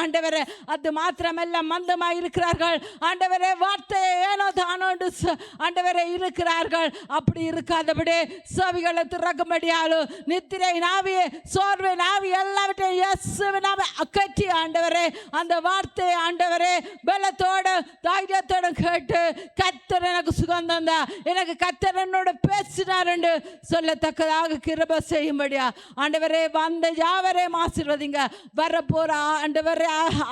ஆண்டவரே. அது மாத்திரமல்ல, மந்தமாய் இருக்கிறார்கள் ஆண்டவரே. வார்த்தையை ஏனோ தானோ ஆண்டவரே இருக்கிறார்கள். அப்படி இருக்காதபடி செவிகளை திறக்கும்படியாலும் நித்திரை நாவியை சோர்வை நாவி எல்லாவற்றையும் இயேசுவின் நாம அகற்றி ஆண்டவரே அந்த வார்த்தையை ஆண்டவரே பலத்தோடு தைரியத்தோடு கேட்டு கர்த்தர் எனக்கு சுகம் தந்தா, எனக்கு கர்த்தர் என்னோட பேசினார் என்று சொல்லத்தக்கதாக கிருபை செய்யும்படியா ஆண்டவரே வந்த யாவரையும் ஆசீர்வதிங்க. வரப்போற ஆண்டவரே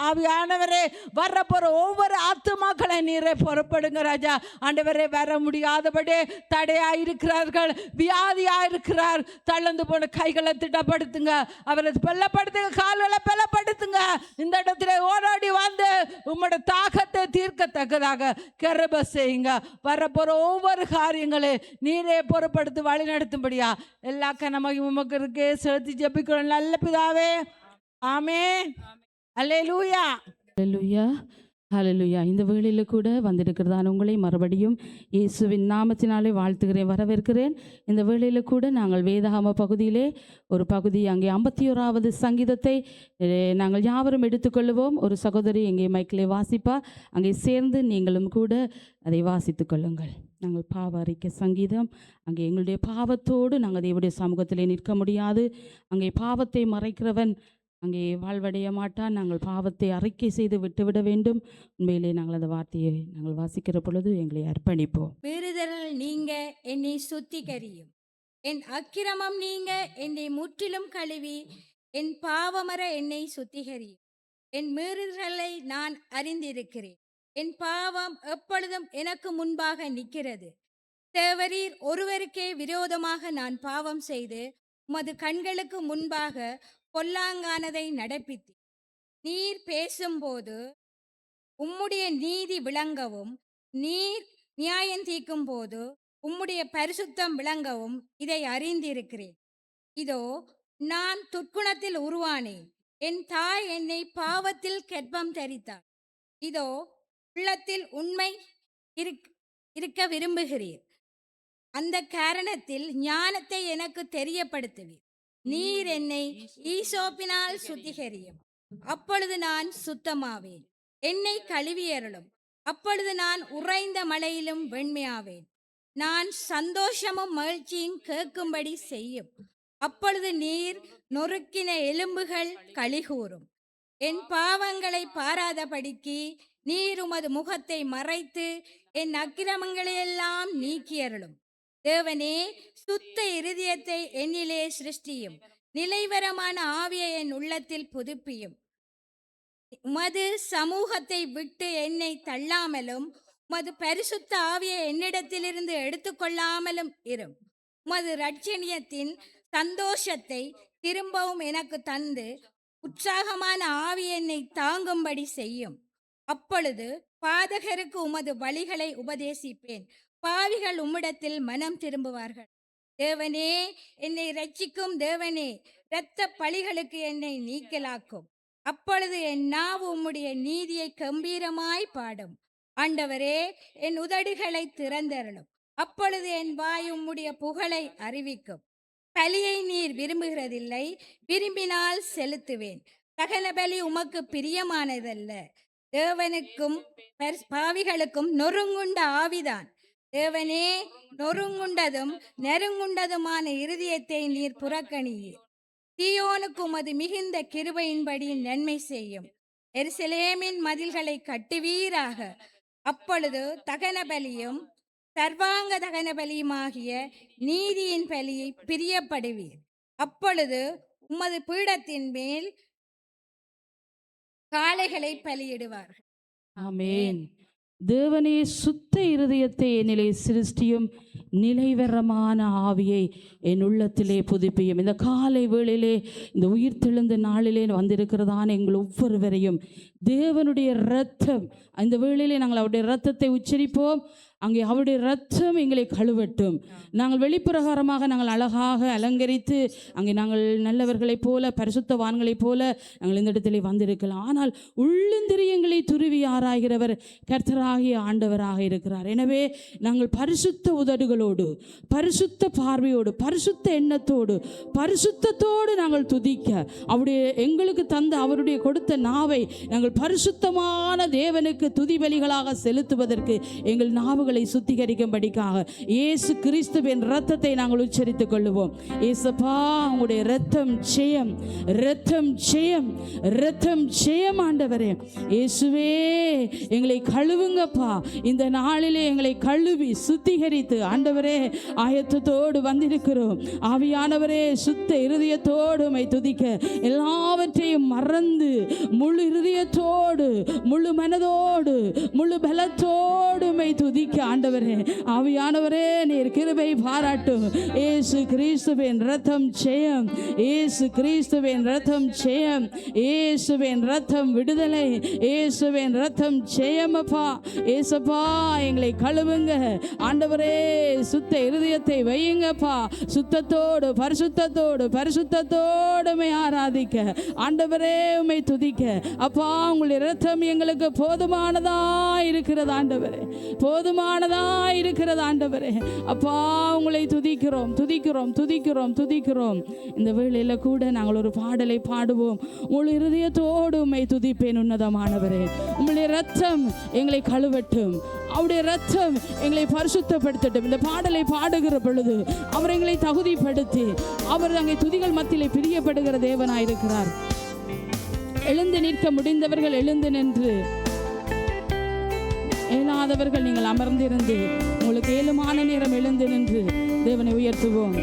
ஆவியானவரே வரப்போற ஒவ்வொரு ஆத்துமாக்களை நீரே பொறுப்படுங்க ராஜா. ஆண்டவரே வர முடியாதபடி தடையாயிருக்கிறார்கள், வியாதியாயிருக்கிறார், தளர்ந்து போன கைகளை திட்டப்படுத்துங்க, அவரை பலப்படுத்துங்க, கால்களை பலப்படுத்துங்க. இந்த இடத்துல ஓடோடி வந்து உம்மோட தாகத்தை தீர்க்கத்தக்கதாக கிருபை செய்யுங்க. வரப்போற ஒவ்வொரு காரியங்களை நீரே பொறுப்படுத்தி வழி நடத்தும்படியா எல்லா கனமையும் உமக்கு செலுத்தி ஜெபிக்கிறோம் நல்ல பிதாவே. ஆமென். அல்லேலூயா. அல்லேலூயா. ஹல்லேலூயா. இந்த வேளையில் கூட வந்திருக்கிறதான உங்களை மறுபடியும் இயேசுவின் நாமத்தினாலே வாழ்த்துகிறேன், வரவேற்கிறேன். இந்த வேளையில் கூட நாங்கள் வேதாகம பகுதியிலே ஒரு பகுதி, அங்கே 51வது சங்கீதத்தை நாங்கள் யாவரும் எடுத்துக்கொள்வோம். ஒரு சகோதரி எங்கே மைக்கிலே வாசிப்பா, அங்கே சேர்ந்து நீங்களும் கூட அதை வாசித்து கொள்ளுங்கள். நாங்கள் பாவ அறிக்கை சங்கீதம், அங்கே எங்களுடைய பாவத்தோடு நாங்கள் தேவனுடைய சமூகத்திலே நிற்க முடியாது. அங்கே பாவத்தை மறைக்கிறவன் அங்கே வாழ்வடைய மாட்டான். நாங்கள் பாவத்தை அறிக்கை செய்து விட்டுவிட வேண்டும். உண்மையிலே நாங்கள் அந்த வார்த்தையை நாங்கள் வாசிக்கிற பொழுது எங்களை அர்ப்பணிப்போம். மீறுதல் நீங்க என்னை சுத்திகரியும், என் அக்கிரமம் நீங்க என்னை முற்றிலும் கழுவி, என் பாவமர என்னை சுத்திகரியும். என் மீறுதலை நான் அறிந்திருக்கிறேன், என் பாவம் எப்பொழுதும் எனக்கு முன்பாக நிற்கிறது. தேவரீர் ஒருவருக்கே விரோதமாக நான் பாவம் செய்து உமது கண்களுக்கு முன்பாக பொல்லாங்கானதை நடப்பித்தேன். நீர் பேசும்போது உம்முடைய நீதி விளங்கவும், நீர் நியாயம் தீர்க்கும் போது உம்முடைய பரிசுத்தம் விளங்கவும் இதை அறிந்திருக்கிறேன். இதோ நான் துர்க்குணத்தில் உருவானேன், என் தாய் என்னை பாவத்தில் கர்ப்பம் தரித்தார். இதோ உள்ளத்தில் உண்மை இருக்க விரும்புகிறீர், அந்த காரணத்தில் ஞானத்தை எனக்கு தெரியப்படுத்துவீர். நீர் என்னை ஈசோப்பினால் சுத்திகரியும், அப்பொழுது நான் சுத்தமாவேன். என்னை கழுவியருளும், அப்பொழுது நான் உறைந்த மழையிலும் வெண்மையாவேன். நான் சந்தோஷமும் மகிழ்ச்சியும் கேட்கும்படி செய்யும், அப்பொழுது நீர் நொறுக்கின எலும்புகள் களிகூறும். என் பாவங்களை பாராதபடிக்கு நீர் உமது முகத்தை மறைத்து என் அக்கிரமங்களையெல்லாம் நீக்கியருளும். தேவனே, சுத்த இருதயத்தை என்னிலே சிருஷ்டியும், நிலைவரமான ஆவியை என் உள்ளத்தில் புதுப்பியும். உமது சமூகத்தை விட்டு என்னை தள்ளாமலும் உமது பரிசுத்த ஆவியை என்னிடத்திலிருந்து எடுத்துக்கொள்ளாமலும் இரும். உமது இரட்சணியத்தின் சந்தோஷத்தை திரும்பவும் எனக்கு தந்து உற்சாகமான ஆவி என்னை தாங்கும்படி செய்யும். அப்பொழுது பாதகருக்கு உமது வழிகளை உபதேசிப்பேன், பாவிகள் உம்மிடத்தில் மனம் திரும்புவார்கள். தேவனே, என்னை இரட்சிக்கும் தேவனே, இரத்த பழிகளுக்கு என்னை நீக்கலாக்கும். அப்பொழுது என் நாவு உம்முடைய நீதியை கம்பீரமாய் பாடும். ஆண்டவரே, என் உதடுகளை திறந்தருளும், அப்பொழுது என் வாய் உம்முடைய புகழை அறிவிக்கும். பலியை நீர் விரும்புகிறதில்லை, விரும்பினால் செலுத்துவேன். தகன பலி உமக்கு பிரியமானதல்ல. தேவனுக்கும் பாவிகளுக்கும் நொறுங்குண்ட ஆவிதான். தேவனே, நொறுங்குண்டதும் நெருங்குண்டதுமான இருதயத்தை நீர் புறக்கணியீர். சீயோனுக்கு உமது மிகுந்த கிருபையின்படி நன்மை செய்யும். எருசலேமின் மதில்களை கட்டுவீராக, அப்பொழுது தகன பலியும் சர்வாங்க தகன பலியுமாகிய நீதியின் பலியை பிரியப்படுவீர். அப்பொழுது உமது பீடத்தின் மேல் காளைகளை பலியிடுவார்கள். ஆமென். தேவனே, சுத்த இருதயத்தை என்னிலே சிருஷ்டியும், நிலைவரமான ஆவியை என் உள்ளத்திலே புதுப்பியும். இந்த காலை வேளையிலே, இந்த உயிர் தெழுந்த நாளிலே வந்திருக்கிறதான எங்கள் ஒவ்வொருவரையும் தேவனுடைய இரத்தம். இந்த வேளையிலே நாங்கள் அவருடைய இரத்தத்தை உச்சரிப்போம். அங்கே அவருடைய இரத்தம் எங்களை கழுவட்டும். நாங்கள் வெளிப்பிரகாரமாக நாங்கள் அழகாக அலங்கரித்து அங்கே நாங்கள் நல்லவர்களைப் போல பரிசுத்தவான்களைப் போல நாங்கள் இந்த இடத்திலே வந்திருக்கலாம். ஆனால் உள்ளிந்திரியங்களை துருவி ஆராய்கிறவர் கர்த்தராகிய ஆண்டவராக இருக்கிறார். எனவே நாங்கள் பரிசுத்த உதடுகளோடு, பரிசுத்த பார்வையோடு, பரிசுத்த எண்ணத்தோடு, பரிசுத்தத்தோடு நாங்கள் துதிக்க அவருடைய எங்களுக்கு தந்த அவருடைய கொடுத்த நாவை நாங்கள் பரிசுத்தமான தேவனுக்கு துதி பலிகளாக செலுத்துவதற்கு எங்கள் நாவுகள் சுத்திகரிக்கும்படிக்காக இயேசு கிறிஸ்துவின் இரத்தத்தை நாங்கள் உச்சரித்துக் கொள்ளுவோம். இயேசுப்பா, உங்களுடைய இரத்தம் ஜெயம், இரத்தம் ஜெயம், இரத்தம் ஜெயம் ஆண்டவரே. இயேசுவே, எங்களை கழுவுங்கப்பா. இந்த நாளிலே எங்களை கழுவி சுத்திகரித்து ஆண்டவரே ஆயத்தத்தோடு வந்திருக்கிறோம். ஆவியானவரே, சுத்த இருதயத்தோடு உம்மை துதிக்க எல்லாவற்றையும் மறந்து முழு இருதயத்தோடு, முழு மனதோடு, முழு பலத்தோடு உம்மை துதிக்க ஆண்டவரே, ஆவியானவரே, நீர் கிருபை பாராட்டும். இயேசு கிறிஸ்துவின் இரத்தம் ஜெயம், இயேசு கிறிஸ்துவின் இரத்தம் ஜெயம், இயேசுவின் இரத்தம் விடுதலை, இயேசுவின் இரத்தம் ஜெயமப்பா. இயேசுப்பா, எங்களை கழுவுங்க ஆண்டவரே, சுத்த இருதயத்தை வையுங்கப்பா. சுத்தத்தோடு, பரிசுத்தத்தோடு, பரிசுத்தத்தோடு உம்மை ஆராதிக்க ஆண்டவரே, உம்மை துதிக்க அப்பா. உங்களுடைய இரத்தம் எங்களுக்கு போதுமானதா இருக்கிறது ஆண்டவரே, போதுமானதா இருக்கிறது ஆண்டவரே. அப்பா, உங்களை துதிக்கிறோம், துதிக்கிறோம், துதிக்கிறோம், துதிக்கிறோம். இந்த வேளையில கூட நாங்கள் ஒரு பாடலை பாடுவோம். முழு இருதயத்தோடு உம்மை துதிப்பேன் உன்னதமானவரே. உங்களுடைய இரத்தம் எங்களை கழுவட்டும், அவருடைய இரத்தம் எங்களை பரிசுத்தப்படுத்தட்டும். இந்த பாடலை பாடுகிற பொழுது அவர் எங்களை தகுதிப்படுத்தி அவர் அங்கே துதிகள் மத்தியிலே பிரியப்படுகிற தேவனாயிருக்கிறார். எழுந்து நிற்க முடிந்தவர்கள் எழுந்து நின்று, இயலாதவர்கள் நீங்கள் அமர்ந்திருந்து உங்களுக்கு ஏழுமான நேரம் எழுந்து நின்று தேவனை உயர்த்துவோம்.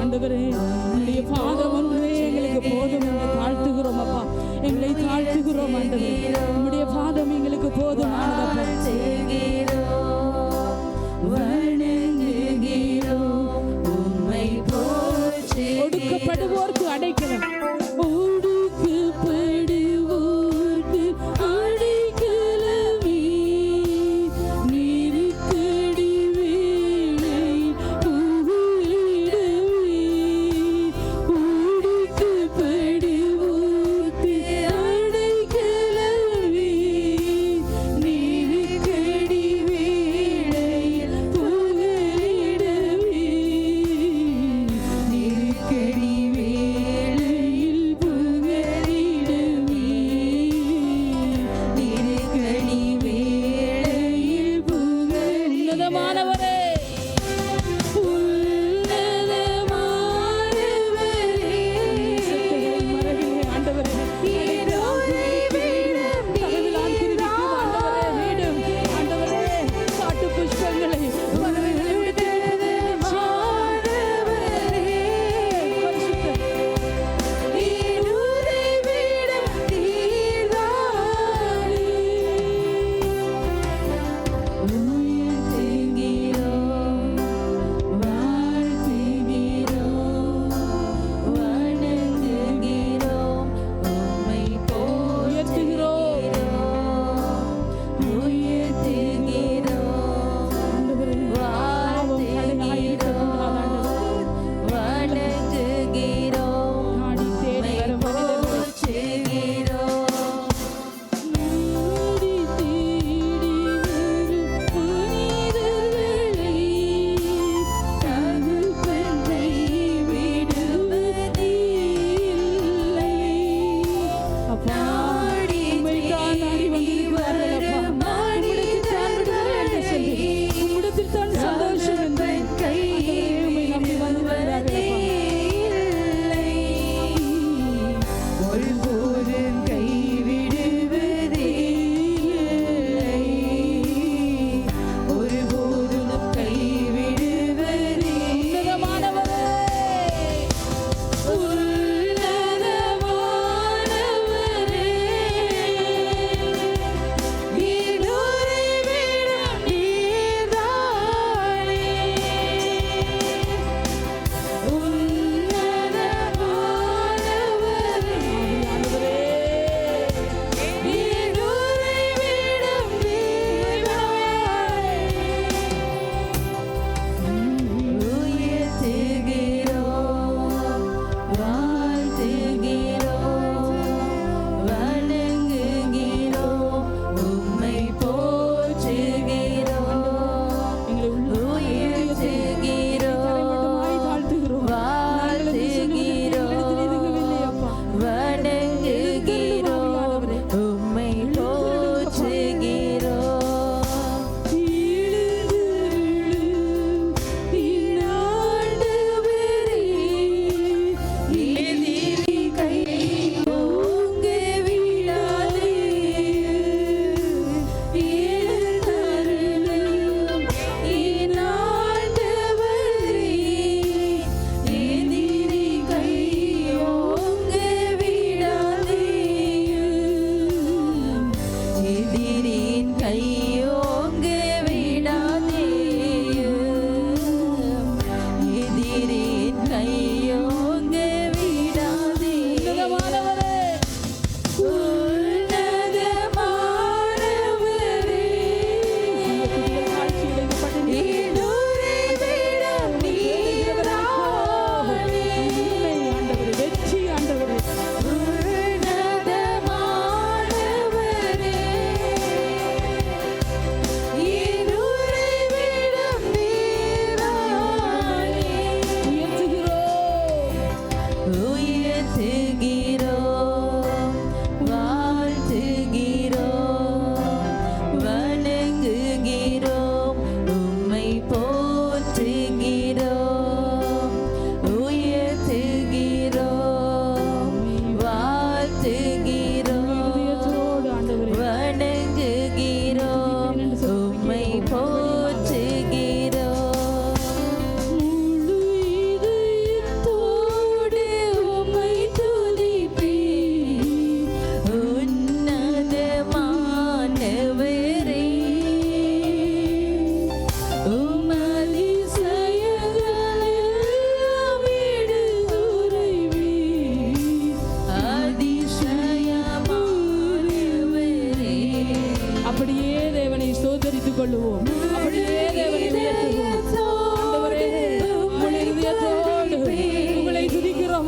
ஆண்டவரே, உம்முடைய பாதம் ஒன்றே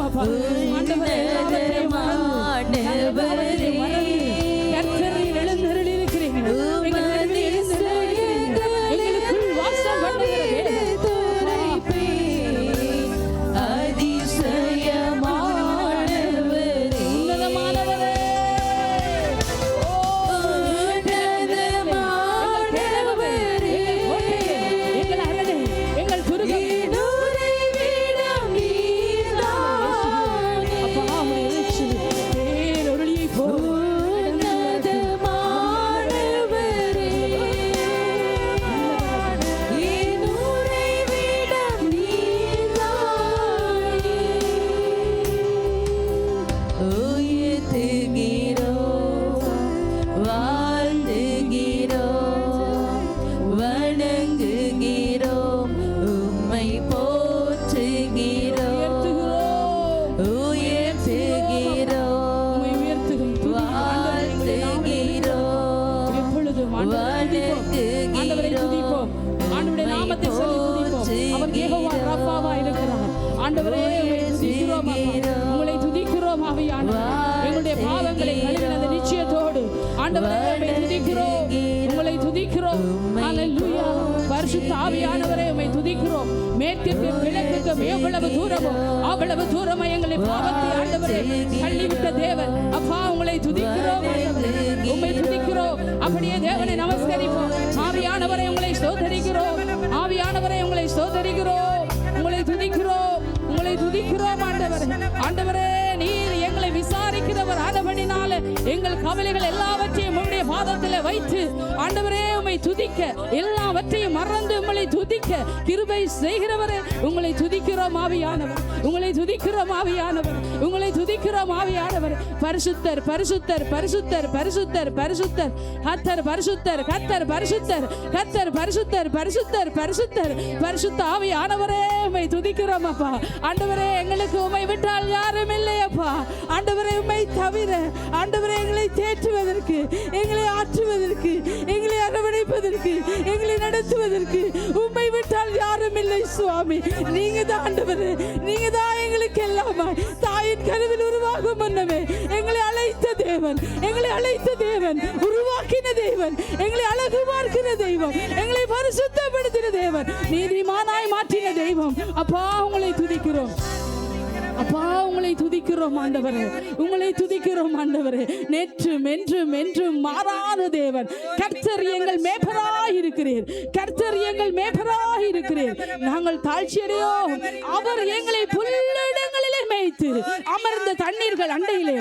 அப்பா. ஆண்டவரே, எல்லாவற்றையும் மறந்து, எல்லாவற்றையும் மறந்து கர்த்தரில் எழுந்தருளி இருக்கிறீங்க. எங்கள் நடுவில் எழுந்தருளி இருக்கிறீங்க. எங்களுக்குள் வாசம் பண்ணுகிற உங்களை துதிக்கிறோம் ஆவியானவரே. எங்களுடைய பாவங்களை கழுவின அந்த நிச்சயத்தோடு ஆண்டவரே உம்மை துதிக்கிறோம், உங்களை துதிக்கிறோம். ஹல்லேலூயா. பரிசுத்த ஆவியானவரே உம்மை துதிக்கிறோம். மேற்கிற்கு கிழக்குக்கு எவ்வளவு தூரமோ அவ்வளவு தூரமா எங்களை பாவத்தை ஆண்டவரே தள்ளிவிட்ட தேவன் அப்பா உங்களை துதிக்கிறோம், உம்மை துதிக்கிறோம். அப்படியே தேவனை நமஸ்கரிப்போம். ஆவியானவரை உங்களை ஸ்தோத்தரிக்கிறோம், ஆவியானவரை உங்களை ஸ்தோத்தரிக்கிறோம், உங்களை துதிக்கிறோம், உங்களை துதிக்கிறோம். ஆண்டவரே, நீர் எங்களை விசாரிக்கிறவர் ஆனபடினால எங்கள் கவலைகள் எல்லாவற்றையும் உம்முடைய பாதத்தில் வைத்து ஆண்டவரே உம்மை துதிக்க, எல்லாவற்றையும் மறந்து உம்மை துதிக்க கிருபை செய்கிறவரே உங்களை துதிக்கிறோம் ஆவியானவர், உங்களை துதிக்கிறோம் ஆவியானவர், உங்களை துதிக்கிறோம் ஆவியானவர். பரிசுத்தர் பரிசுத்தர் பரிசுத்தர் பரிசுத்தர் பரிசுத்தர் கர்த்தர் பரிசுத்தர் கர்த்தர் பரிசுத்தர் கர்த்தர் பரிசுத்தர் பரிசுத்தர் பரிசுத்தர் பரிசுத்த ஆவியானவரே உம்மை துதிக்கிறோம் அப்பா. ஆண்டவரே, எங்களுக்கு உம்மை விட்டால் யாரும் இல்லையப்பா. ஆண்டவரே, உம்மை தவிர ஆண்டவரே எங்களை தேற்றுவதற்கு, எங்களை ஆற்றுவதற்கு, எங்களை அரவணைப்பதற்கு, எங்களை நடத்துவதற்கு உம்மை விட்டால் யாரும் இல்லை சுவாமி. நீங்க தான் ஆண்டவரே, நீங்க தான் எங்களுக்கு எல்லாமா. தாயின் கருவில் உருவாகும் முன்னமே எங்களை அழைத்த தேவன், எங்களை அழைத்த தேவன், உருவாக்கின தேவன், எங்களை அழகு பார்க்கிற தெய்வம், எங்களை பரிசுத்தப்படுத்தின தேவன், நீதிமானாய் மாற்றின தெய்வம் அப்பா. உங்களை துதிக்கிறோம் அப்பா, உங்களை துதிக்கிறோம் ஆண்டவரே, உங்களை துதிக்கிறோம் ஆண்டவரே. நேற்றும் என்றும் என்றும் மாறாத தேவன் கர்த்தர் எங்கள் மேய்ப்பராய் இருக்கிறீர், கர்த்தர் எங்கள் மேய்ப்பராய் இருக்கிறீர். நாங்கள் தாழ்ச்சியடையோம், அவர் எங்களை புல்லிடங்களிலே மேய்த்து அமர்ந்த தண்ணீர்கள் அண்டையிலே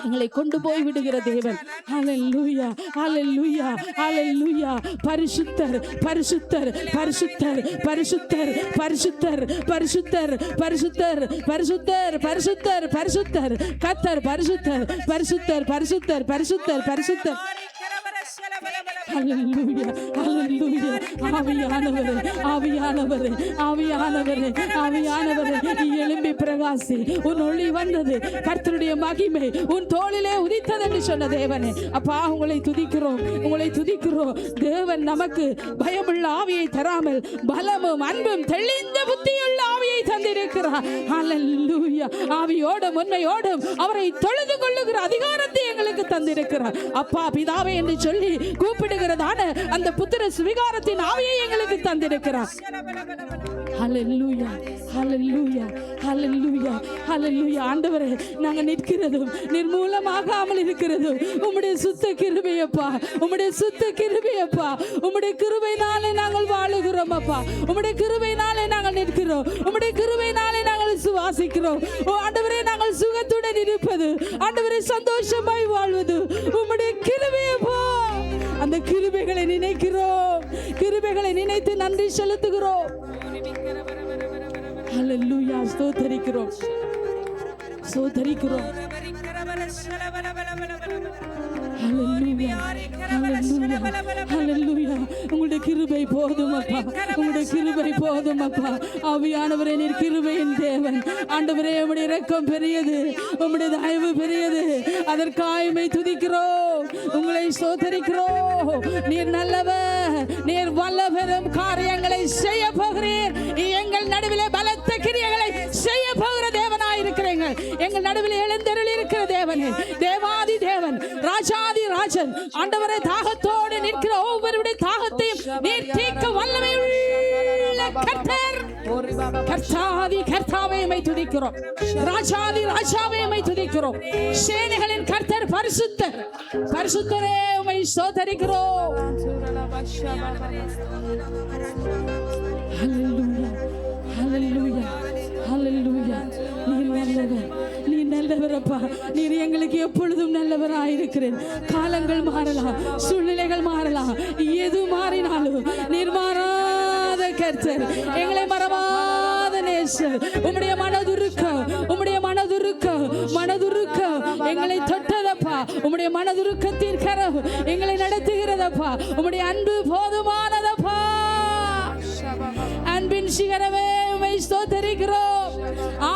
எங்களை கொண்டு போய் விடுகிற தேவன். ஹல்லேலூயா ஹல்லேலூயா ஹல்லேலூயா. பரிசுத்தர் பரிசுத்தர் பரிசுத்தர் பரிசுத்தர் பரிசுத்தர் பரிசுத்தர் பரிசுத்தர் பரிசுத்தர் பரிசுத்தர் பரிசுத்தர் கர்த்தர் பரிசுத்தர் பரிசுத்தர் பரிசுத்தர் பரிசுத்தர் பரிசுத்தர். ஹல்லேலூயா ஹல்லேலூயா. ஆவியானவரே ஆவியானவரே ஆவியானவரே ஆவியானவரே, எழும்பி பிரகாசி, உன் ஒளி வந்தது, கர்த்தருடைய மகிமை உன் தோளிலே உதித்தது என்று சொன்ன தேவனே அப்பா, உங்களை துதிக்கிறோம், உங்களை துதிக்கிறோம். தேவன் நமக்கு பயமுள்ள ஆவியை தராமல் பலமும் அன்பும் தெளிந்த புத்தியுள்ள ஆவியை தந்திருக்கிறார். ஹல்லேலூயா. ஆவியோடும் உண்மையோடும் அவரை தொழுது கொள்ளுகிற அதிகாரத்தை எங்களுக்கு தந்திருக்கிறார் அப்பா. பிதாவே என்று சொல்லி கூப்பிடுகிறதான அந்த புத்திர சுவிகாரத்தின் ஆவியை எங்களுக்கு தந்திருக்கிறார். ஹல்லேலூயா ஹல்லேலூயா ஹல்லேலூயா ஹல்லேலூயா. ஆண்டவரே, நாங்கள் நிற்கிறதும் நிர்மூலமாகாமல் இருக்கிறதும் உம்முடைய சுத்த கிருபையப்பா, உம்முடைய சுத்த கிருபையப்பா. உம்முடைய கிருபையினாலே நாங்கள் வாழுகிறோம் அப்பா, உம்முடைய கிருபையினாலே நாங்கள் நிற்கிறோம், உம்முடைய கிருபையினாலே நாங்கள் சுவாசிக்கிறோம். ஆண்டவரே, நாங்கள் சுகத்துடன் இருப்பது, ஆண்டவரே சந்தோஷமாய் வாழ்வது உம்முடைய கிருபையப்பா. அந்த கிருபைகளை நினைக்கிறோம், கிருபைகளை நினைத்து நன்றி செலுத்துகிறோம். ஹல்லேலூயா. ஸ்தோத்திரிக்கிறோம் ஸ்தோத்திரிக்கிறோம். ஹல்லேலூயா ஹல்லேலூயா ஹல்லேலூயா. உங்களுடைய கிருபை போதும் அப்பா, உங்களுடைய கிருபை போதும் அப்பா. ஆவியானவரே, நீர் கிருபையின் தேவன் ஆண்டவரே. உம்முடைய இரக்கம் பெரியது, உம்முடைய தயவு பெரியது, அதற்காக உம்மை துதிக்கிறோம், உங்களை ஸ்தோத்திரிக்கிறோம். நீர் நல்லவர், நீர் வல்லவரும் காரியங்களை செய்ய போகிறீர். எங்கள் நடுவிலே பலத்த கிரியைகளை செய்ய போகிற தேவனாய் இருக்கிறீர். ராஜன். ஆண்டவரே, தாகத்தோடு நிற்கிற ஒவ்வொருடைய தாகத்தையும் நீர் தீர்க்க வல்லமையுள்ள கர்த்தர். கர்த்தாதி கர்த்தாவே உம்மை துதிக்கிறோம். ராஜாதி ராஜாவே உம்மை துதிக்கிறோம். சேனைகளின் கர்த்தர் பரிசுத்தர். பரிசுத்தரே உம்மை ஸ்தோத்திரிக்கிறோம். ஹல்லேலூயா, ஹல்லேலூயா, ஹல்லேலூயா. நீர் நல்லவர், நீர் நல்லவரப்பா. நீர் எங்களுக்கு எப்பொழுதும் நல்லவராயிருக்கிறேன். காலங்கள் மாறலாம், சூழ்நிலைகள் மாறலாம், எது மாறினாலும் நீர் மாறாத கர்த்தர், எங்களை மறவாத நேசர். உம்முடைய மனதுருக்க, உம்முடைய மனதுருக்க, மனதுருக்க எங்களை தொட்டதப்பா. உம்முடைய மனதுருக்கத்தின் கரம் எங்களை நடத்துகிறதப்பா. உம்முடைய அன்பு போதுமானதப்பா. அன்பின் சிகரமே உம்மை ஸ்தோத்திரிக்கிறோம்.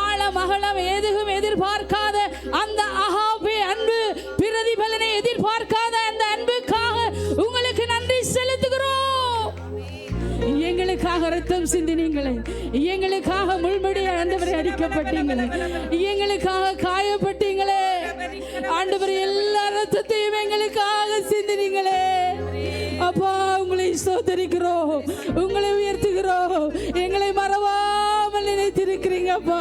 ஆழம் அகலம் எதுவும் எதிர்பார்க்காத அந்த அகாபே அன்பு, பிரதிபலனை எதிர்பார்க்காத அந்த அன்புக்காக உங்களுக்கு நன்றி செலுத்துகிறோம். எங்களுக்காக ரத்தம் சிந்தினீங்களே, எங்களுக்காக முள்முடி ஆண்டவரை அடிக்கப்பட்டீங்களே, எங்களுக்காக காயப்பட்டீங்களே ஆண்டவர். எல்லா ரத்தத்தையும் எங்களுக்காக சிந்தினீங்களே அப்பா. உங்களை ஸ்தோத்திரிக்கிறோம், உங்களை உயர்த்துகிறோம். எங்களை மறவாமல் நினைத்திருக்கிறீங்கப்பா.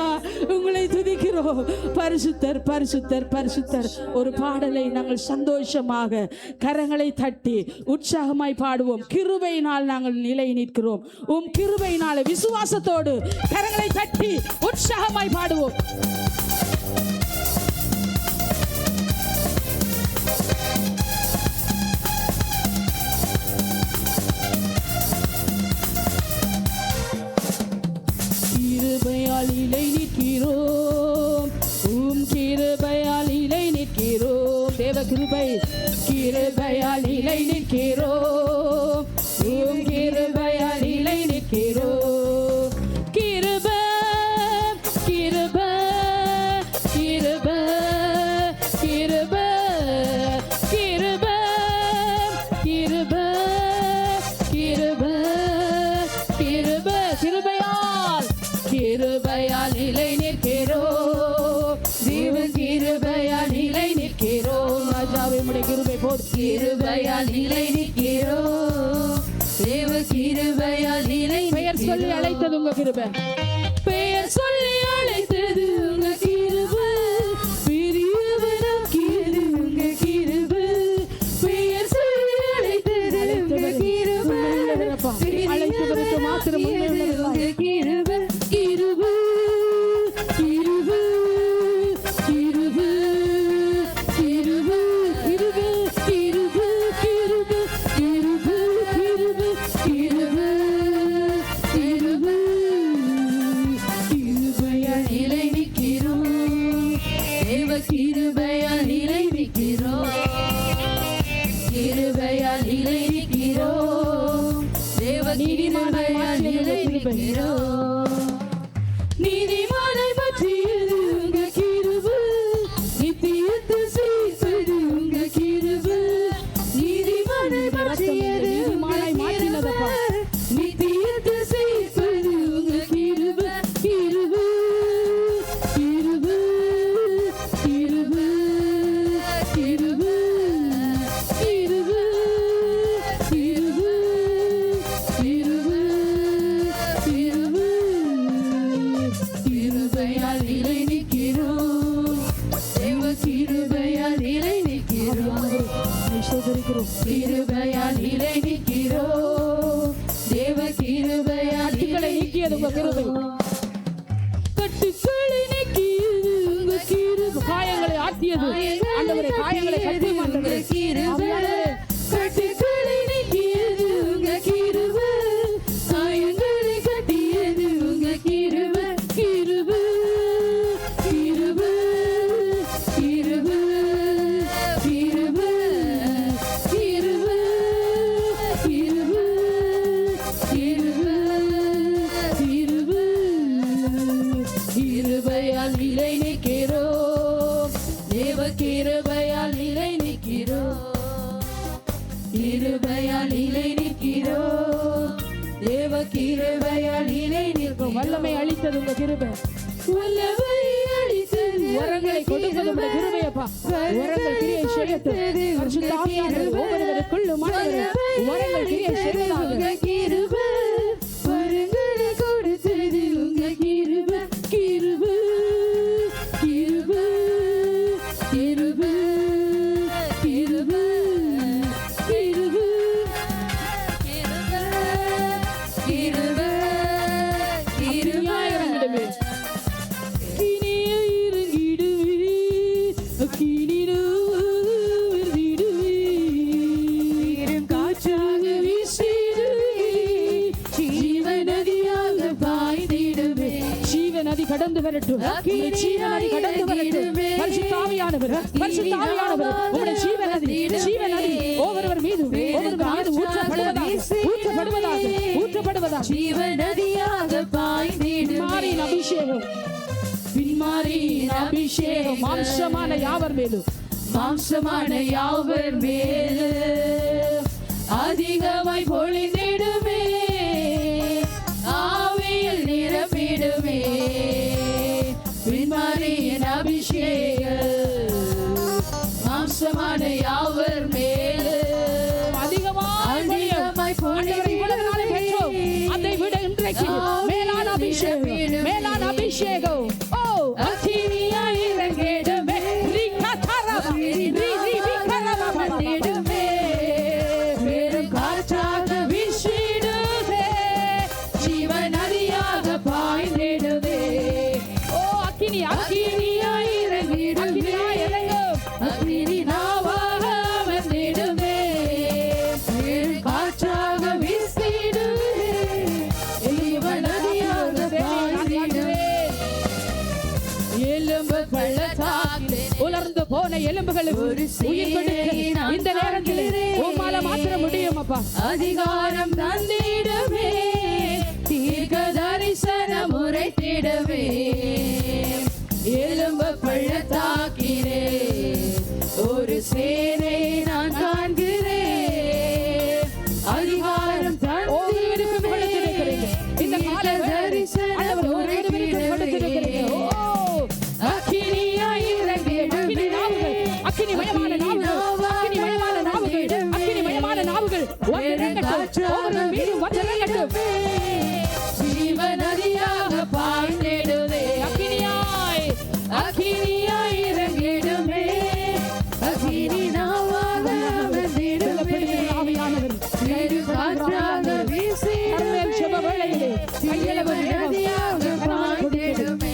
உங்களை துதிக்கிறோம். பரிசுத்தர், பரிசுத்தர், பரிசுத்தர். ஒரு பாடலை நாங்கள் சந்தோஷமாக கரங்களை தட்டி உற்சாகமாய் பாடுவோம். கிருபையினால் நாங்கள் நிலை நிற்கிறோம். உம் கிருபையினால விசுவாசத்தோடு கரங்களை தட்டி உற்சாகமாய் பாடுவோம். கிருபையால் நிலை நிற்கிறோம், உம் கிருபையால் நிலை நிற்கிறோம். தேவ கிருபை, கிருபையால் நிலை நிற்கிறோம், உம் கிருபையால் நிலை நிற்கிறோம். கிருபை, கிருபை, கிருபை, கிருபை, கிருபை, கிருபை, கிருபை, கிருபை, கிருபையால், கிருபையால் நிலை நிற்கிறோம். தேவ கிருபையால் நிலை நிற்கிறோம். ராஜாவே உம்முடைய கிருபை போதும். கிருபையால் நிலை நிற்கிறோம். தேவ கிருபையால் நிலை. பெயர் சொல்லி அழைத்தது உங்க கிருபை. பெயர் சொல்லி அழைத்தது உங்க கிருபை. பிரியவனாக்கியது உங்க கிருபை. பெயர் சொல்லி அழைத்தது உங்க கிருபை. அழைத்தவருக்கு மாத்திரம் உங்க கிருபை. கிருபை, கிருபை, கிருபை, கிருபை, கிருபை, கிருபை, கிருபை, கிருபை, கிருபை, கிருபை, கிருபை. கிருபையால் நிலை நிற்கிறோம். தேவ கிருபையால் நிலை நிற்கிறோம். கிருபையால் நிலை நிற்கிறோம். தேவ கிருபையால் நிலை நிற்கிறோம். நீதிமானை பற்றியது உங்க கிருபை. நித்தியத்தை சேர்ப்பது உங்க கிருபை. நீதிமானை பற்றியது உங்க கிருபை. நித்தியத்தை சேர்ப்பது உங்க கிருபை. கிருபை, கிருபை, கிருபை, கிருபை, கிருபை, கிருபை, கிருபை, கிருபை. கிருபையால் நிலை நிற்கிறோம். தேவ கிருபையால் நிலை நிற்கிறோம். கிருபையால் நிலை நிற்கிறோம். தேவ கிருபையால் நிலை நீக்கியது உங்க கிருபை. கட்டுக்களை நீக்கியது உங்க கிருபை. காயங்களை ஆற்றியது ஆண்டவரே. காயங்களை கட்டி ஆண்டவரே. கிருபை. கட்டுக்களை நீக்கியது உங்க கிருபை. காயங்களை கட்டியது உங்க கிருபை. கிருபை, கிருபை, கிருபை, கிருபை, கிருபை, கிருபை, கிருபை, கிருபை. கிருபையால் நிலை நிற்கிறோம். தேவ கிருபையால் நிலை நிற்கிறோம். கிருபையால் நிலை நிற்கிறோம். தேவ கிருபையால் நிலை நிற்கும். வல்லமை அளித்தது உங்க கிருபை. வல்லமை அளித்தது. வரங்களை கொடுப்பது உங்க கிருபையப்பா. அப்பா. வரங்கள் கிரியை செய்யட்டும். பரிசுத்த ஆவியானவர் ஒவ்வொருவருக்குள்ளும் வரங்கள் கிரியை செய்வதாக. கிருபை வரங்களை கொடுத்தது உங்க கிருபை, கிருபை, கிருபை, கிருபை, கிருபை, கிருபை, கிருபை, கிருபை, இறங்கிடுவே, காற்றாக வீசிடுவே, ஜீவநதியாக பாய்ந்திடுவே. ஜீவநதி கடந்து வரட்டும். ஜீவநதி கடந்து வரட்டும். பரிசுத்த ஆவியானவர், பரிசுத்த ஆவியானவர், உம்முடைய ஜீவநதி, ஜீவநதி ஒவ்வொருவர் மீது ஊற்றப்படுவதாக, ஊற்றப்படுவதாக, ஊற்றப்படுவதாக. ஜீவநதியாக பாய்ந்திடுவே. மாறின் அபிஷேகம், பின்மாரின் அபிஷேகம் மாம்சமான யாவர் மேலும், மாம்சமான யாவர் மேலும் அதிகமாய் பொழிந்திடுமே, ஆவியில் நிரம்பிடுமே. பின்மாரியின் அபிஷேகம் மாம்சமான யாவர் மேலும் அதிகமாய் பொழிந்திடுமே. அதை விட இன்றைக்கு மேலான அபிஷேகம், மேலான அபிஷேகம். ஓ அக்கினியாய் இறங்கிடுமே, வந்திடுமே, பெரும் காற்றாக வீசிடுவே, ஜீவநதியாக பாய்ந்திடுவே. ஓ அக்கினி, அக்கினியாய் இறங்கிடுமே, அக்கினி நாவாக வந்திடுமே, பெரும் காற்றாக வீசிடுவே, ஜீவநதியாக பாய்ந்திடுவே. எலும்பு பள்ளத்தாக்கிலே உலர்ந்து போன எலும்புகளுக்கு உயிர் கொடுக்க இந்த நேரத்தில் உம்மால மாத்திர முடியும் அப்பா. அதிகாரம் தந்திடுவே, தீர்க்க தரிசனம் உரைத்திடுவே, எலும்பு பள்ளத்தாக்கிலே ஒரு சேனை நான் காண்கிறேன். அதிகாரம் ஒவ்வொருவருக்கும் கொடுத்திருக்கிறீங்க. இந்த கால தரிசனம் உரைத்திடுவே. அக்கினியாய் இறங்கிடுமே, அக்கினி மயமான நாவுகள், அக்கினி மயமான நாவுகள், அக்கினி மயமான நாவுகள் ஜீவநதியாக பாய்ந்திடுவே. அக்கினியாய், அக்கினியாய் இறங்கிடுமே, அக்கினி நாவாக வந்திடுமே, காற்றாக வீசிடுவே, ஜீவநதியாக பாய்ந்திடுமே.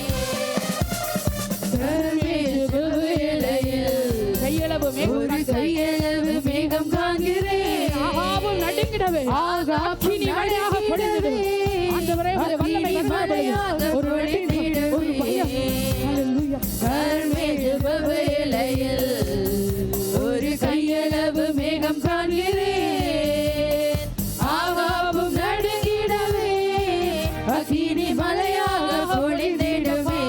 ஒரு கையளவு மேகம் காண்கிறேன், ஆகாவும் நடுங்கிடவே, அக்கினி மழையாக பொழிந்திடுவே, ஆண்டவரே உம்முடைய வல்லமை மழையாக பொழிந்திடுவே. வேளையில் ஒரு கையளவு மேகம் காண்கிறேன், ஆகாவும் நடுங்கிடவே, அக்கினி மழையாக பொழிந்திடுவே.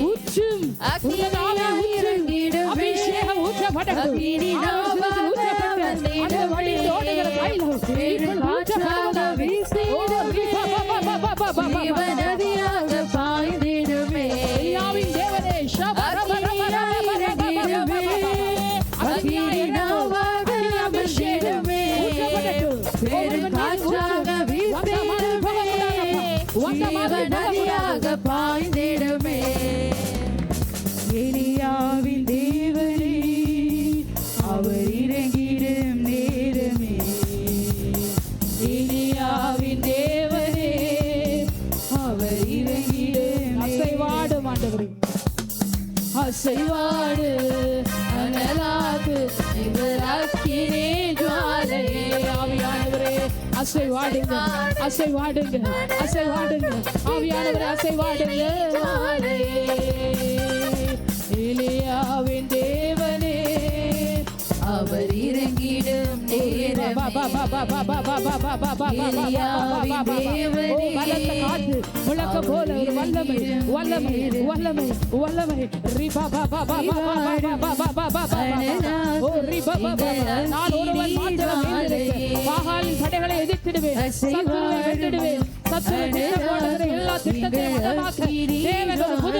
ஊற்றும் அக்கினியாய் இறங்கிடுவே, அபிஷேகம் ஊற்றப்பட்டது. அக்கினி நாவாக வந்திடுவே, பெரும் காற்றாக வீசிடுவே, ஜீவநதியாக பாய்ந்திடுவே. எலியாவின் தேவனே, அக்கினியாய் இறங்கிடுவே, அக்கினி நாவாக வந்திடுவே, பெரும் காற்றாக வீசிடுவே, ஜீவநதியாக பாய்ந்திடுமே. எலியாவின் தேவனே, அவர் இறங்கிடும் நேரமே, எலியாவின் தேவனே, அவர் இறங்கிடும் அசைவாடும் ஆண்டவரே, அசைவாடு அனலாது எங்கள் அக்கினி ஜுவாலையே. ஆவியானவரே அசைவாடுங்க, அசைவாடுங்க, அசைவாடுங்க, ஆவியானவரே அசைவாடுங்க. எலியாவின் தேவனே, அவர் இறங்கிடும் நேரம், எலியாவின் தேவனே, பலத்த காற்று முழக்க போல ஒரு வல்லமை, வல்லமை, வல்லமை, வல்லமை. நான் ஒருவன் மாத்திரம் மீந்திருக்க பாகாலின் படைகளை எதிர்த்திடுவேன், சத்துருவை வென்றிடுவேன். சத்துரு திட்டம் போடுகிற எல்லா திட்டத்தையும் மதமாக்க தேவன் ஒரு புது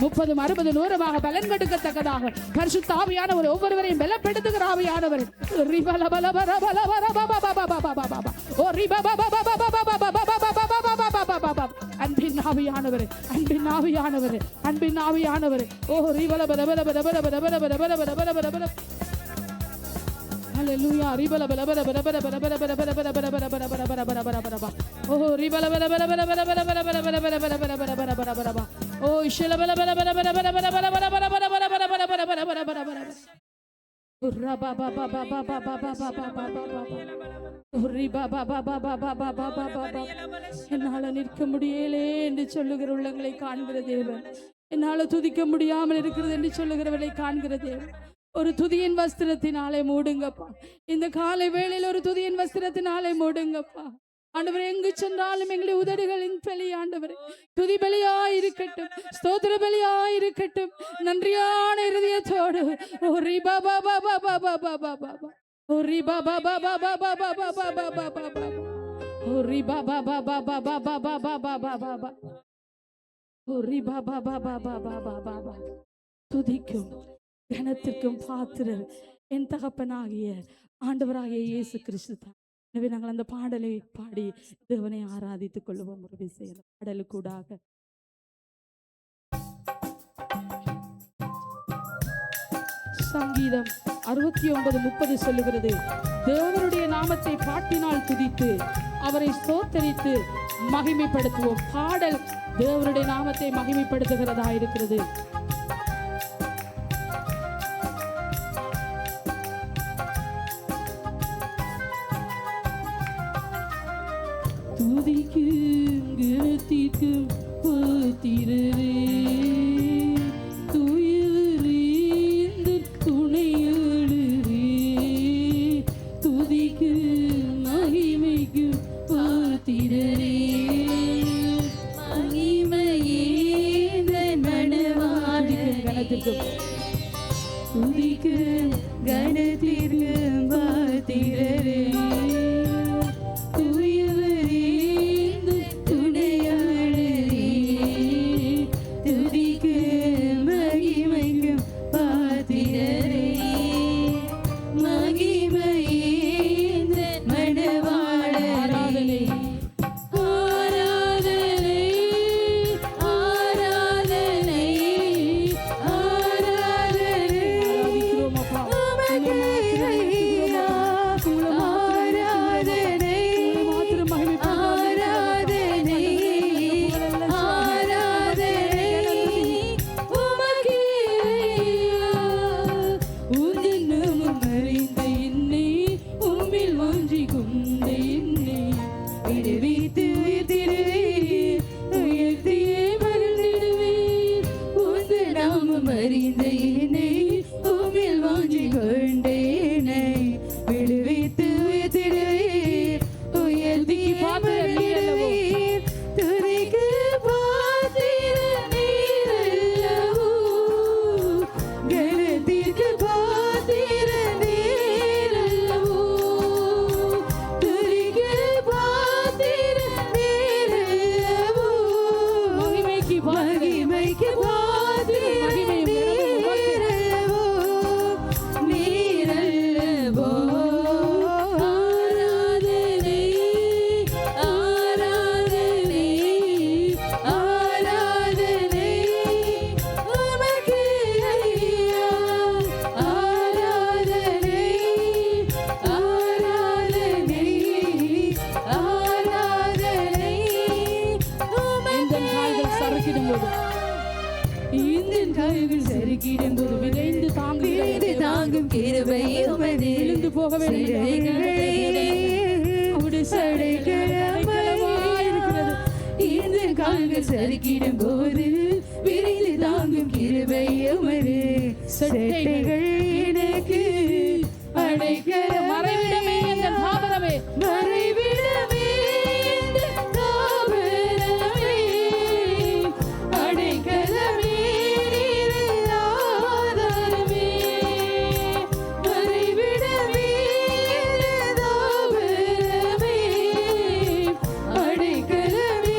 30 60 100 பலன் கொடுக்கத்தக்கதாக பரிசுத்த ஆவியானவர் ஒவ்வொருவரையும் பலப்படுத்துகிற ஆவியானவர் அன்பின் ஆவியானவர் அன்பின் ஆவியானவர் அன்பின் ஆவியானவர் ஓ ரிபல பல பல பல பல பல பல பல பல பல பல பல பல Hallelujah. Ribala bala bala bala bala bala bala bala bala bala bala bala bala bala bala bala bala bala bala. Oh ribala bala bala bala bala bala bala bala bala bala bala bala bala bala bala bala bala. Oh shela bala bala bala bala bala bala bala bala bala bala bala bala bala bala bala bala bala bala. Urra ba ba ba ba ba ba ba ba ba ba ba ba ba. Urri ba ba ba ba ba ba ba ba ba ba ba. என்னால நிற்க முடியலே என்று சொல்லுகிற உள்ளங்களை காண்கிற தேவன், என்னால துதிக்க முடியாமல் இருக்கிறது என்று சொல்லுகிறவர்களை காண்கிற தேவன், ஒரு துதியின் வஸ்திரத்தினாலே மூடுங்கப்பா. இந்த காலை வேளையில் ஒரு துதியின் வஸ்திரத்தினாலே மூடுங்கப்பா. ஆண்டவரே, எங்கு சென்றாலும் எங்களை உதடுகளின் பலி ஆண்டவரே துதி பலியாய் இருக்கட்டும், ஸ்தோத்திர பலியாய் இருக்கட்டும். நன்றியான இருதயத்தோடு ஓரி பாபா பாபா பாபா பாபா பாபா ஓரி பாபா பாபா பாபா பாபா பாபா பாபா பாபா ஓரி பாபா பாபா பாபா பாபா பாபா பாபா ஓரி பாபா பாபா பாபா பாபா பாபா. துதிக்கும் கனத்திற்கும் பாத்திரர் என் தகப்பனாகிய ஆண்டவராகிய இயேசு கிறிஸ்து தான். எனவே நாங்கள் அந்த பாடலை பாடி தேவனை ஆராதித்துக் கொள்வோம். ஒரு விஷயம் பாடலுக்கூடாக சங்கீதம் 69:30 சொல்லுகிறது, தேவனுடைய நாமத்தை பாட்டினால் துதித்து அவரை ஸ்தோத்தரித்து மகிமைப்படுத்துவோம். பாடல் தேவனுடைய நாமத்தை மகிமைப்படுத்துகிறதா இருக்கிறது. துதிக்கும் கனத்திற்கும் பாத்திரரே, துயரே இந்த துணையாளரே, துதிக்கும் மகிமைக்கும் பாத்திரரே, மகிமையே மணவாளன் கனத்திற்கும் துதிக்கும் கனத்திற்கும் பாத்திரரே, சரிக்கிடும் போது விரைந்து தாங்கும் கிருபை உமது, சட்டைகள் எனக்கு அடைக்கல மறைவிடமே என்ற தாபரமே, மறைவிடமே என்ற தாபரமே, அடைக்கலமே ஆதாரமே, மறைவிடமே என்ற தாபரமே, அடைக்கலமே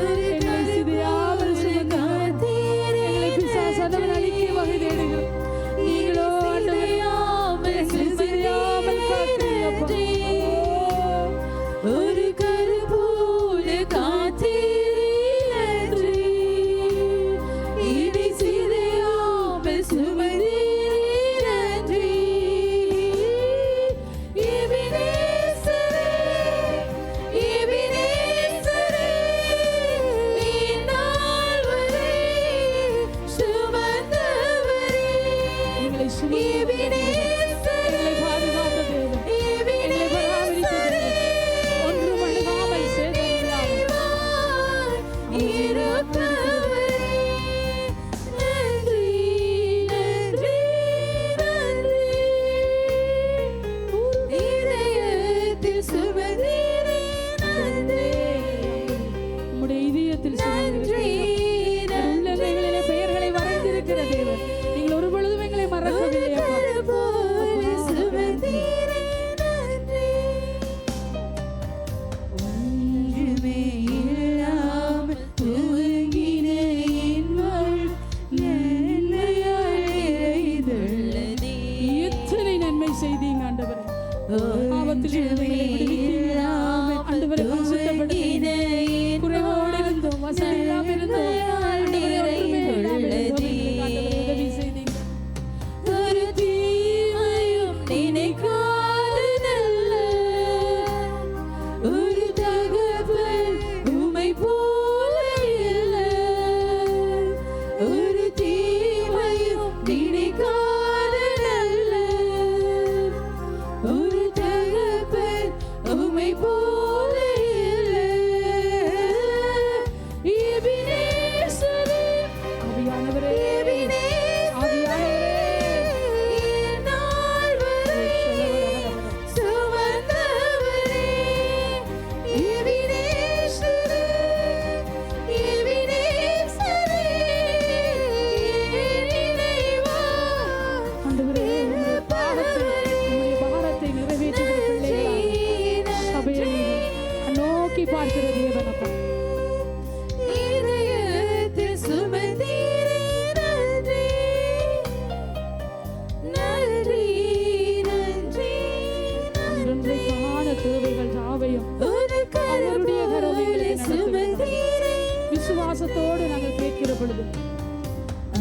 விசுவாசத்தோடு நாங்கள் கேட்கிற பொழுது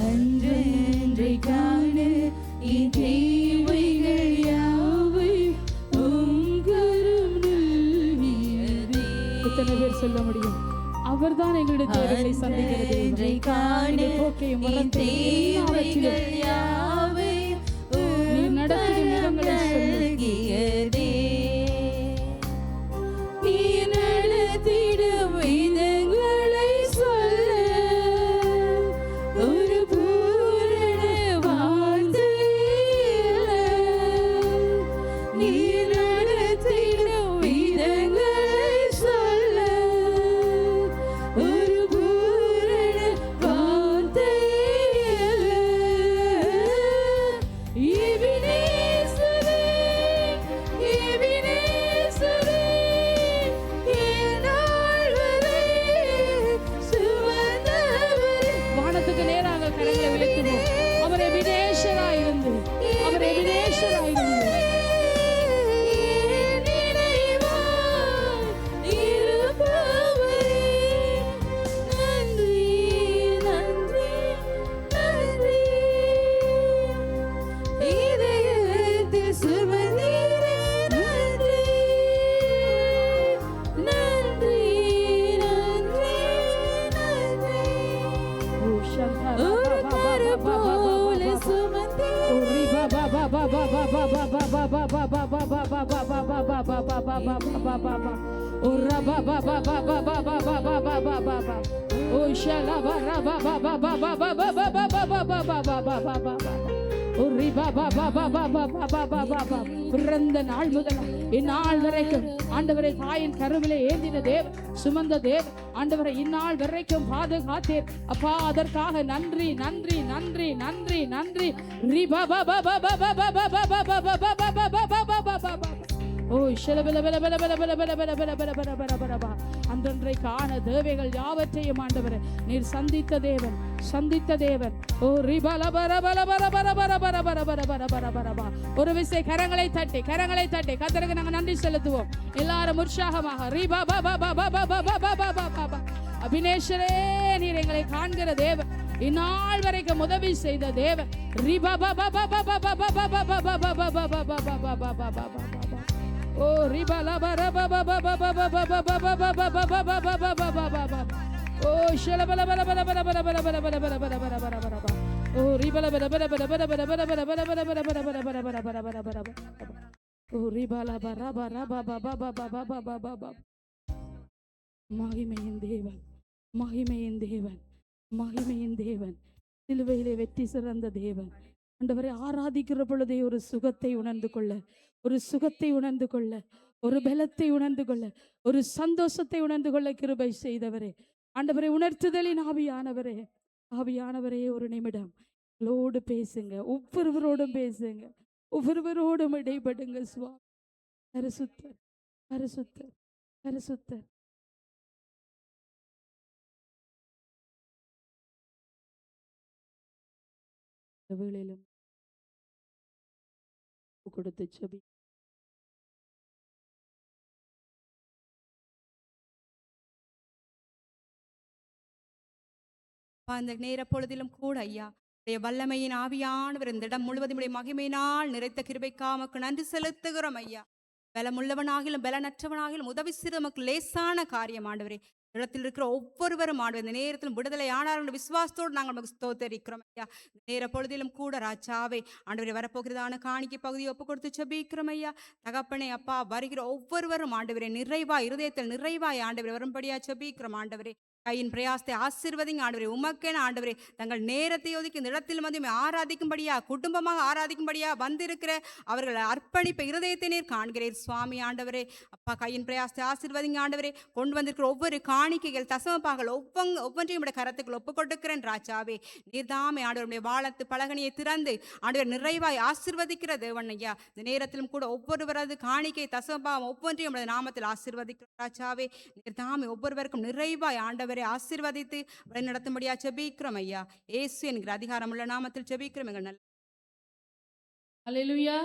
அன்றென்றை காண என் தேவைகள் யாவை எத்தனை பேர் சொல்ல முடியும்? அவர்தான் எங்களுடைய தேவைகளை சந்திக்கிறது. போக்கையும் வரத்தையும் நீ நடத்திடும் இடங்களை சொல்லுகிறதே. நீ நடத்திடும் விதங்களை சொல்ல ஒரு பூரண வார்த்தை இல்லை. நீ நடத்திடும் விதங்களை சொல்ல ஒரு பூரண வார்த்தை இல்லை. எபினேசரே, எபினேசரே, என் நாள் வரை சுமந்தவரே. வானத்துக்கு நேராக கரங்களை உயர்த்துவோம். அவர் எபினேசராயிருந்து, அவர் எபினேசராயிருந்து பிறந்த நாள் முதல் இந்நாள் வரைக்கும் ஆண்டவரை தாயின் கருவிலே ஏந்தின தேவன், சுமந்த தேவன், ஆண்டவரை இந்நாள் வரைக்கும் பாதுகாத்தீர் அப்பா. அதற்காக நன்றி நன்றி நன்றி நன்றி நன்றி. அன்றன்றை காண தேவைகள் யாவற்றையும் ஆண்டவரே நீர் சந்தித்த தேவன், சந்தித்த தேவன். ஓ ஒரு விசை கரங்களை தட்டி கர்த்தருக்கு நாங்கள் நன்றி செலுத்துவோம். எல்லாரும் உற்சாகமாக அபினேஸ்வரே, நீர் எங்களை காண்கிற தேவன், இந்நாள் வரைக்கும் உதவி செய்த தேவன். ஓ ஓ மகிமையின் தேவன், மகிமையின் தேவன், மகிமையின் தேவன், சிலுவையிலே வெற்றி சிறந்த தேவன். ஆண்டவரை ஆராதிக்கிற பொழுதே ஒரு சுகத்தை உணர்ந்து கொள்ள, ஒரு சுகத்தை உணர்ந்து கொள்ள, ஒரு பலத்தை உணர்ந்து கொள்ள, ஒரு சந்தோஷத்தை உணர்ந்து கொள்ள கிருபை செய்தவரே, ஆண்டவரை உணர்த்துதலின் ஆவியானவரே, ஆவியானவரே ஒரு நிமிடம் லோடு பேசுங்க, ஒவ்வொருவரோடும் பேசுங்க, ஒவ்வொருவரோடும் இடைப்படுங்க. சுவாமி பரிசுத்தர், பரிசுத்தர், பரிசுத்தர். வேளையிலும் கொடுத்து செபி. அந்த நேர பொழுதிலும் கூட ஐயா வல்லமையின் ஆவியானவர் இந்த இடம் முழுவதும் மகிமையினால் நிறைத்த கிருபைக்காமக்கு நன்றி செலுத்துகிறோம் ஐயா. பலமுள்ளவனாகிலும் பலனற்றவனாகிலும் உதவி செய்து நமக்கு லேசான காரியம் ஆண்டவரே. இடத்தில் இருக்கிற ஒவ்வொருவரும் ஆண்டவர் இந்த நேரத்திலும் விடுதலை ஆனார் விசுவாசத்தோடு நாங்கள் நமக்கு ஸ்தோத்தரிக்கிறோம் ஐயா. நேர பொழுதிலும் கூட ராஜாவே ஆண்டவரை வரப்போகிறதான காணிக்கை பகுதியை ஒப்பு கொடுத்து செபிக்கிறோம் ஐயா. தகப்பனே அப்பா வருகிற ஒவ்வொருவரும் ஆண்டவரே நிறைவாய் இருதயத்தில் நிறைவாய் ஆண்டவரை வரும்படியா செபிக்கிறோம் ஆண்டவரே. கையின் பிரயாசத்தை ஆசீர்வதிங்க ஆண்டவரே. உமக்கேன ஆண்டவரே தங்கள் நேரத்தை ஒதுக்கி இந்த இடத்தில் வந்து ஆராதிக்கும்படியா, குடும்பமாக ஆராதிக்கும்படியா வந்திருக்கிற அவர்கள் அர்ப்பணிப்பை இருதயத்தை நீர் காண்கிறீர் சுவாமி ஆண்டவரே. அப்பா கையின் பிரயாசத்தை ஆசீர்வதிங்க ஆண்டவரே. கொண்டு வந்திருக்கிற ஒவ்வொரு காணிக்கைகள் தசமப்பாகள் ஒவ்வொன்றையும் கரத்துக்கள் ஒப்பு கொடுக்கிறேன் ராஜாவே. நீர்தாமே ஆண்டவருடைய வாழத்து பலகனியை திறந்து ஆண்டவர் நிறைவாய் ஆசீர்வதிக்கிற தேவன் ஐயா. இந்த நேரத்திலும் கூட ஒவ்வொருவரது காணிக்கை தசமபாகம் ஒவ்வொன்றையும் நாமத்தில் ஆசீர்வதிக்கிற ராஜாவே. நீர்தாமே ஒவ்வொருவருக்கும் நிறைவாய் ஆண்டவர் ஆசீர்வதித்து வழி நடத்தும்படியா ஜெபிக்கிறோம் ஐயா. இயேசு என்கிற அதிகாரம் உள்ள நாமத்தில் ஜெபிக்கிறோம் எங்கள் நல்ல. ஹல்லேலூயா,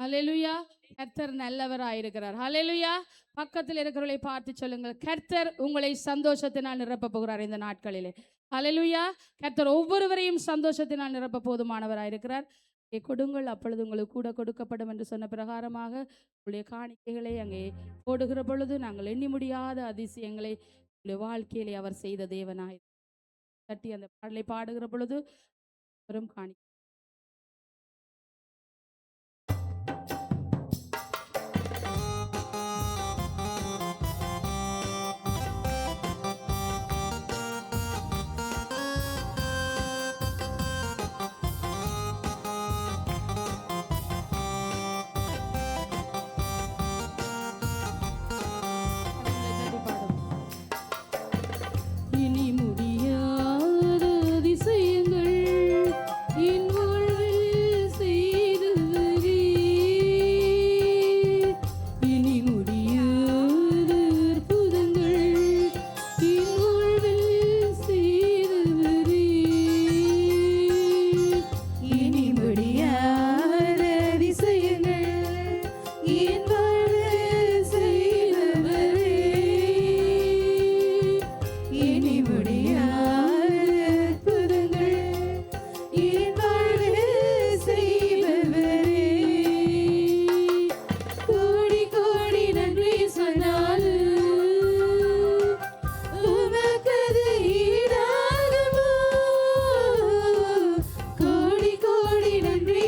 ஹல்லேலூயா. கர்த்தர் நல்லவராயிருக்கிறார். ஹல்லேலூயா. பக்கத்தில் இருக்கிறவர்களை பார்த்து சொல்லுங்கள், கர்த்தர் உங்களை சந்தோஷத்தினால் நிரப்ப போகிறார் இந்த நாட்களிலே. ஹல்லேலூயா. கர்த்தர் ஒவ்வொருவரையும் சந்தோஷத்தினால் நிரப்ப போதுமானவராயிருக்கிறார். கொடுங்கள் அப்பொழுது உங்களுக்கு கூட கொடுக்கப்படும் என்று சொன்ன பிரகாரமாக உங்களுடைய காணிக்கைகளை அங்கே போடுகிற பொழுது நாங்கள் எண்ணி முடியாத அதிசயங்களை வாழ்க்கையிலே அவர் செய்த தேவனாய் தட்டி அந்த பாடலை பாடுகிற பொழுது வரும் காணி. நன்றி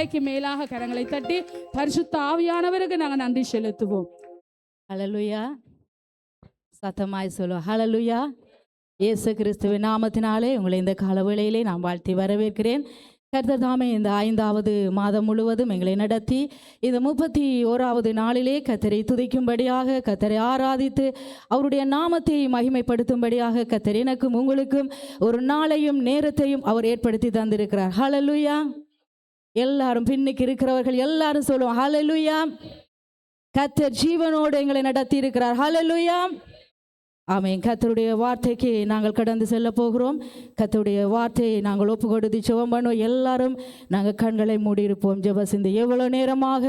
தலைக்கு மேலாக கரங்களை தட்டி பரிசுத்த ஆவியானவருக்கு நாங்கள் நன்றி செலுத்துவோம். ஹல்லேலூயா. சத்தமாய் சொல்லுவோம் ஹல்லேலூயா. இயேசு கிறிஸ்துவின் நாமத்தினாலே உங்களை இந்த காலவேளையிலே நான் வாழ்த்தி வரவேற்கிறேன். கர்த்தர் தாமே இந்த 5வது மாதம் முழுவதும் எங்களை நடத்தி இந்த 31வது நாளிலே கர்த்தரை துதிக்கும்படியாக, கர்த்தரை ஆராதித்து அவருடைய நாமத்தை மகிமைப்படுத்தும்படியாக கர்த்தர் எனக்கும் உங்களுக்கும் ஒரு நாளையும் நேரத்தையும் அவர் ஏற்படுத்தி தந்திருக்கிறார். ஹல்லேலூயா. எல்லாரும் பின்னுக்கு இருக்கிறவர்கள் எல்லாரும் சொல்லுவோம் ஹல்லேலூயா. கர்த்தர் ஜீவனோடு எங்களை நடத்தி இருக்கிறார். ஹல்லேலூயா. ஆமென். கர்த்தருடைய வார்த்தைக்கு நாங்கள் கடந்து செல்ல போகிறோம். கர்த்தருடைய வார்த்தையை நாங்கள் ஒப்பு கொடுத்து ஜெபம் பண்ணுவோம். எல்லாரும் நாங்கள் கண்களை மூடியிருப்போம். ஜெப சிந்தை. எவ்வளோ நேரமாக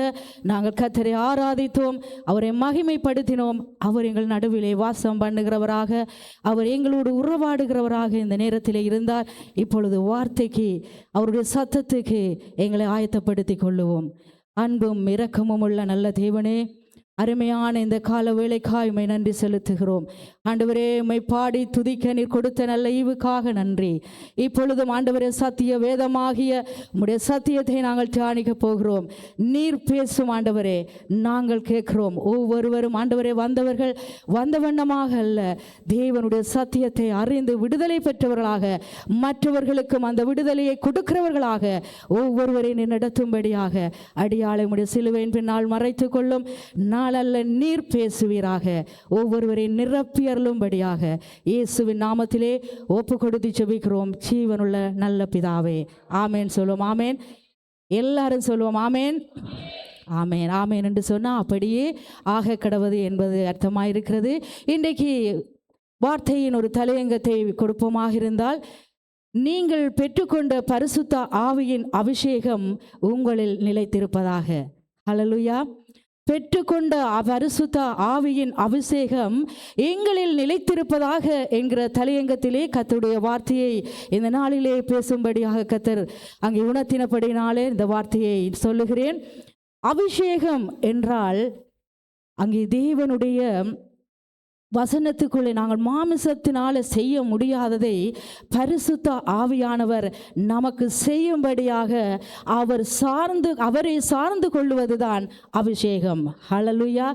நாங்கள் கர்த்தரை ஆராதித்தோம், அவரை மகிமைப்படுத்தினோம். அவர் எங்கள் நடுவிலே வாசம் பண்ணுகிறவராக, அவர் எங்களோடு உறவாடுகிறவராக இந்த நேரத்தில் இருந்தார். இப்பொழுது வார்த்தைக்கு, அவருடைய சத்தத்துக்கு எங்களை ஆயத்தப்படுத்தி கொள்ளுவோம். அன்பும் இரக்கமும் உள்ள நல்ல தேவனே, அருமையான இந்த கால வேளைக்காய் உம்மை நன்றி செலுத்துகிறோம். ஆண்டவரே, உம்மை பாடி துதிக்க நீர் கொடுத்த நல்ல ஈவுக்காக நன்றி. இப்பொழுதும் ஆண்டவரே, சத்திய வேதமாகிய உம்முடைய சத்தியத்தை நாங்கள் தியானிக்க போகிறோம். நீர் பேசும் ஆண்டவரே, நாங்கள் கேட்கிறோம். ஒவ்வொருவரும் ஆண்டவரே, வந்தவர்கள் வந்த வண்ணமாக அல்ல, தேவனுடைய சத்தியத்தை அறிந்து விடுதலை பெற்றவர்களாக, மற்றவர்களுக்கும் அந்த விடுதலையை கொடுக்கிறவர்களாக ஒவ்வொருவரை நீர் நடத்தும்படியாக அடியாளை உம்முடைய சிலுவையின் பின்னால் மறைத்து கொள்ளும். நாளல்ல நீர் பேசுவீராக, ஒவ்வொருவரை நிரப்பியருளும்படியாக இயேசுவின் நாமத்திலே ஒப்பு கொடுத்து ஜெபிக்கிறோம் ஜீவனுள்ள நல்ல பிதாவே. ஆமேன் சொல்லுவோம். ஆமேன். எல்லாரும் சொல்லுவோம் ஆமேன். ஆமேன். ஆமேன் என்று சொன்னால் அப்படியே ஆக கடவது என்பது அர்த்தமாயிருக்கிறது. இன்றைக்கு வார்த்தையின் ஒரு தலையங்கத்தை கொடுப்போமாக இருந்தால், நீங்கள் பெற்றுக்கொண்ட பரிசுத்த ஆவியின் அபிஷேகம் உங்களில் நிலைத்திருப்பதாக. ஹல்லேலூயா. பெற்றுக்கொண்ட பரிசுத்த ஆவியின் அபிஷேகம் எங்களில் நிலைத்திருப்பதாக என்கிற தலையங்கத்திலே கர்த்தருடைய வார்த்தையை இந்த நாளிலே பேசும்படியாக கர்த்தர் அங்கே உணர்த்தினபடினாலே இந்த வார்த்தையை சொல்லுகிறேன். அபிஷேகம் என்றால் அங்கே தேவனுடைய வசனத்துக்குள்ளே நாங்கள் மாமிசத்தினால செய்ய முடியாததை பரிசுத்த ஆவியானவர் நமக்கு செய்யும்படியாக அவரை சார்ந்து கொள்வதுதான் அபிஷேகம். ஹல்லேலூயா.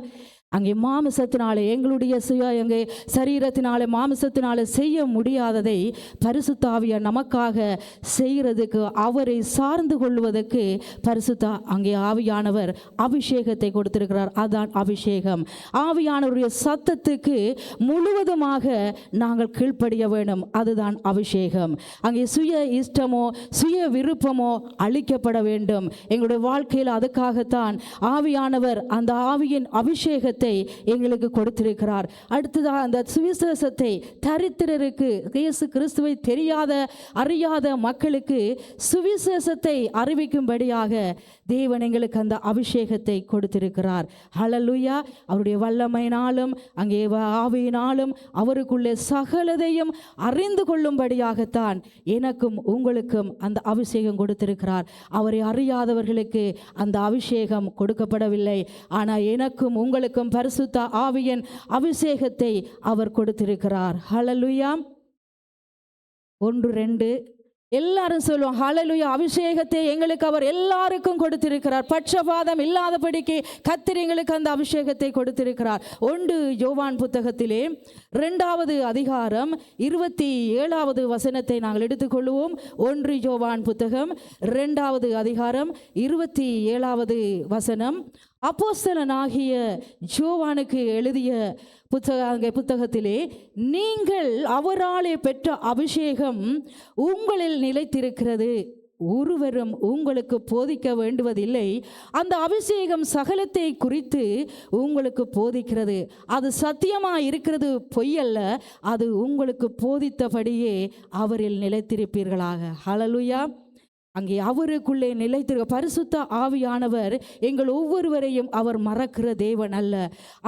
அங்கே மாமிசத்தினாலே, எங்களுடைய எங்கே சரீரத்தினாலே மாமிசத்தினாலே செய்ய முடியாததை பரிசுத்த ஆவியார் நமக்காக செய்கிறதுக்கு, அவரை சார்ந்து கொள்வதற்கு பரிசுத்த அங்கே ஆவியானவர் அபிஷேகத்தை கொடுத்திருக்கிறார். அதான் அபிஷேகம். ஆவியானவருடைய சத்தத்துக்கு முழுவதுமாக நாங்கள் கீழ்ப்படிய வேண்டும். அதுதான் அபிஷேகம். அங்கே சுய இஷ்டமோ சுய விருப்பமோ அழிக்கப்பட வேண்டும். எங்களுடைய வாழ்க்கையில் அதுக்காகத்தான் ஆவியானவர் அந்த ஆவியின் அபிஷேகத்தை எங்களுக்கு கொடுத்திருக்கிறார். அடுத்ததாக அந்த சுவிசேஷத்தை தரித்திரருக்கு, இயேசு கிறிஸ்துவை தெரியாத அறியாத மக்களுக்கு சுவிசேஷத்தை அறிவிக்கும்படியாக தேவன் எங்களுக்கு அந்த அபிஷேகத்தை கொடுத்திருக்கிறார். ஹல்லேலூயா. அவருடைய வல்லமையினாலும் அங்கே ஆவியினாலும் அவருக்குள்ளே சகலதையும் அறிந்து கொள்ளும்படியாகத்தான் எனக்கும் உங்களுக்கும் அந்த அபிஷேகம் கொடுத்திருக்கிறார். அவரை அறியாதவர்களுக்கு அந்த அபிஷேகம் கொடுக்கப்படவில்லை. ஆனால் எனக்கும் உங்களுக்கும் பரிசுத்த ஆவியின் அபிஷேகத்தை அவர் கொடுத்திருக்கிறார். ஹல்லேலூயா. 1 2 எல்லாரும் சொல்லுவோம் ஹல்லேலூயா. அபிஷேகத்தை எங்களுக்கு அவர் எல்லாருக்கும் கொடுத்திருக்கிறார். பட்சபாதம் இல்லாதபடிக்கு கர்த்தர் எங்களுக்கு அந்த அபிஷேகத்தை கொடுத்திருக்கிறார். 1 யோவான் புத்தகத்திலே 2வது அதிகாரம் 27வது வசனத்தை நாங்கள் எடுத்துக்கொள்வோம். 1 யோவான் புத்தகம் 2வது அதிகாரம் 27வது வசனம். அப்போஸ்தலனாகிய யோவானுக்கு எழுதிய புத்தகத்திலே, நீங்கள் அவராலே பெற்ற அபிஷேகம் உங்களில் நிலைத்திருக்கிறது, ஒருவரும் உங்களுக்கு போதிக்க வேண்டுவதில்லை. அந்த அபிஷேகம் சகலத்தை குறித்து உங்களுக்கு போதிக்கிறது. அது சத்தியமாக இருக்கிறது, பொய்யல்ல. அது உங்களுக்கு போதித்தபடியே அவரில் நிலைத்திருப்பீர்களாக. ஹல்லேலூயா. அங்கே அவருக்குள்ளே நிலைத்திருக்க பரிசுத்த ஆவியானவர் எங்கள் ஒவ்வொருவரையும் அவர் மறக்கிற தேவன் அல்ல.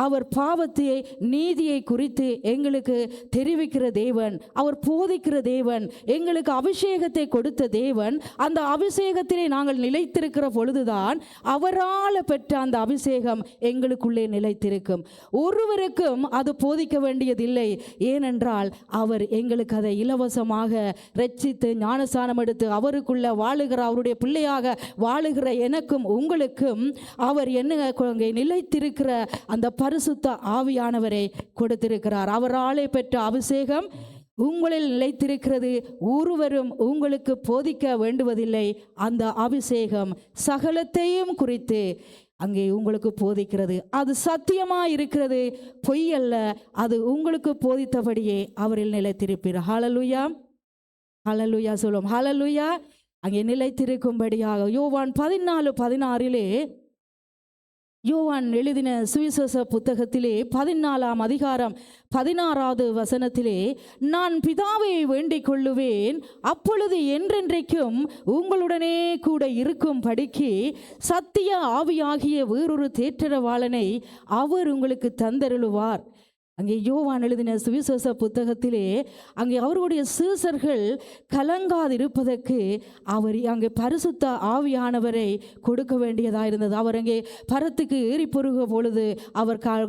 அவர் பாவத்தை நீதியை குறித்து எங்களுக்கு தெரிவிக்கிற தேவன், அவர் போதிக்கிற தேவன், எங்களுக்கு அபிஷேகத்தை கொடுத்த தேவன். அந்த அபிஷேகத்திலே நாங்கள் நிலைத்திருக்கிற பொழுதுதான் அவரால் பெற்ற அந்த அபிஷேகம் எங்களுக்குள்ளே நிலைத்திருக்கும். ஒருவருக்கும் அது போதிக்க வேண்டியதில்லை. ஏனென்றால் அவர் எங்களுக்கு அதை இலவசமாக ரட்சித்து ஞானஸ்நானம் எடுத்து அவருக்குள்ள வாழுகிற அவருடைய பிள்ளையாக வாழுகிற எனக்கும் உங்களுக்கும் அவர் என்ன அங்கே நிலைத்திருக்கிற அந்த பரிசுத்த ஆவியானவரை கொடுத்திருக்கிறார். அவராலே பெற்ற அபிஷேகம் உங்களில் நிலைத்திருக்கிறது. ஒருவரும் உங்களுக்கு போதிக்க வேண்டுவதில்லை. அந்த அபிஷேகம் சகலத்தையும் குறித்து அங்கே உங்களுக்கு போதிக்கிறது. அது சத்தியமாக இருக்கிறது, பொய் அல்ல. அது உங்களுக்கு போதித்தபடியே அவரில் நிலைத்திருப்பீர். ஹல்லேலூயா, ஹல்லேலூயா சொல்லுவோம். ஹல்லேலூயா. அங்கே நிலைத்திருக்கும்படியாக யோவான் 14:16 யோவான் எழுதின சுவிசேஷ புத்தகத்திலே 14ஆம் அதிகாரம் 16வது வசனத்திலே, நான் பிதாவை வேண்டிக் கொள்ளுவேன், அப்பொழுது என்றென்றைக்கும் உங்களுடனே கூட இருக்கும் படிக்கு சத்திய ஆவியாகிய வேறொரு தேற்றரவாளனை அவர் உங்களுக்கு தந்தருளுவார். அங்கே யோவான் எழுதின சுவிசேஷ புத்தகத்திலே அங்கே அவருடைய சீசர்கள் கலங்காதிருப்பதற்கு அவர் அங்கே பரிசுத்த ஆவியானவரை கொடுக்க வேண்டியதாக இருந்தது. அவர் அங்கே பரத்துக்கு ஏறி பொருக பொழுது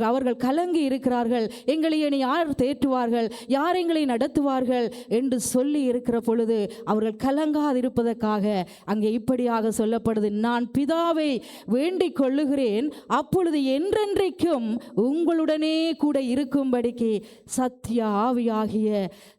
அவர்கள் கலங்கி இருக்கிறார்கள். எங்களை இனி யார் தேற்றுவார்கள், யார் எங்களை நடத்துவார்கள் என்று சொல்லி இருக்கிற பொழுது அவர்கள் கலங்காதிருப்பதற்காக அங்கே இப்படியாக சொல்லப்படுது, நான் பிதாவை வேண்டிக் கொள்ளுகிறேன், அப்பொழுது என்றென்றைக்கும் உங்களுடனே கூட இருக்கும்படிக்கு சத்திய ஆவியாகிய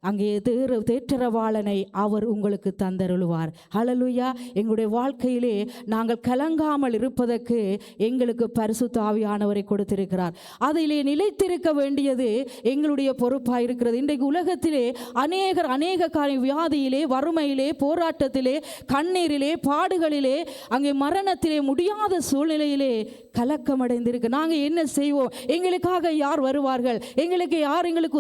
அங்கே தேற்றரவாளனை அவர் உங்களுக்கு தந்தருளுவார். ஹல்லேலூயா. எங்களுடைய வாழ்க்கையிலே நாங்கள் கலங்காமல் இருப்பதற்கு எங்களுக்கு பரிசுத்த ஆவியானவரை கொடுத்திருக்கிறார். அதிலே நிலைத்திருக்க வேண்டியது எங்களுடைய பொறுப்பாக இருக்கிறது. இன்றைக்கு உலகத்திலே அநேக வியாதியிலே, வறுமையிலே, போராட்டத்திலே, கண்ணீரிலே, பாடுகளிலே, அங்கே மரணத்திலே, முடியாத சூழ்நிலையிலே கலக்கமடைந்திருக்கு. நாங்கள் என்ன செய்வோம், எங்களுக்காக யார் வருவார்கள், எங்களுக்கு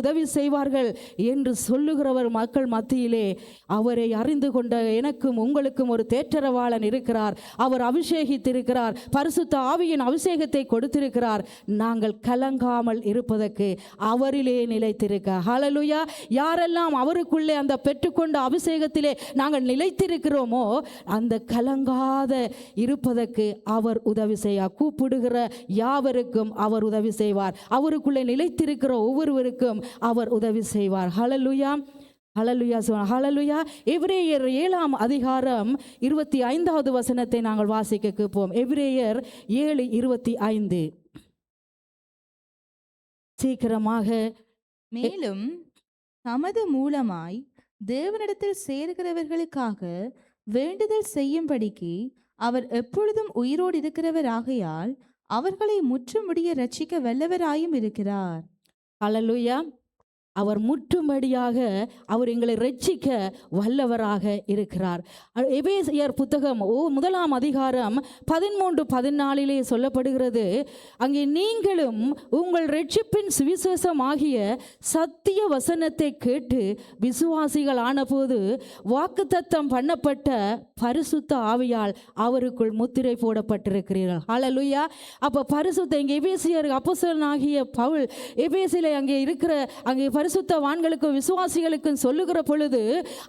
உதவி செய்வார்கள் என்று சொல்லுகிறவர் மக்கள் மத்தியிலே அவரை அறிந்து கொண்ட எனக்கும் உங்களுக்கும் ஒரு தேற்றரவாளன் இருக்கிறார். அவர் அபிஷேகித்திருக்கிறார், பரிசுத்த ஆவியின் அபிஷேகத்தை கொடுத்திருக்கிறார். நாங்கள் கலங்காமல் இருப்பதற்கு அவரிலே நிலைத்திருக்க. ஹல்லேலூயா. யாரெல்லாம் அவருக்குள்ளே அந்த பெற்றுக்கொண்ட அபிஷேகத்திலே நாங்கள் நிலைத்திருக்கிறோமோ அந்த கலங்காத இருப்பதற்கு அவர் உதவி செய்வார். கூப்பிடுகிற யாவருக்கும் அவர் உதவி செய்வார். அவருக்குள்ளே நிலைத்திருக்கிற ஒவ்வொருவருக்கும் அவர் உதவி செய்வார். ஹல்லேலூயா, ஹல்லேலூயா, ஹல்லேலூயா. எபிரேயர் 7ஆம் அதிகாரம் 25வது வசனத்தை நாங்கள் வாசிக்க கேட்போம். எபிரேயர் 7:25. சீக்கிரமாக. மேலும் தமது மூலமாய் தேவனிடத்தில் சேர்கிறவர்களுக்காக வேண்டுதல் செய்யும்படிக்கு அவர் எப்பொழுதும் உயிரோடு இருக்கிறவராகையால் அவர்களை முற்றுமுடிய ரட்சிக்க வல்லவராயும் இருக்கிறார். ஹல்லேலூயா. அவர் முற்றும்படியாக அவர் எங்களை ரட்சிக்க வல்லவராக இருக்கிறார். எபேசியர் புத்தகம் 1ஆம் அதிகாரம் 13-14 சொல்லப்படுகிறது, அங்கே நீங்களும் உங்கள் ரட்சிப்பின் சுவிசேஷம் ஆகிய சத்திய வசனத்தை கேட்டு விசுவாசிகள் ஆனபோது வாக்குத்தத்தம் பண்ணப்பட்ட பரிசுத்த ஆவியால் அவருக்குள் முத்திரை போடப்பட்டிருக்கிறீர்கள். ஹல்லேலூயா. அப்போ பரிசுத்த இங்கே எபேசியர் அப்போஸ்தலனாகிய பவுல் எபேசிலே அங்கே இருக்கிற அங்கே பரிசுத்தவான்களுக்கும் விசுவாசிகளுக்கும் சொல்லுகிற பொழுது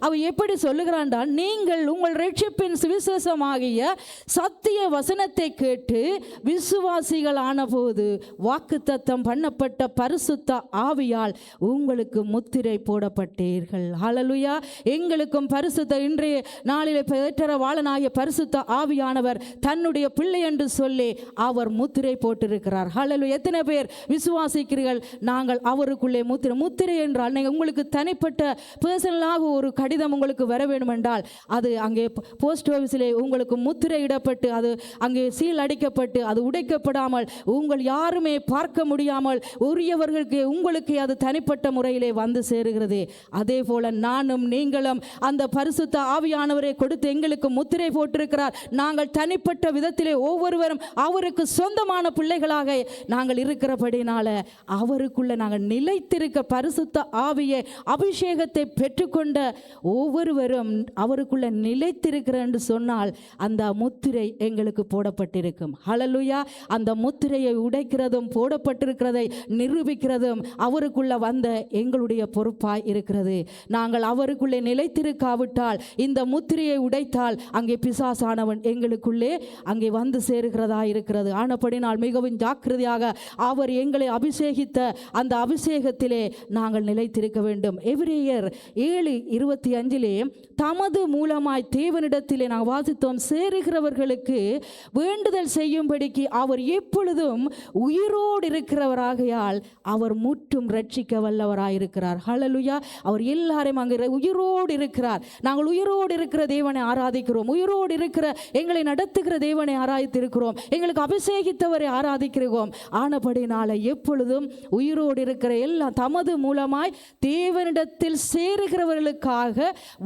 அவன் எப்படி சொல்லுகிறான்டால், நீங்கள் உங்கள் ரட்சிப்பின் சுவிசேஷமாகிய சத்திய வசனத்தை கேட்டு விசுவாசிகள் ஆனபோது வாக்குத்தத்தம் பண்ணப்பட்ட பரிசுத்த ஆவியால் உங்களுக்கு முத்திரை போடப்பட்டீர்கள். ஹல்லேலூயா. எங்களுக்கும் பரிசுத்த இன்றைய நாளிலே தேற்றரவாளனாகிய பரிசுத்த ஆவியானவர் தன்னுடைய பிள்ளை என்று சொல்லி அவர் முத்திரை போட்டிருக்கிறார். ஹல்லேலூயா. எத்தனை பேர் விசுவாசிக்கிறீர்கள்? நாங்கள் அவருக்குள்ளே முத்திரை என்றால் நீங்கள் உங்களுக்கு தனிப்பட்ட பர்சனலாக ஒரு கடிதம் உங்களுக்கு வர வேண்டும் என்றால் அது அங்கே போஸ்ட் ஆஃபீஸிலே உங்களுக்கு முத்திரையிடப்பட்டு அது அங்கே சீல் அடிக்கப்பட்டு அது உடைக்கப்படாமல் உங்கள் யாருமே பார்க்க முடியாமல் உரியவர்களுக்கு உங்களுக்கு அது தனிப்பட்ட முறையிலே வந்து சேருகிறது. அதே போல நானும் நீங்களும் அந்த பரிசுத்த ஆவியானவரை கொடுத்து எங்களுக்கு முத்திரை போட்டிருக்கிறார். நாங்கள் தனிப்பட்ட விதத்திலே ஒவ்வொருவரும் அவருக்கு சொந்தமான பிள்ளைகளாக நாங்கள் இருக்கிறபடினால அவருக்குள்ள நாங்கள் நிலைத்திருக்க பரிசுத்த ஆவியை அபிஷேகத்தை பெற்றுக்கொண்ட ஒவ்வொருவரும் அவருக்குள்ள நிலைத்திருக்கிற என்று சொன்னால் அந்த முத்திரை எங்களுக்கு போடப்பட்டிருக்கும். ஹல்லேலூயா. அந்த முத்திரையை உடைக்கிறதும் போடப்பட்டிருக்கிறதை நிரூபிக்கிறதும் அவருக்குள்ள வந்த எங்களுடைய பொறுப்பாய் இருக்கிறது. நாங்கள் அவருக்குள்ளே நிலைத்திருக்காவிட்டால் இந்த முத்திரையை உடைத்தால் அங்கே பிசாசானவன் எங்களுக்குள்ளே அங்கே வந்து சேருகிறதா இருக்கிறது. ஆனபடினால் மிகவும் ஜாக்கிரதையாக அவர் எங்களை அபிஷேகித்த அந்த அபிஷேகத்திலே நாங்கள் நிலைத்திருக்க வேண்டும். எபிரேயர் 7:25 தமது மூலமாய் தேவனிடத்திலே நாங்கள் வாசித்தோம், சேருகிறவர்களுக்கு வேண்டுதல் செய்யும்படிக்கு அவர் எப்பொழுதும் உயிரோடு இருக்கிறவராகையால் அவர் முற்றும் ரட்சிக்க வல்லவராயிருக்கிறார். ஹல்லேலூயா. அவர் எல்லாரையும் அங்கே உயிரோடு இருக்கிறார். நாங்கள் உயிரோடு இருக்கிற தேவனை ஆராதிக்கிறோம். உயிரோடு இருக்கிற எங்களை நடத்துகிற தேவனை ஆராதித்திருக்கிறோம். எங்களுக்கு அபிஷேகித்தவரை ஆராதிக்கிறோம். ஆனபடினால எப்பொழுதும் உயிரோடு இருக்கிற எல்லாம் தமது மூலமாய் தேவனிடத்தில் சேருகிறவர்களுக்காக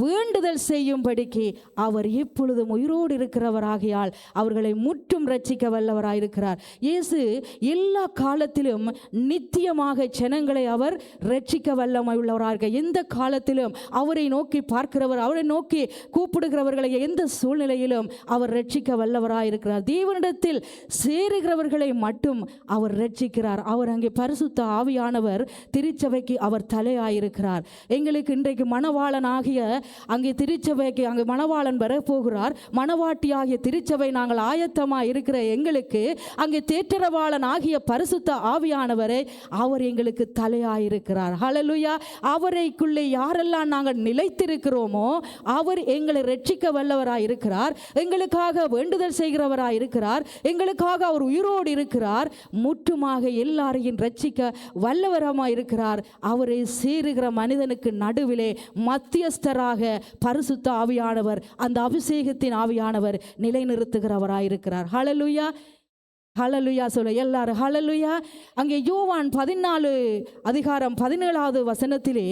வேண்டுதல் செய்யும்படிக்கு அவர் எப்பொழுதும் உயிரோடு இருக்கிறவராகியால் அவர்களை முற்றும் ரட்சிக்க வல்லவராயிருக்கிறார். இயேசு எல்லா காலத்திலும் நித்தியமாக ஜனங்களை அவர் ரட்சிக்க வல்லமை உள்ளவராக, எந்த காலத்திலும் அவரை நோக்கி பார்க்கிறவர், அவரை நோக்கி கூப்பிடுகிறவர்களை எந்த சூழ்நிலையிலும் அவர் ரட்சிக்க வல்லவராயிருக்கிறார். தேவனிடத்தில் சேருகிறவர்களை மட்டும் அவர் ரட்சிக்கிறார். அவர் அங்கே பரிசுத்த ஆவியானவர் திருச்சபைக்கு அவர் தலையாயிருக்கிறார். எங்களுக்கு இன்றைக்கு மணவாளனாகிய அங்கே திருச்சபைக்கு அங்கே மணவாளன் வரப்போகிறார். மணவாட்டியாகிய திருச்சபை நாங்கள் ஆயத்தமாக இருக்கிற எங்களுக்கு அங்கே தேற்றரவாளன் ஆகிய பரிசுத்த ஆவியானவரை அவர் எங்களுக்கு தலையாயிருக்கிறார். ஹல்லேலூயா. அவரைக்குள்ளே யாரெல்லாம் நாங்கள் நிலைத்திருக்கிறோமோ அவர் எங்களை ரட்சிக்க வல்லவராயிருக்கிறார். எங்களுக்காக வேண்டுதல் செய்கிறவராயிருக்கிறார். எங்களுக்காக அவர் உயிரோடு இருக்கிறார். முற்றுமாக எல்லாரையும் ரட்சிக்க வல்லவரமாயிருக்கிறார். அவரை சேருகிற மனிதனுக்கு நடுவிலே மத்தியஸ்தராக பரிசுத்த ஆவியானவர், அந்த அபிஷேகத்தின் ஆவியானவர் நிலைநிறுத்துகிறவராயிருக்கிறார். ஹல்லேலூயா. ஹல்லேலூயா சொல்ல எல்லாரும் ஹல்லேலூயா. அங்கே யோவான் 14:17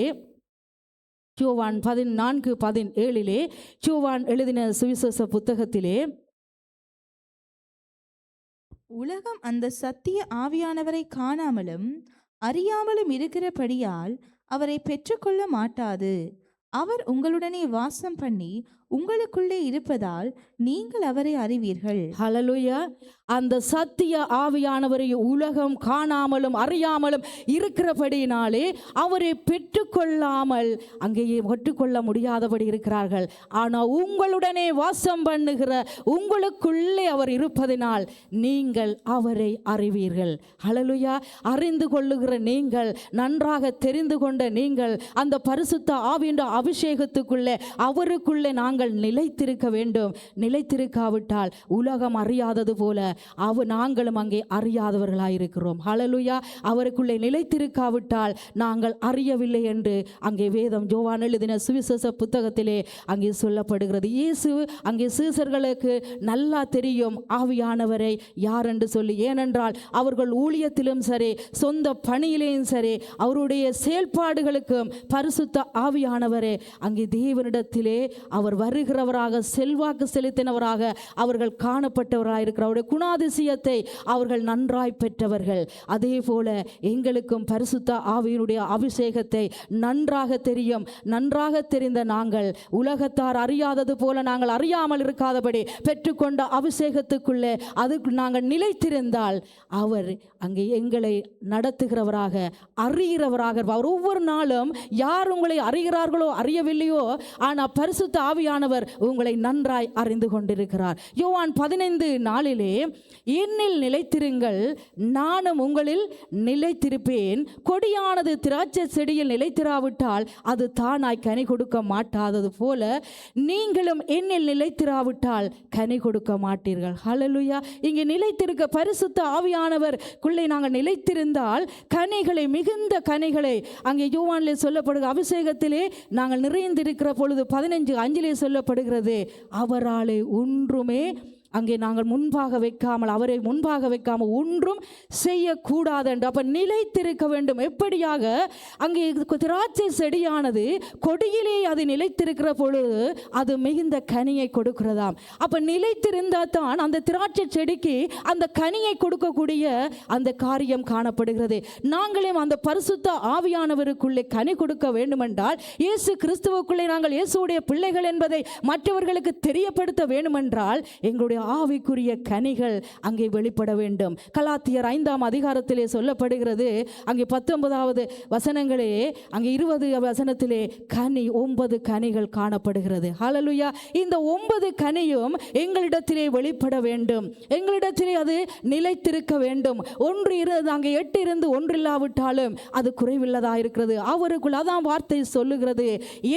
யோவான் 14:17 யோவான் எழுதின சுவிசேஷ புத்தகத்திலே, உலகம் அந்த சத்திய ஆவியானவரை காணாமலும் அறியாமலும் இருக்கிறபடியால் அவரை பெற்றுக்கொள்ள மாட்டாது. அவர் உங்களுடனே வாசம் பண்ணி உங்களுக்குள்ளே இருப்பதால் நீங்கள் அவரை அறிவீர்கள். ஹல்லேலூயா. அந்த சத்திய ஆவியானவரை உலகம் காணாமலும் அறியாமலும் இருக்கிறபடியினாலே அவரை பெற்றுக்கொள்ளாமல் அங்கேயே பெற்றுக்கொள்ள முடியாதபடி இருக்கிறார்கள். ஆனால் உங்களுடனே வாசம் பண்ணுகிற உங்களுக்குள்ளே அவர் இருப்பதினால் நீங்கள் அவரை அறிவீர்கள். ஹல்லேலூயா. அறிந்து கொள்ளுகிற நீங்கள், நன்றாக தெரிந்து கொண்ட நீங்கள் அந்த பரிசுத்த ஆவியின் அபிஷேகத்துக்குள்ளே அவருக்குள்ளே நாங்கள் நிலைத்திருக்க வேண்டும். நிலைத்திருக்காவிட்டால் உலகம் அறியாதது போல நாங்களும் அங்கே அறியாதவர்களாயிருக்கிறோம். ஹல்லேலூயா. அவருக்குள்ளே நிலைத்திருக்காவிட்டால் நாங்கள் அறியவில்லை என்று அங்கே வேதம் யோவான் எழுதின சுவிசேஷ புத்தகத்திலே அங்கே சொல்லப்படுகிறது. இயேசு அங்கே சீசர்களுக்கு நல்லா தெரியும் ஆவியானவரை யார் என்று சொல்லி. ஏனென்றால் அவர்கள் ஊழியத்திலும் சரி, சொந்த பணியிலேயும் சரி, அவருடைய செயல்பாடுகளுக்கும் பரிசுத்த ஆவியானவரே அங்கே தேவனிடத்திலே அவர் வருகிறவராக, செல்வாக்கு செலுத்தினவராக அவர்கள் காணப்பட்டவராக இருக்கிற அவருடைய குணாதிசயத்தை அவர்கள் நன்றாய் பெற்றவர்கள். அதே போல எங்களுக்கும் பரிசுத்த ஆவியினுடைய அபிஷேகத்தை நன்றாக தெரியும். நன்றாக தெரிந்த நாங்கள் உலகத்தார் அறியாதது போல நாங்கள் அறியாமல் இருக்காதபடி பெற்றுக்கொண்ட அபிஷேகத்துக்குள்ளே அதுக்கு நாங்கள் நிலைத்திருந்தால் அவர் அங்கே எங்களை நடத்துகிறவராக, அறிகிறவராக, அவர் ஒவ்வொரு நாளும் யார் உங்களை அறிகிறார்களோ அறியவில்லையோ, ஆனால் பரிசுத்த ஆவியானவர் உங்களை நன்றாய் அறிந்து கொண்டிருக்கிறார். யோவான் 15:4 என்னில் நிலைத்திருங்கள், நானும் உங்களில் நிலைத்திருப்பேன். கொடியானது திராட்சை செடியில் நிலைத்திராவிட்டால் அது தானாய் கனி கொடுக்க மாட்டாதது போல நீங்களும் என்னில் நிலைத்திராவிட்டால் கனி கொடுக்க மாட்டீர்கள். ஹல்லேலூயா. இங்கே நிலைத்திருக்க பரிசுத்த ஆவியானவருக்குள்ளே நாங்கள் நிலைத்திருந்தால் கனிகளை, மிகுந்த கனிகளை அங்கே யோவானிலே சொல்லப்படுகிற அபிஷேகத்திலே நாங்கள் நிறைந்திருக்கிற பொழுது 15:5 சொல்லப்படுகிறது, அவராலே ஒன்றுமே அங்கே நாங்கள் முன்பாக வைக்காமல், அவரை முன்பாக வைக்காமல் ஒன்றும் செய்யக்கூடாது என்று. அப்போ நிலைத்திருக்க வேண்டும். எப்படியாக அங்கே திராட்சை செடியானது கொடியிலே அது நிலைத்திருக்கிற பொழுது அது மிகுந்த கனியை கொடுக்கிறதாம். அப்போ நிலைத்திருந்தால் தான் அந்த திராட்சை செடிக்கு அந்த கனியை கொடுக்கக்கூடிய அந்த காரியம் காணப்படுகிறது. நாங்களும் அந்த பரிசுத்த ஆவியானவருக்குள்ளே கனி கொடுக்க வேண்டுமென்றால், இயேசு கிறிஸ்துவுக்குள்ளே நாங்கள் இயேசுடைய பிள்ளைகள் என்பதை மற்றவர்களுக்கு தெரியப்படுத்த வேண்டுமென்றால் எங்களுடைய நம்முடைய ஆவிக்குரிய கனிகள் அங்கே வெளிப்பட வேண்டும். கலாத்தியர் 5ஆம் அதிகாரத்திலே சொல்லப்படுகிறது, அங்கே 19வது வசனங்களே, அங்கே 20 வசனத்திலே 9 கனிகள் காணப்படுகிறது. ஹல்லேலூயா. இந்த 9 கனியும் எங்களிடத்திலே வெளிப்பட வேண்டும், எங்களிடத்திலே அது நிலைத்திருக்க வேண்டும். ஒன்று இருந்து அங்கே 8 இருந்து ஒன்றில்லாவிட்டாலும் அது குறைவில்லதா இருக்கிறது. அவருக்குள் அதான் வார்த்தை சொல்லுகிறது,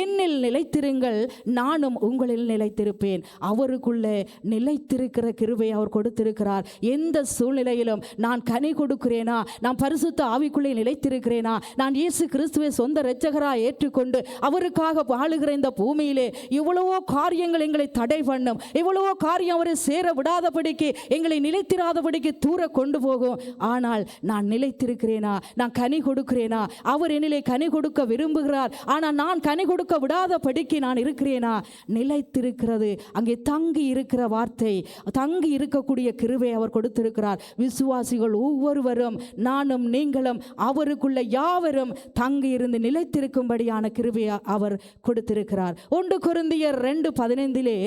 என்னில் நிலைத்திருங்கள், நானும் உங்களில் நிலைத்திருப்பேன். அவருக்குள்ளே நிலைத்திருக்கிற கிருபை அவர் கொடுத்திருக்கிறார். எந்த சூழ்நிலையிலும் நான் கனி கொடுக்கிறேனா, நான் பரிசுத்த ஆவிக்குள்ளே நிலைத்திருக்கிறேனா, நான் இயேசு கிறிஸ்துவை சொந்த இரட்சகராய் ஏற்றுக்கொண்டு அவருக்காக வாழுகிற இந்த பூமியிலே எவ்வளவோ காரியங்கள் எங்களை தடை பண்ணும், எவ்வளவோ காரியம் அவரை சேர விடாதபடிக்கு, எங்களை நிலைத்திராதபடிக்கு தூர கொண்டு போகும். ஆனால் நான் நிலைத்திருக்கிறேனா, நான் கனி கொடுக்கிறேனா, அவர் என்னிலே கனி கொடுக்க விரும்புகிறார், ஆனால் நான் கனி கொடுக்க விடாதபடிக்கு நான் இருக்கிறேனா? நிலைத்திருக்கிறது. அங்கே தங்கி இருக்கிற வார்த்தை, தங்கி இருக்கக்கூடிய கிருபை அவர் கொடுத்திருக்கிறார். விசுவாசிகள் ஒவ்வொருவரும், நானும் நீங்களும் அவருக்குள்ள யாவரும் தங்கி இருந்து நிலைத்திருக்கும்படியான கிருபையை அவர் கொடுத்திருக்கிறார். 1 கொரிந்தியர் 2:15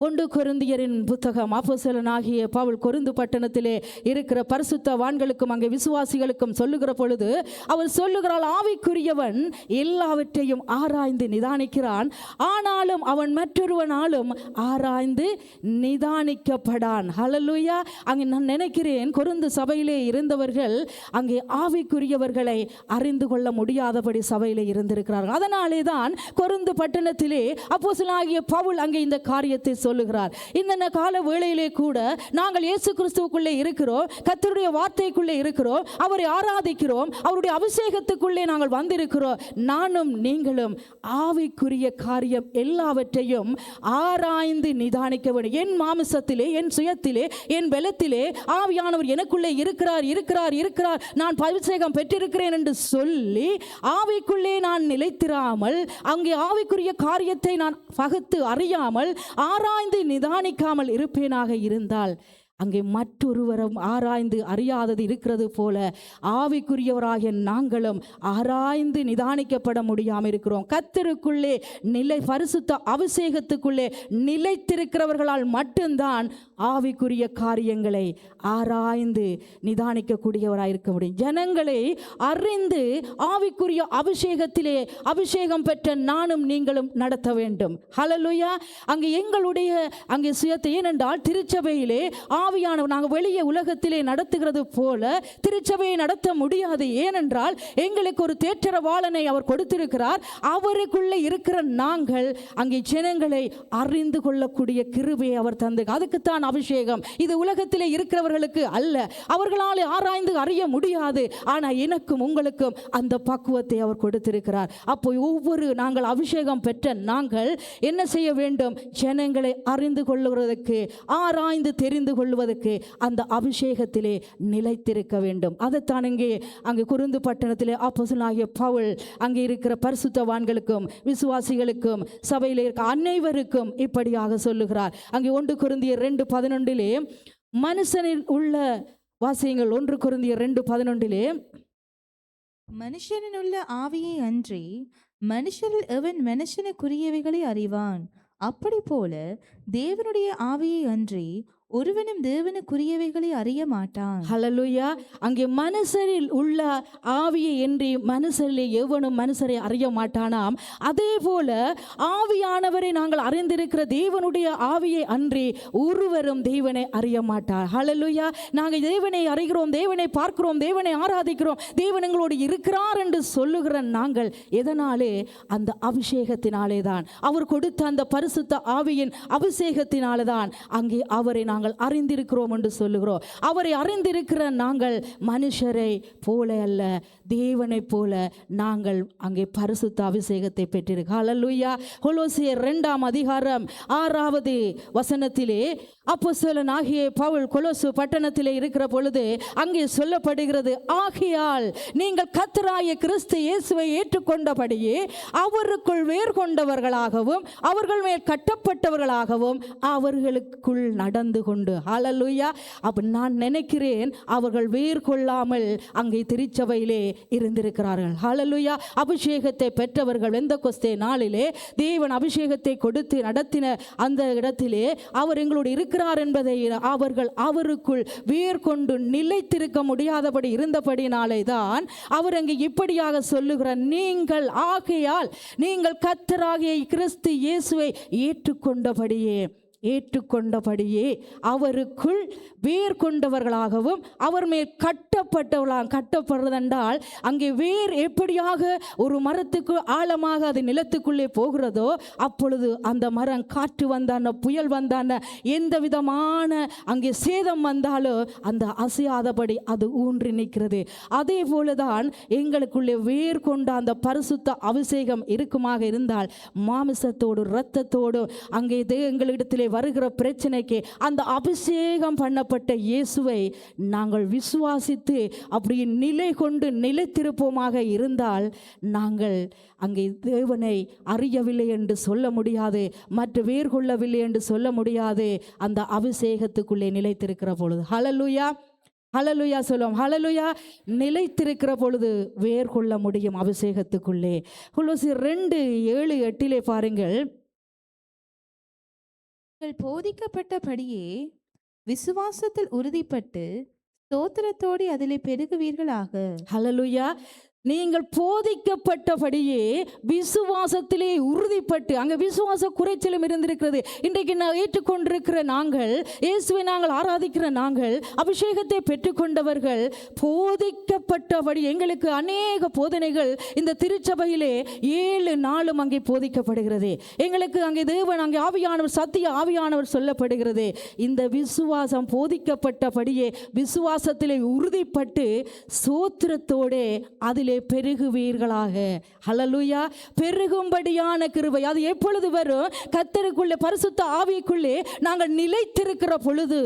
1 கொரிந்தியரின் புத்தகம், அப்போஸ்தலனாகிய பவுல் கொரிந்து பட்டணத்திலே இருக்கிற பரிசுத்தவான்களுக்கும் அங்கே விசுவாசிகளுக்கும் சொல்லுகிற பொழுது அவர் சொல்லுகிறாள், ஆவிக்குரியவன் எல்லாவற்றையும் ஆராய்ந்து நிதானிக்கிறான், ஆனாலும் அவன் மற்றொருவனாலும் ஆராய்ந்து நிதானிக்கப்படான். ஹல்லேலூயா. அங்கே நான் நினைக்கிறேன், கொரிந்து சபையிலே இருந்தவர்கள் அங்கே ஆவிக்குரியவர்களை அறிந்து கொள்ள முடியாதபடி சபையிலே இருந்திருக்கிறார்கள். அதனாலே தான் கொரிந்து பட்டணத்திலே அப்போஸ்தலனாகிய பவுல் அங்கே இந்த காரியத்தை சொல்லுகிறார். இந்த கால வேளையிலே கூட நாங்கள் இயேசு கிறிஸ்துவுக்குள்ளே இருக்கிறோம், கர்த்தருடைய வார்த்தைக்குள்ளே இருக்கிறோம், அவரை ஆராதிக்கிறோம், அவருடைய அபிஷேகத்துக்குள்ளே நாங்கள் வந்திருக்கிறோம். நானும் நீங்களும் ஆவிக்குரிய காரியம் எல்லாவற்றையும் ஆராய்ந்து நிதானிக்க வேண்டும். என் மாமிசத்திலே, என் சுயத்திலே, என் பலத்திலே ஆவியானவர் எனக்குள்ளே இருக்கிறார் இருக்கிறார் இருக்கிறார், நான் அபிஷேகம் பெற்றிருக்கிறேன் என்று சொல்லி ஆவிக்குள்ளே நான் நிலைத்திராமல், அங்கே ஆவிக்குரிய காரியத்தை நான் பகுத்து அறியாமல் ஆராய்ந்து நிதானிக்காமல் இருப்பேனாக இருந்தால், அங்கே மற்றொருவரும் ஆராய்ந்து அறியாதது இருக்கிறது போல ஆவிக்குரியவராகிய நாங்களும் ஆராய்ந்து நிதானிக்கப்பட முடியாமல் இருக்கிறோம். கர்த்தருக்குள்ளே பரிசுத்த அபிஷேகத்துக்குள்ளே நிலைத்திருக்கிறவர்களால் மட்டும்தான் ஆவிக்குரிய காரியங்களை ஆராய்ந்து நிதானிக்கக்கூடியவராக இருக்க முடியும். ஜனங்களை அறிந்து ஆவிக்குரிய அபிஷேகத்திலே அபிஷேகம் பெற்ற நானும் நீங்களும் நடத்த வேண்டும். ஹல்லேலூயா. அங்கே எங்களுடைய அங்கே சுயத்தை, ஏனென்றால் திருச்சபையிலே ஆவியானவர் நாங்கள் வெளியே உலகத்திலே நடத்துகிறது போல திருச்சபையை நடத்த முடியாது. ஏனென்றால் எங்களுக்கு ஒரு தேற்றரவாளனை அவர் கொடுத்திருக்கிறார். அவருக்குள்ளே இருக்கிற நாங்கள் அங்கே ஜனங்களை அறிந்து கொள்ளக்கூடிய கிருபையை அவர் தந்து, அதுக்குத்தான் அபிஷேகம். இது உலகத்திலே இருக்கிறவர்களுக்கு அல்ல, அவர்களால் ஆராய்ந்து அறிய முடியாது. ஆனால் எனக்கும் உங்களுக்கும் அந்த பக்குவத்தை அவர் கொடுத்திருக்கிறார். அப்போ ஒவ்வொரு நாங்கள் அபிஷேகம் பெற்ற நாங்கள் என்ன செய்ய வேண்டும்? ஜனங்களை அறிந்து கொள்ளுவதற்கு, ஆராய்ந்து தெரிந்து கொள்வதற்கு அந்த அபிஷேகத்திலே நிலைத்திருக்க வேண்டும். அதைத்தான் அங்கே கொரிந்து பட்டணத்திலே அப்போஸ்தலனாகிய பவுல் அங்கே இருக்கிற பரிசுத்தவான்களுக்கும் விசுவாசிகளுக்கும் சபையில் இருக்க அனைவருக்கும் இப்படியாக சொல்லுகிறார். அங்கே 1 கொரிந்தியர் 2:11 மனுஷனில் உள்ள வாசியங்கள். 1 கொரிந்தியர் 2:11 மனுஷனில் உள்ள ஆவியை அன்றி மனுஷரில் எவன் மனுஷனுக்குரியவைகளை அறிவான்? அப்படி போல தேவனுடைய ஆவியை அன்றி ஒருவனும் தேவனுக்குரியவைகளை அறிய மாட்டான். ஹல்லேலூயா. அங்கே மனுஷரில் உள்ள ஆவியை என்று மனுஷரிலே எவனும் மனுஷரை அறிய மாட்டானாம். அதே போல ஆவியானவரை நாங்கள் அறிந்திருக்கிற தேவனுடைய ஆவியை அன்றி ஒருவரும் தேவனை அறிய மாட்டார். ஹல்லேலூயா. நாங்கள் தேவனை அறிகிறோம், தேவனை பார்க்கிறோம், தேவனை ஆராதிக்கிறோம், தேவன் எங்களோடு இருக்கிறார் என்று சொல்லுகிற நாங்கள் எதனாலே? அந்த அபிஷேகத்தினாலே தான், அவர் கொடுத்த அந்த பரிசுத்த ஆவியின் அபிஷேகத்தினாலே தான் அங்கே அவரை நாங்கள் அறிந்திருக்கிறோம் என்று சொல்லுகிறோம். அவரை அறிந்திருக்கிற நாங்கள் மனுஷரை போல அல்ல, தேவனை போல நாங்கள் அங்கே பரிசுத்த அபிஷேகத்தை பெற்றிருக்கிறோம். ஹல்லேலூயா. கொலோசியர் 2ஆம் அதிகாரம் 6வது வசனத்திலே அப்போஸ்தலனாகிய பவுல் கொலோசு பட்டணத்திலே இருக்கிற பொழுது அங்கே சொல்லப்படுகிறது, ஆகையால் நீங்கள் கர்த்தராகிய கிறிஸ்து இயேசுவை ஏற்றுக்கொண்டபடியே அவருக்குள் வேர் கொண்டவர்களாகவும் அவர்கள் மேல் கட்டப்பட்டவர்களாகவும் அவர்களுக்குள் நடந்து கொண்டு ஹalleluya. அப்ப நான் நினைக்கிறேன் அவர்கள் வேர் கொள்ளாமல் அங்கே திருச்சபையிலே இருந்திருக்கிறார்கள். ஹalleluya. அபிஷேகத்தை பெற்றவர்கள் பெந்தெகோஸ்தே நாளிலே தேவன் அபிஷேகத்தை கொடுத்து நடத்தின அந்த இடத்திலே அவர் எங்களோடு இருக்கிறார் என்பதை அவருக்குள் வேர் கொண்டு நிலைத்திருக்க முடியாதபடி இருந்தபடினாலே தான் அவர் அங்கே இப்படியாக சொல்லுகிறார், நீங்கள் ஆகையால் நீங்கள் கர்த்தராகிய கிறிஸ்து இயேசுவை ஏற்றுக்கொண்டபடியே அவருக்குள் வேர் கொண்டவர்களாகவும் அவர் மேல் கட்டப்படுறதென்றால் அங்கே வேர் எப்படியாக ஒரு மரத்துக்கு ஆழமாக அது நிலத்துக்குள்ளே போகிறதோ அப்பொழுது அந்த மரம் காற்று வந்தான புயல் வந்தான எந்த விதமான அங்கே சேதம் வந்தாலும் அந்த அசையாதபடி அது ஊன்றி நிற்கிறது. அதே போலதான் எங்களுக்குள்ளே வேர் கொண்ட அந்த பரிசுத்த அபிஷேகம் இருக்குமாக இருந்தால் மாமிசத்தோடு இரத்தத்தோடு அங்கே எங்களிடத்திலே வருகிற பிரச்சனைக்கு அந்த அபிஷேகம் பண்ணப்பட்ட இயேசுவை நாங்கள் விசுவாசித்து அப்படி நிலை கொண்டு நிலைத்திருப்போமாக இருந்தால் நாங்கள் அங்கே தேவனை அறியவில்லை என்று சொல்ல முடியாது, மற்ற வேர் கொள்ளவில்லை என்று சொல்ல முடியாது. அந்த அபிஷேகத்துக்குள்ளே நிலைத்திருக்கிற பொழுது ஹல்லேலூயா ஹல்லேலூயா சொல்லுவோம். ஹல்லேலூயா. நிலைத்திருக்கிற பொழுது வேர் கொள்ள முடியும் அபிஷேகத்துக்குள்ளே. கொலோசியர் 2:7-8 பாருங்கள். நீங்கள் போதிக்கப்பட்டபடியே விசுவாசத்தில் உறுதிப்பட்டு ஸ்தோத்திரத்தோடு அதிலே பெருகுவீர்களாக. ஹல்லேலூயா. நீங்கள் போதிக்கப்பட்டபடியே விசுவாசத்திலே உறுதிப்பட்டு, அங்கே விசுவாச குறைச்சலும் இருந்திருக்கிறது. இன்றைக்கு நான் ஏற்றுக்கொண்டிருக்கிற நாங்கள், இயேசுவை நாங்கள் ஆராதிக்கிற நாங்கள், அபிஷேகத்தை பெற்றுக்கொண்டவர்கள் போதிக்கப்பட்டபடி எங்களுக்கு அநேக போதனைகள் இந்த திருச்சபையிலே 7 நாளும் அங்கே போதிக்கப்படுகிறது. எங்களுக்கு அங்கே தேவன் அங்கே ஆவியானவர் சத்திய ஆவியானவர் சொல்லப்படுகிறது. இந்த விசுவாசம் போதிக்கப்பட்டபடியே விசுவாசத்திலே உறுதிப்பட்டு சோத்திரத்தோடே அதிலே பெருகுவீர்களாக. ஹல்லேலூயா. பெருகும்படியான கிருபை அது எப்பொழுது வரும்? கர்த்தருக்குள்ளே பரிசுத்த ஆவிக்குள்ளே நாங்கள் நிலைத்திருக்கிற பொழுது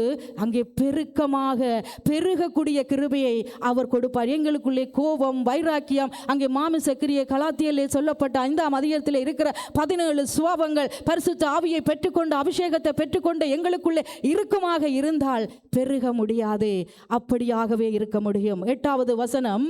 அங்கே பெருக்கமாக பெருகக்கூடிய கிருபையை அவர் கொடுப்பார். எங்களுக்குள்ளே கோபம், வைராக்கியம், அங்கே மாமிச கிரியை கலாத்தியலே சொல்லப்பட்ட 5ஆம் அதிகாரத்தில் இருக்கிற 17 சுவாபங்கள் பரிசுத்த ஆவியை பெற்றுக்கொண்டு அபிஷேகத்தை பெற்றுக்கொண்டு எங்களுக்குள்ளே இருக்குமாக இருந்தால் பெருக முடியாது. அப்படியாகவே இருக்க முடியும். 8வது வசனம்.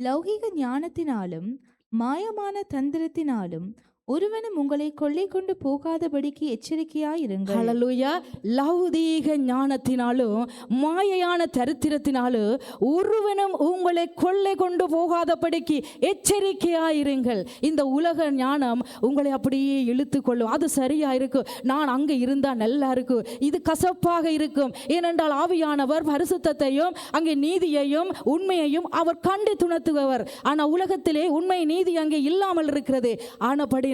லௌகிக ஞானத்தினாலும் மாயமான தந்திரத்தினாலும் ஒருவனும் உங்களை கொள்ளை கொண்டு போகாதபடிக்கு எச்சரிக்கையாயிருங்கள். ஹல்லேலூயா. லௌகீக ஞானத்தினாலும் மாயையான தரித்திரத்தினாலும் ஒருவனும் உங்களை கொள்ளை கொண்டு போகாதபடிக்கு எச்சரிக்கையாயிருங்கள். இந்த உலக ஞானம் உங்களை அப்படியே இழுத்து கொள்ளும். அது சரியா இருக்கும், நான் அங்கே இருந்தால் நல்லா இருக்கும், இது கசப்பாக இருக்கும். ஏனென்றால் ஆவியானவர் பரிசுத்தத்தையும் அங்கே நீதியையும் உண்மையையும் அவர் கண்டு துணர்த்துபவர். ஆனால் உலகத்திலே உண்மை நீதி அங்கே இல்லாமல் இருக்கிறது. ஆனபடி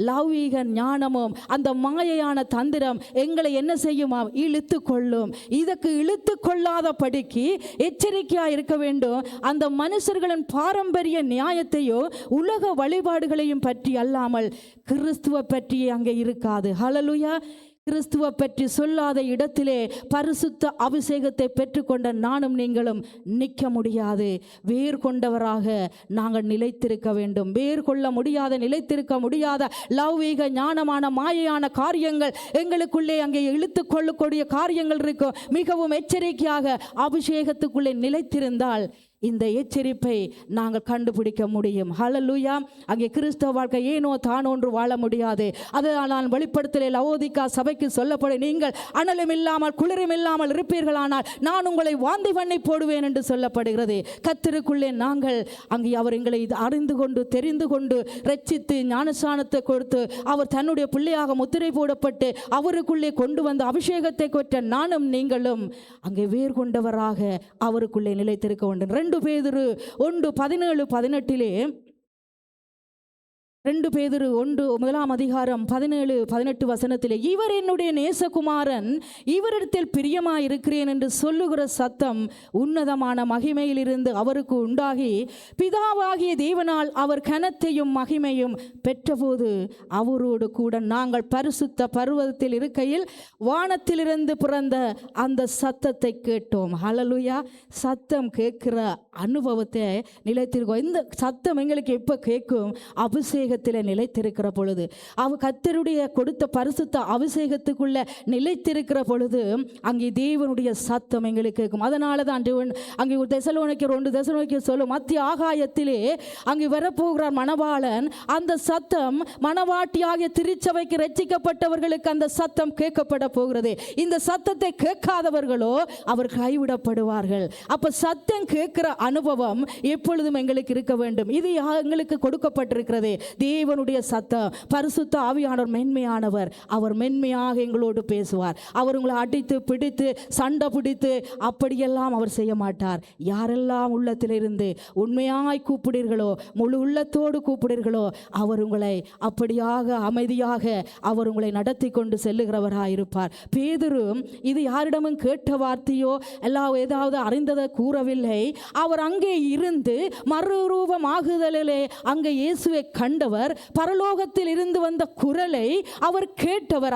லௌகீக ஞானமும் அந்த மாயையான தந்திரம் எங்களை என்ன செய்யுமா? இழுத்து கொள்ளும். இதற்கு இழுத்து கொள்ளாத படிக்கு எச்சரிக்கையா இருக்க வேண்டும். அந்த மனுஷர்களின் பாரம்பரிய நியாயத்தையோ உலக வழிபாடுகளையும் பற்றி அல்லாமல் கிறிஸ்துவ பற்றி அங்கே இருக்காது. ஹல்லேலூயா. கிறிஸ்துவ பற்றி சொல்லாத இடத்திலே பரிசுத்த அபிஷேகத்தை பெற்றுக்கொண்ட நானும் நீங்களும் நிற்க முடியாது. வேர் கொண்டவராக நாங்கள் நிலைத்திருக்க வேண்டும். வேர் கொள்ள முடியாத, நிலைத்திருக்க முடியாத லௌகீக ஞானமான மாயையான காரியங்கள் எங்களுக்குள்ளே அங்கே இழுத்து கொள்ளக்கூடிய காரியங்கள் இருக்கும். மிகவும் எச்சரிக்கையாக அபிஷேகத்துக்குள்ளே நிலைத்திருந்தால் இந்த எச்சரிப்பை நாங்கள் கண்டுபிடிக்க முடியும். ஹல்லேலூயா. அங்கே கிறிஸ்தவ வாழ்க்கை ஏனோ தானொன்று வாழ முடியாது. அதனால் வெளிப்படுத்தலே லவோதிக்கா சபைக்கு சொல்லப்படும், நீங்கள் அனலும் இல்லாமல் குளிரும் இல்லாமல் இருப்பீர்களானால் நான் உங்களை வாந்தி பண்ணி போடுவேன் என்று சொல்லப்படுகிறது. கர்த்தருக்குள்ளே நாங்கள் அங்கே அவர் எங்களை அறிந்து கொண்டு தெரிந்து கொண்டு ரட்சித்து ஞானஸ்நானத்தை கொடுத்து அவர் தன்னுடைய பிள்ளையாக முத்திரை போடப்பட்டு அவருக்குள்ளே கொண்டு வந்த அபிஷேகத்தை கொற்ற நானும் நீங்களும் அங்கே வேர் கொண்டவராக அவருக்குள்ளே நிலைத்திருக்க வேண்டும். 2 பேதுரு 1:17-18 2 பேதுரு 1:1 வசனத்திலே இவர் என்னுடைய நேசகுமாரன், இவரிடத்தில் பிரியமாயிருக்கிறேன் என்று சொல்லுகிற சத்தம் உன்னதமான மகிமையிலிருந்து அவருக்கு உண்டாகி பிதாவாகிய தேவனால் அவர் கனத்தையும் மகிமையும் பெற்றபோது அவரோடு கூட நாங்கள் பரிசுத்த பர்வதத்தில் இருக்கையில் வானத்திலிருந்து பிறந்த அந்த சத்தத்தை கேட்டோம். ஹல்லேலூயா. சத்தம் கேட்கிற அனுபவத்தை நிலைத்திருக்கோம். இந்த சத்தம் எங்களுக்கு எப்போ கேட்கும்? அபிஷேக அபிஷேகத்தில் நிலைத்திருக்கிற பொழுது, கர்த்தருடைய கொடுத்த பரிசுத்த அபிஷேகத்துக்குள்ள நிலைத்திருக்கிற பொழுது அங்கே தேவனுடைய சத்தம் எங்களுக்கு கேட்கும். அதனால தான் தேவன் அங்கே ஒரு தெசலோனிக்கர் சொல்லும், மத்திய ஆகாயத்திலே அங்கே வரப்போகிறார் மணவாளன். அந்த சத்தம் மணவாட்டியாகிய திருச்சபைக்கு ரட்சிக்கப்பட்டவர்களுக்கு அந்த சத்தம் கேட்கப்பட போகிறது. இந்த சத்தத்தை கேட்காதவர்களோ அவர் கைவிடப்படுவார்கள். அப்ப சத்தம் கேட்கிற அனுபவம் எப்பொழுதும் எங்களுக்கு இருக்க வேண்டும். இது எங்களுக்கு கொடுக்கப்பட்டிருக்கிறது. தேவனுடைய சத்தம், பரிசுத்த ஆவியானவர் மென்மையானவர். அவர் மென்மையாக எங்களோடு பேசுவார். அவர் உங்களை அடித்து பிடித்து சண்டை பிடித்து அப்படியெல்லாம் அவர் செய்ய மாட்டார். யாரெல்லாம் உள்ளத்திலிருந்து உண்மையாய் கூப்பிடுகிறீர்களோ, முழு உள்ளத்தோடு கூப்பிடுகிறீர்களோ, அவர் உங்களை அப்படியாக அமைதியாக அவர் உங்களை நடத்தி கொண்டு செல்லுகிறவராக இருப்பார். பேதுரு இது யாரிடமும் கேட்ட வார்த்தையோ ஏதாவது அறிந்ததை கூறவில்லை. அவர் அங்கே இருந்து மறுரூபமாகுதலிலே அங்கே இயேசுவை கண்டவர், பரலோகத்தில் இருந்து வந்த குரலை அவர் கேட்டவர்.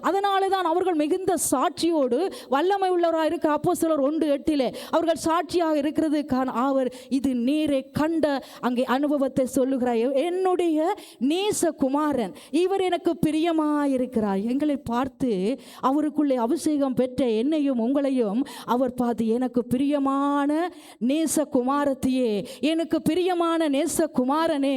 அதனால தான் அவர்கள் மிகுந்த சாட்சியோடு வல்லமை உள்ளவராக இருக்க அப்போஸ்தலர் 1:8 அவர்கள் சாட்சியாக இருக்கிறது. அவர் இது நீரை கண்ட அங்கே அனுபவத்தை சொல்லுகிறார். என்னுடைய நேசகுமாரன், இவர் எனக்கு பிரியமாயிருக்கிறார். எங்களை பார்த்து அவருக்குள்ளே அபிஷேகம் பெற்ற என்னையும் உங்களையும் அவர் பார்த்து எனக்கு பிரியமான நேசகுமாரத்தையே, எனக்கு பிரியமான நேசகுமாரனே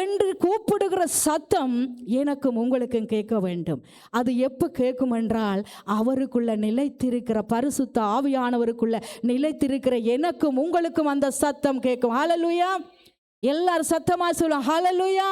என்று கூப்பிடுகிற சத்தம் எனக்கும் உங்களுக்கும் கேட்க வேண்டும். அது எப்போ கேட்கும் என்றால் அவருக்குள்ள நிலைத்திருக்கிற பரிசுத்த ஆவியானவருக்குள்ள நிலைத்திருக்கிற எனக்கும் உங்களுக்கும் அந்த சத்தம் கேட்கும். ஹல்லேலூயா! எல்லாரும் சத்தமா சொல்லுங்க, ஹல்லேலூயா,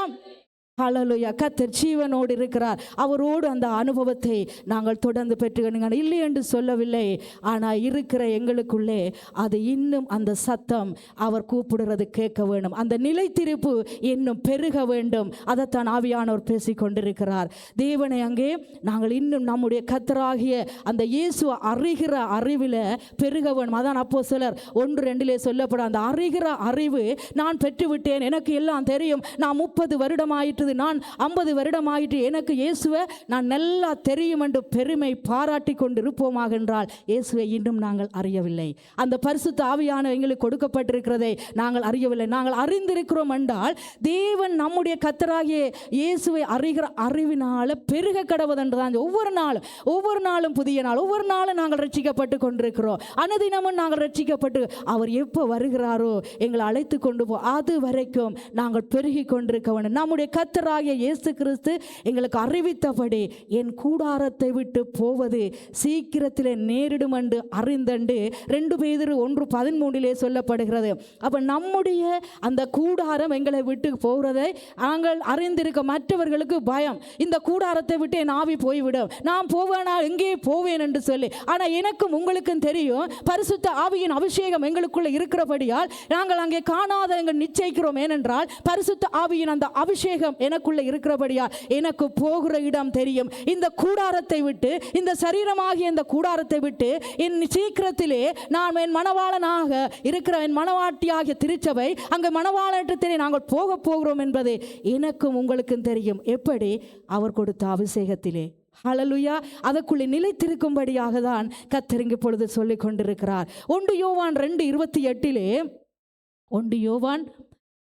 ஹல்லேலூயா. கர்த்தர் ஜீவனோடு இருக்கிறார். அவரோடு அந்த அனுபவத்தை நாங்கள் தொடர்ந்து பெற்றுக்கணும். இல்லை என்று சொல்லவில்லை, ஆனால் இருக்கிற எங்களுக்குள்ளே அது இன்னும் அந்த சத்தம் அவர் கூப்பிடுறது கேட்க வேண்டும். அந்த நிலைத்திருப்பு இன்னும் பெருக வேண்டும். அதைத்தான் ஆவியானவர் பேசிக் கொண்டிருக்கிறார். தேவனை அங்கே நாங்கள் இன்னும் நம்முடைய கர்த்தராகிய அந்த இயேசு அறிகிற அறிவில் பெருக வேண்டும். அதான் அப்போஸ்தலர் 1:2 சொல்லப்படும் அந்த அறிகிற அறிவு நான் பெற்றுவிட்டேன், எனக்கு எல்லாம் தெரியும், நான் 30 வருடமாயிற்று, நான் 50 வருடமாயிற்று, எனக்கு இயேசுவை நான் நல்லா தெரியும் என்று பெருமை பாராட்டி கொண்டு இருப்போமாக என்றால் இயேசுவை இன்னும் நாங்கள் அறியவில்லை. அந்த பரிசுத்த ஆவியான எங்களுக்கு கொடுக்கப்பட்டிருக்கிறதை நாங்கள் அறியவில்லை. நாங்கள் அறிந்திருக்கிறோம் என்றால் தேவன் நம்முடைய கர்த்தராகிய இயேசுவை அறிகிற அறிவினால பெருக கடவுதென்றுதான். ஒவ்வொரு நாளும் புதிய நாள், ஒவ்வொரு நாளும் நாங்கள் ரட்சிக்கப்பட்டு கொண்டிருக்கிறோம். அனுதினமும் நாங்கள் ரட்சிக்கப்பட்டு அவர் எப்போ வருகிறாரோ எங்களை அழைத்து கொண்டு அது வரைக்கும் நாங்கள் பெருகி கொண்டிருக்க வேண்டும். நம்முடைய கர்த்தராகிய இயேசு கிறிஸ்து எங்களுக்கு அறிவித்தபடி என் கூடாரத்தை விட்டு போவது சீக்கிரத்திலே நேரிடும் என்று அறிந்தண்டு 2 பேதுரு 1:13 சொல்லப்படுகிறது. அப்ப நம்முடைய அந்த கூடாரம் எங்களை விட்டு போகிறதை நாங்கள் அறிந்திருக்க மற்றவர்களுக்கு பயம். இந்த கூடாரத்தை விட்டு என் ஆவி போய்விடும், நான் போவேனா எங்கே போவேன் என்று சொல்லி. ஆனால் எனக்கும் உங்களுக்கும் தெரியும் பரிசுத்த ஆவியின் அபிஷேகம் எங்களுக்குள்ள இருக்கிறபடியால் நாங்கள் அங்கே காணாத எங்கள் நிச்சயிக்கிறோம். ஏனென்றால் பரிசுத்த ஆவியின் அந்த அபிஷேகம் எனக்குள்ள இருக்கிறபடியா எனக்கு போகிற இடம் தெரியும். இந்த கூடாரத்தை விட்டு, இந்த சரீரமாகிய இந்த கூடாரத்தை விட்டு என் சீக்கிரத்திலே நான் என் மணவாளனாக இருக்கிற என் மணவாட்டியாகிய திருச்சபை அங்கே மணவாளத்திலே நாங்கள் போகிறோம் என்பது எனக்கும் உங்களுக்கும் தெரியும். எப்படி? அவர் கொடுத்த அபிஷேகத்திலே. ஹல்லேலூயா! அதற்குள்ளே நிலைத்திருக்கும்படியாக தான் கர்த்தர் இங்கு பொழுது சொல்லிக் கொண்டிருக்கிறார். 1 யோவான்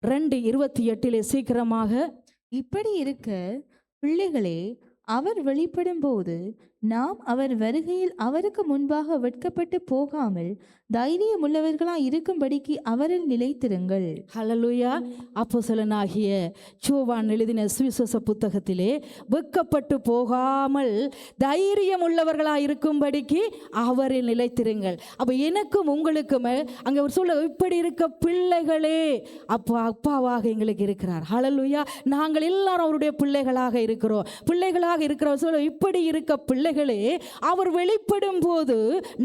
2:28 சீக்கிரமாக. இப்படி இருக்க பிள்ளைகளே, அவர் வெளிப்படும் போது நாம் அவர் வருகையில் அவருக்கு முன்பாக வெட்கப்பட்டு போகாமல் தைரியம் உள்ளவர்களாய் இருக்கும்படிக்கு அவரில் நிலைத்திருங்கள். ஹல்லேலூயா! அப்போஸ்தலனாகிய யோவான் எழுதின சுவிசேஷ புத்தகத்திலே வெட்கப்பட்டு போகாமல் தைரியம் உள்ளவர்களாய் இருக்கும்படிக்கு அவரில் நிலைத்திருங்கள். அப்போ எனக்கும் உங்களுக்கும் அங்கே ஒரு சொல்ல, இப்படி இருக்க பிள்ளைகளே, அப்பாவாக எங்களுக்கு இருக்கிறார். ஹல்லேலூயா! நாங்கள் எல்லாரும் அவருடைய பிள்ளைகளாக இருக்கிறோம். சொல்ல, இப்படி இருக்க பிள்ளைகளே, அவர் வெளிப்படும் போது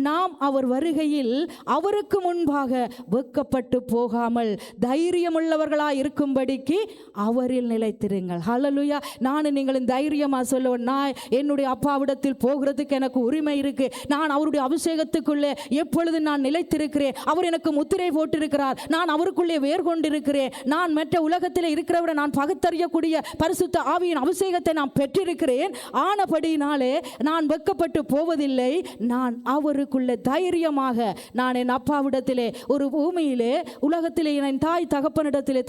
நாம் அவர் வருகையில் அவருக்கு முன்பாக வெட்கப்பட்டு போகாமல் தைரியமுள்ளவர்களாய் இருக்கும்படிக்கு அவரில் நிலைத்திருங்கள். ஹல்லேலூயா! நானும் நீங்களும் தைரியமாக சொல்லுவோம், நான் என்னுடைய அப்பாவிடத்தில் போகிறதுக்கு எனக்கு உரிமை இருக்கு, நான் அவருடைய அபிஷேகத்துக்குள்ளே எப்பொழுது நான் நிலைத்திருக்கிறேன், அவர் எனக்கு முத்திரை போட்டிருக்கிறார், நான் அவருக்குள்ளே வேர் கொண்டிருக்கிறேன், நான் மற்ற உலகத்தில் இருக்கிறவரை நான் பகுத்தறியக்கூடிய பரிசுத்த ஆவியின் அபிஷேகத்தை நான் பெற்றிருக்கிறேன். ஆனபடினாலே நான் நான் வெட்கப்பட்டு போவதில்லை. நான் அவருக்குள்ள தைரியமாக நான் என் அப்பாவிடத்திலே ஒரு பூமியிலே உலகத்திலே என் தாய் தகப்பனிடத்திலே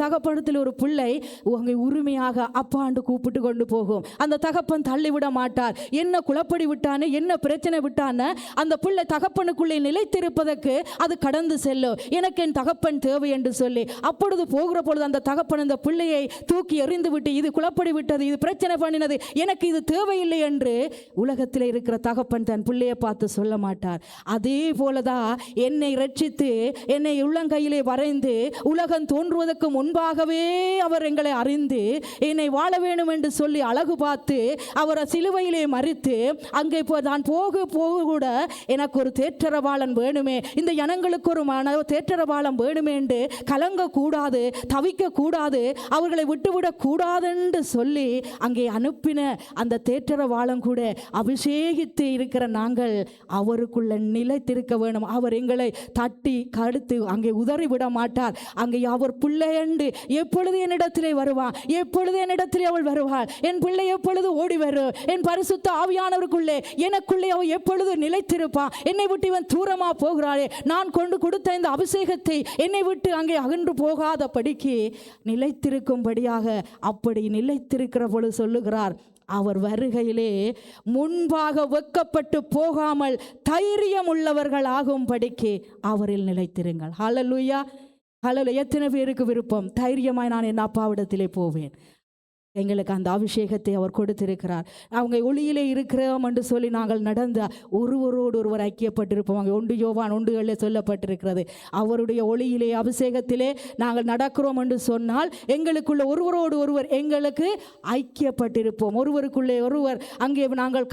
ஒரு பிள்ளை அங்கே உரிமையாக அப்பாண்டு கூப்பிட்டு கொண்டு போகும். அந்த தகப்பன் தள்ளிவிட மாட்டார். என்ன குழப்படி விட்டானே, என்ன பிரச்சனை விட்டான, அந்த பிள்ளை தகப்பனுக்குள்ளே நிலைத்திருப்பதற்கு அது கடந்து செல்லும். எனக்கு என் தகப்பன் தேவை என்று சொல்லி அப்பொழுது போகிற பொழுது அந்த தகப்பன் அந்த பிள்ளையை தூக்கி எறிந்து விட்டு, இது குழப்படி விட்டது, இது பிரச்சனை பண்ணினது, எனக்கு இது தேவையில்லை என்று உலகத்தில் இருக்கிற தகப்பன் தன் பிள்ளையை பார்த்து சொல்ல மாட்டார். அதே போலதான் என்னை ரட்சித்து என்னை உள்ளங்கையிலே வரைந்து உலகம் தோன்றுவதற்கு முன்பாகவே அவர் எங்களை அறிந்து என்னை வாழ வேண்டும் என்று சொல்லி அழகு பார்த்து அவரை சிலுவையிலே மறித்து அங்கே நான் போக கூட எனக்கு ஒரு தேற்றரவாளன் வேணுமே, இந்த ஜனங்களுக்கு ஒரு தேற்றரவாளன் வேணுமே என்று கலங்க கூடாது, தவிக்க கூடாது, அவர்களை விட்டுவிடக் கூடாது என்று சொல்லி அங்கே அனுப்பின அந்த தேற்றரவாளன் கூட அபிஷேகித்து இருக்கிற நாங்கள் அவருக்குள்ள நிலைத்திருக்க வேணும். அவர் எங்களை தட்டி கடுத்து அங்கே உதறி விட மாட்டார். அங்கே அவர் பிள்ளை என்று எப்பொழுது என்னிடத்திலே வருவான், எப்பொழுது என்னிடத்திலே அவள் வருவாள், என் பிள்ளை எப்பொழுது ஓடி வரும், என் பரிசுத்த ஆவியானவருக்குள்ளே எனக்குள்ளே அவள் எப்பொழுது நிலைத்திருப்பான், என்னை விட்டு இவன் தூரமா போகிறாளே, நான் கொண்டு கொடுத்த இந்த அபிஷேகத்தை என்னை விட்டு அங்கே அகன்று போகாத படிக்கு நிலைத்திருக்கும்படியாக அப்படி நிலைத்திருக்கிற பொழுது சொல்லுகிறார், அவர் வருகையிலே முன்பாக வெட்கப்பட்டு போகாமல் தைரியம் உள்ளவர்கள் ஆகும்படிக்கு அவரில் நிலைத்திருங்கள். ஹல்லேலூயா, ஹல்லேலூயா. எத்தனை பேருக்கு விருப்பம் தைரியமாய் நான் என் அப்பாவிடத்திலே போவேன்? எங்களுக்கு அந்த அபிஷேகத்தை அவர் கொடுத்திருக்கிறார். அவங்க ஒளியிலே இருக்கிறோம் என்று சொல்லி நாங்கள் நடந்த ஒருவரோடு ஒருவர் ஐக்கியப்பட்டிருப்போம். அங்கே 1 யோவான் 1:7 சொல்லப்பட்டிருக்கிறது. அவருடைய ஒளியிலே அபிஷேகத்திலே நாங்கள் நடக்கிறோம் என்று சொன்னால் எங்களுக்குள்ள ஒருவரோடு ஒருவர் எங்களுக்கு ஐக்கியப்பட்டிருப்போம். ஒருவருக்குள்ளே ஒருவர் அங்கே நாங்கள்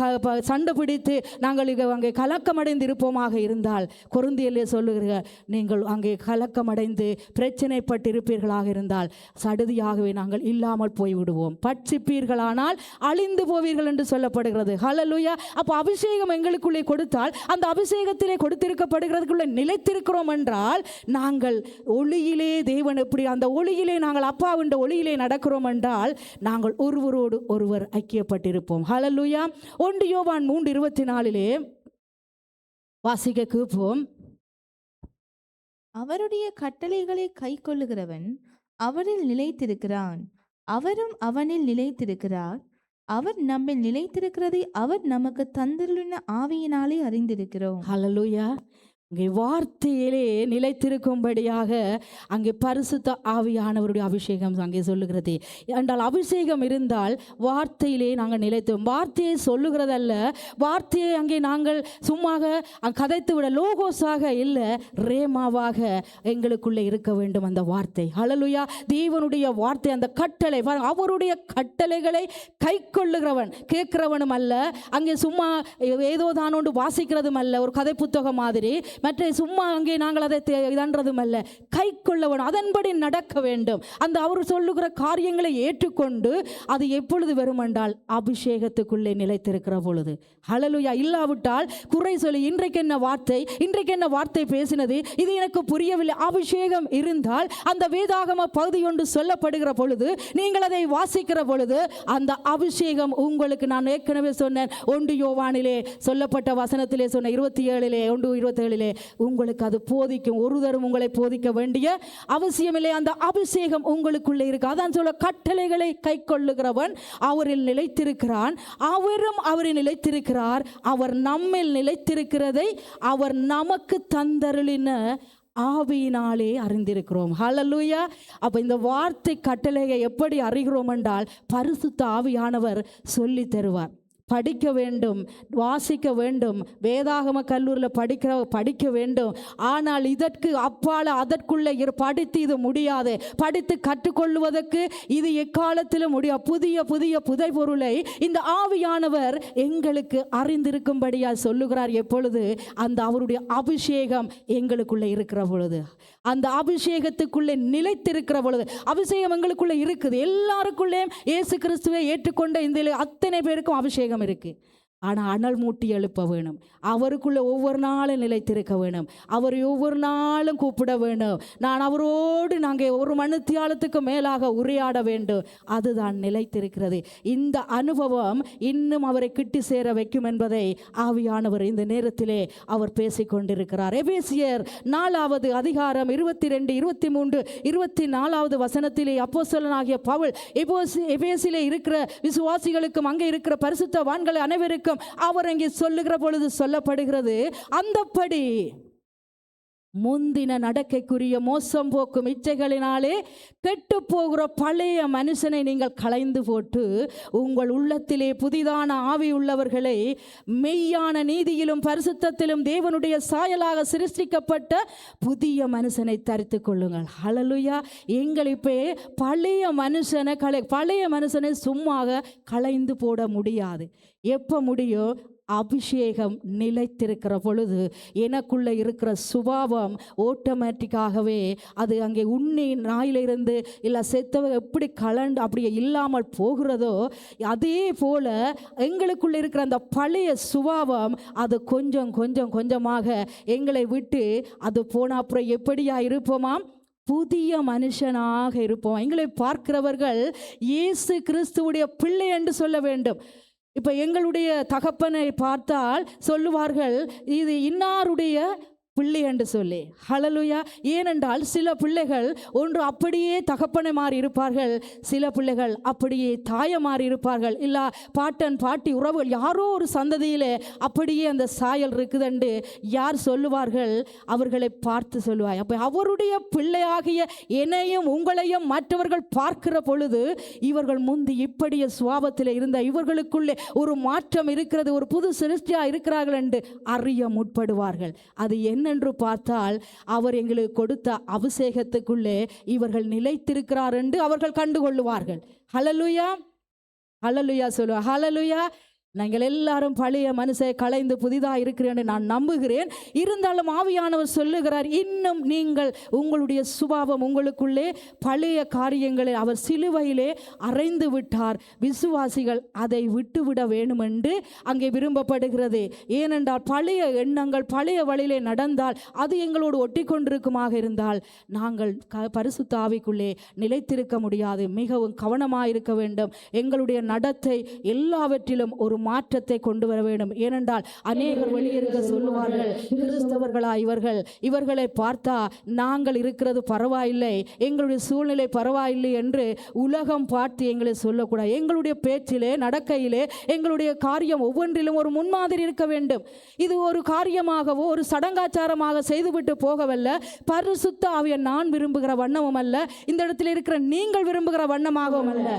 சண்டை பிடித்து நாங்கள் அங்கே கலக்கமடைந்து இருப்போமாக இருந்தால், கொரிந்தியரிலே சொல்லுகிறார், நீங்கள் அங்கே கலக்கமடைந்து பிரச்சனைப்பட்டிருப்பீர்களாக இருந்தால் சடுதியாகவே நாங்கள் இல்லாமல் போய்விடுவோம். பட்சிப்பீர்களானால் அழிந்து போவீர்கள் என்று சொல்லப்படுகிறது. ஹல்லேலூயா. அப்போ அபிஷேகம் எங்களுக்குள்ளே கொடுத்தால் அந்த அபிஷேகத்திலே கொடுத்திருக்கப்படுகிறதுக்குள்ளே நிலைத்திருக்கிறோம் என்றால் நாங்கள் ஒளியிலே தேவன் எப்படி அந்த ஒளியிலே நாங்கள் அப்பாவின் ஒளியிலே நடக்கிறோம் என்றால் நாங்கள் ஒருவரோடு ஒருவர் ஐக்கியப்பட்டிருப்போம். ஹல்லேலூயா. 1 யோவான் 3:24 வாசிக்க கேட்போம். அவருடைய கட்டளைகளை கைக்கொள்ளுகிறவன் அவரில் நிலைத்திருக்கிறான், அவரும் அவனில் நிலைத்திருக்கிறார். அவர் நம்மில் நிலைத்திருக்கிறதை அவர் நமக்கு தந்துள்ள ஆவியினாலே அறிந்திருக்கிறோம். ஹல்லேலூயா. அங்கே வார்த்தையிலே நிலைத்திருக்கும்படியாக அங்கே பரிசுத்த ஆவியானவருடைய அபிஷேகம் அங்கே சொல்லுகிறது. என்றால் அபிஷேகம் இருந்தால் வார்த்தையிலே நாங்கள் நிலைத்தோம். வார்த்தையை சொல்லுகிறதல்ல, வார்த்தையை அங்கே நாங்கள் சும்மாக கதைத்து விட லோகோஸாக இல்லை, ரேமாவாக எங்களுக்குள்ளே இருக்க வேண்டும் அந்த வார்த்தை. ஹல்லேலூயா. தேவனுடைய வார்த்தை, அந்த கட்டளை, அவருடைய கட்டளைகளை கை கொள்ளுகிறவன் கேட்கிறவனும் அல்ல, அங்கே சும்மா ஏதோ தானோண்டு வாசிக்கிறதும் அல்ல, ஒரு கதை புத்தகம் மாதிரி மற்ற சும்மா அங்கே நாங்கள் அதை இதன்றதும் அல்ல, கை கொள்ளவன், அதன்படி நடக்க வேண்டும். அந்த அவர் சொல்லுகிற காரியங்களை ஏற்றுக்கொண்டு அது எப்பொழுது வரும் என்றால் அபிஷேகத்துக்குள்ளே நிலைத்திருக்கிற பொழுது. ஹல்லேலூயா. இல்லாவிட்டால் குறை சொல்லி இன்றைக்கு என்ன வார்த்தை பேசினது, இது எனக்கு புரியவில்லை. அபிஷேகம் இருந்தால் அந்த வேதாகம பகுதி ஒன்று சொல்லப்படுகிற பொழுது நீங்கள் அதை வாசிக்கிற பொழுது அந்த அபிஷேகம் உங்களுக்கு, நான் ஏற்கனவே சொன்னேன் 1 யோவானிலே சொல்லப்பட்ட வசனத்திலே சொன்ன 1:27 உங்களுக்கு அது போதிக்கும். ஒரு தரம் உங்களை போதிக்க வேண்டிய அவசியமில்லை. அந்த அபிஷேகம் உங்களுக்குள்ளே இருக்கு. அதான் சொல்ல, கட்டளைகளை கை கொள்ளுகிறவன் அவரில் நிலைத்திருக்கிறான், அவரும் அவரில் நிலைத்திருக்கிறார். அவர் நம்மில் நிலைத்திருக்கிறதை அவர் நமக்கு தந்தருளின ஆவியினாலே அறிந்திருக்கிறோம். ஹல்லேலூயா. அப்போ இந்த வார்த்தை கட்டளையை எப்படி அறிகிறோம் என்றால் பரிசுத்த ஆவியானவர் சொல்லி தருவார். படிக்க வேண்டும், வாசிக்க வேண்டும், வேதாகம கல்லூரியில் படிக்க வேண்டும். ஆனால் இதற்கு அப்பால் அதற்குள்ளே படித்து இது முடியாது, படித்து கற்றுக்கொள்வதற்கு இது எக்காலத்திலும் முடியாது. புதிய புதிய புதை பொருளை இந்த ஆவியானவர் எங்களுக்கு அறிந்திருக்கும்படியாக சொல்லுகிறார். எப்பொழுது அந்த அவருடைய அபிஷேகம் எங்களுக்குள்ளே இருக்கிற பொழுது, அந்த அபிஷேகத்துக்குள்ளே நிலைத்திருக்கிற பொழுது. அபிஷேகம் எங்களுக்குள்ளே இருக்குது. எல்லாருக்குள்ளேயும் இயேசு கிறிஸ்துவை ஏற்றுக்கொண்ட இந்த அத்தனை பேருக்கும் அபிஷேகம் இருக்கு. ஆனால் அனல் மூட்டி எழுப்ப வேணும். அவருக்குள்ளே ஒவ்வொரு நாளும் நிலைத்திருக்க வேணும். அவரை ஒவ்வொரு நாளும் கூப்பிட வேண்டும். நான் அவரோடு நாங்கள் ஒரு மணித்தியாலத்துக்கு மேலாக உரையாட வேண்டும். அதுதான் நிலைத்திருக்கிறது. இந்த அனுபவம் இன்னும் அவரை கிட்டி சேர வைக்கும் என்பதை ஆவியானவர் இந்த நேரத்திலே அவர் பேசிக்கொண்டிருக்கிறார். எபேசியர் 4வது அதிகாரம் 22, 23, 24வது வசனத்திலே அப்போஸ்தலனாகிய பவுல் எபேசிலே இருக்கிற விசுவாசிகளுக்கும் அங்கே இருக்கிற பரிசுத்தவான்கள் அனைவருக்கும் அவர் அங்கே சொல்லுகிற பொழுது சொல்லப்படுகிறது, அந்தப்படி முந்தின நடக்கைக்குரிய மோசம் போக்கும் இச்சைகளினாலே கெட்டு போகிற பழைய மனுஷனை நீங்கள் களைந்து போட்டு உங்கள் உள்ளத்திலே புதிதான ஆவி உள்ளவர்களை மெய்யான நீதியிலும் பரிசுத்தத்திலும் தேவனுடைய சாயலாக சிருஷ்டிக்கப்பட்ட புதிய மனுஷனை தரித்து கொள்ளுங்கள். ஹல்லேலூயா. எங்கள் இப்போ பழைய மனுஷனை சும்மாக களைந்து போட முடியாது. எப்போ முடியும்? அபிஷேகம் நிலைத்திருக்கிற பொழுது எனக்குள்ளே இருக்கிற சுபாவம் ஆட்டோமேட்டிக்காகவே அது அங்கே உண்ணி நாயிலிருந்து இல்லை செத்தவ எப்படி கலண்டு அப்படியே இல்லாமல் போகிறதோ அதே போல் எங்களுக்குள்ளே இருக்கிற அந்த பழைய சுபாவம் அது கொஞ்சம் கொஞ்சம் கொஞ்சமாக எங்களை விட்டு அது போன அப்புறம் எப்படியா இருப்போமாம்? புதிய மனுஷனாக இருப்போம். எங்களை பார்க்கிறவர்கள் இயேசு கிறிஸ்துவுடைய பிள்ளை என்று சொல்ல வேண்டும். இப்போ எங்களுடைய தகப்பனை பார்த்தால் சொல்லுவார்கள் இது இன்னாருடைய பிள்ளை என்று சொல்லி. ஹல்லேலூயா. ஏனென்றால் சில பிள்ளைகள் ஒன்று அப்படியே தகப்பனை மாறி இருப்பார்கள், சில பிள்ளைகள் அப்படியே தாயை மாறி இருப்பார்கள், இல்லை பாட்டன் பாட்டி உறவுகள் யாரோ ஒரு சந்ததியிலே அப்படியே அந்த சாயல் இருக்குதுண்டு யார் சொல்லுவார்கள்? அவர்களை பார்த்து சொல்லுவாய். அப்போ அவருடைய பிள்ளையாகிய என்னையும் உங்களையும் மற்றவர்கள் பார்க்கிற பொழுது இவர்கள் முந்தி இப்படிய சுவாபத்தில் இருந்த இவர்களுக்குள்ளே ஒரு மாற்றம் இருக்கிறது, ஒரு புது சிருஷ்டியாக இருக்கிறார்கள் என்று அறிய முற்படுவார்கள். அது என்ன என்று பார்த்தால் அவர் எங்களுக்கு கொடுத்த அபிஷேகத்துக்குள்ளே இவர்கள் நிலைத்திருக்கிறார் என்று அவர்கள் கண்டுகொள்ளுவார்கள். ஹல்லேலூயா. ஹல்லேலூயா சொல்லுவா. ஹல்லேலூயா. நாங்கள் எல்லாரும் பழைய மனுஷை களைந்து புதிதாக இருக்கிறேன் நான் நம்புகிறேன். இருந்தாலும் ஆவியானவர் சொல்லுகிறார், இன்னும் நீங்கள் உங்களுடைய சுபாவம் உங்களுக்குள்ளே பழைய காரியங்களை அவர் சிலுவையிலே அறைந்து விட்டார். விசுவாசிகள் அதை விட்டுவிட வேண்டும் என்று அங்கே விரும்பப்படுகிறது. ஏனென்றால் பழைய எண்ணங்கள் பழைய வழியிலே நடந்தால் அது எங்களோடு ஒட்டி கொண்டிருக்குமாக இருந்தால் நாங்கள் பரிசுத்த ஆவிக்குள்ளே நிலைத்திருக்க முடியாது. மிகவும் கவனமாக இருக்க வேண்டும். எங்களுடைய நடத்தை எல்லாவற்றிலும் ஒரு மாற்றத்தை கொண்டு வர வேண்டும். ஏனென்றால் அநேகர் வெளியிருக்க சொல்லுவார்கள், கிறிஸ்தவர்களா இவர்களை பார்த்தா நாங்கள் இருக்கிறது பரவாயில்லை, எங்களுடைய சூழ்நிலை பரவாயில்லை என்று உலகம் பார்த்து எங்களை சொல்லக்கூடாது. எங்களுடைய பேச்சிலே நடக்கையிலே எங்களுடைய காரியம் ஒவ்வொன்றிலும் ஒரு முன்மாதிரி இருக்க வேண்டும். இது ஒரு காரியமாகவோ ஒரு சடங்காச்சாரமாக செய்துவிட்டு போகவல்ல. பரிசுத்த ஆவியை நான் விரும்புகிற வண்ணமும் அல்ல, இந்த இடத்தில் இருக்கிற நீங்கள் விரும்புகிற வண்ணமாகவும் அல்ல.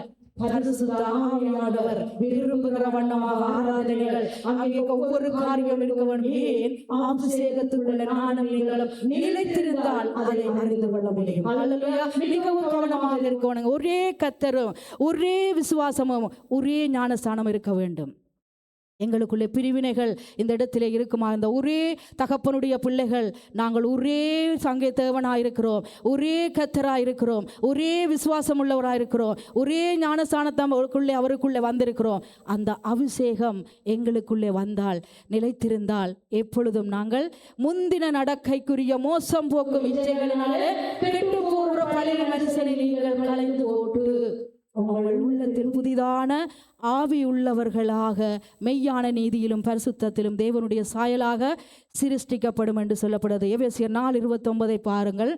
பரிசுத்த ஆவியானவர் விரும்புகிற வண்ணமாக ஆராதனைகள் அங்கே ஒவ்வொரு காரியம் இருக்க வேண்டும். ஏன்? அபிஷேகத்துக்குள்ள நானும் நீங்களும் நிலைத்திருந்தால் அதை அறிந்து கொள்ள முடியும். ஹல்லேலூயா. மிகவும் கவனமாக இருக்கணும். ஒரே கர்த்தரும் ஒரே விசுவாசமும் ஒரே ஞானஸ்தானம் இருக்க வேண்டும். எங்களுக்குள்ளே பிரிவினைகள் இந்த இடத்திலே இருக்குமா? இந்த ஒரே தகப்பனுடைய பிள்ளைகள் நாங்கள் ஒரே சங்கை தேவனாயிருக்கிறோம், ஒரே கர்த்தராயிருக்கிறோம், ஒரே விசுவாசம் உள்ளவராயிருக்கிறோம், ஒரே ஞானஸ்தானத்துக்குள்ளே அவருக்குள்ளே வந்திருக்கிறோம். அந்த அபிஷேகம் எங்களுக்குள்ளே வந்தால் நிலைத்திருந்தால் எப்பொழுதும் நாங்கள் முந்தின நடக்கைக்குரிய மோசம் போக்கும் இச்சைகளினாலே கெட்டு போகிற பழைய மனுஷனை நீங்கள் களைந்து போட்டு உங்கள் உள்ளத்தில் புதிதான ஆவி உள்ளவர்களாக மெய்யான நீதியிலும் பரிசுத்தத்திலும் தேவனுடைய சாயலாக சிருஷ்டிக்கப்படும் என்று சொல்லப்படுது. எபேசியர் 4:29 பாருங்கள்,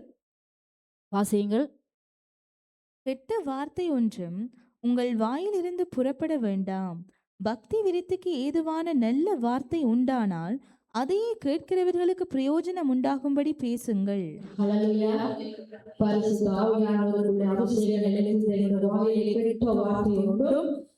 வாசியுங்கள். கெட்ட வார்த்தை ஒன்றும் உங்கள் வாயிலிருந்து புறப்பட வேண்டாம். பக்தி விருத்திக்கு ஏதுவான நல்ல வார்த்தை உண்டானால் அதையே கேட்கிறவர்களுக்கு பிரயோஜனம் உண்டாகும்படி பேசுங்கள்.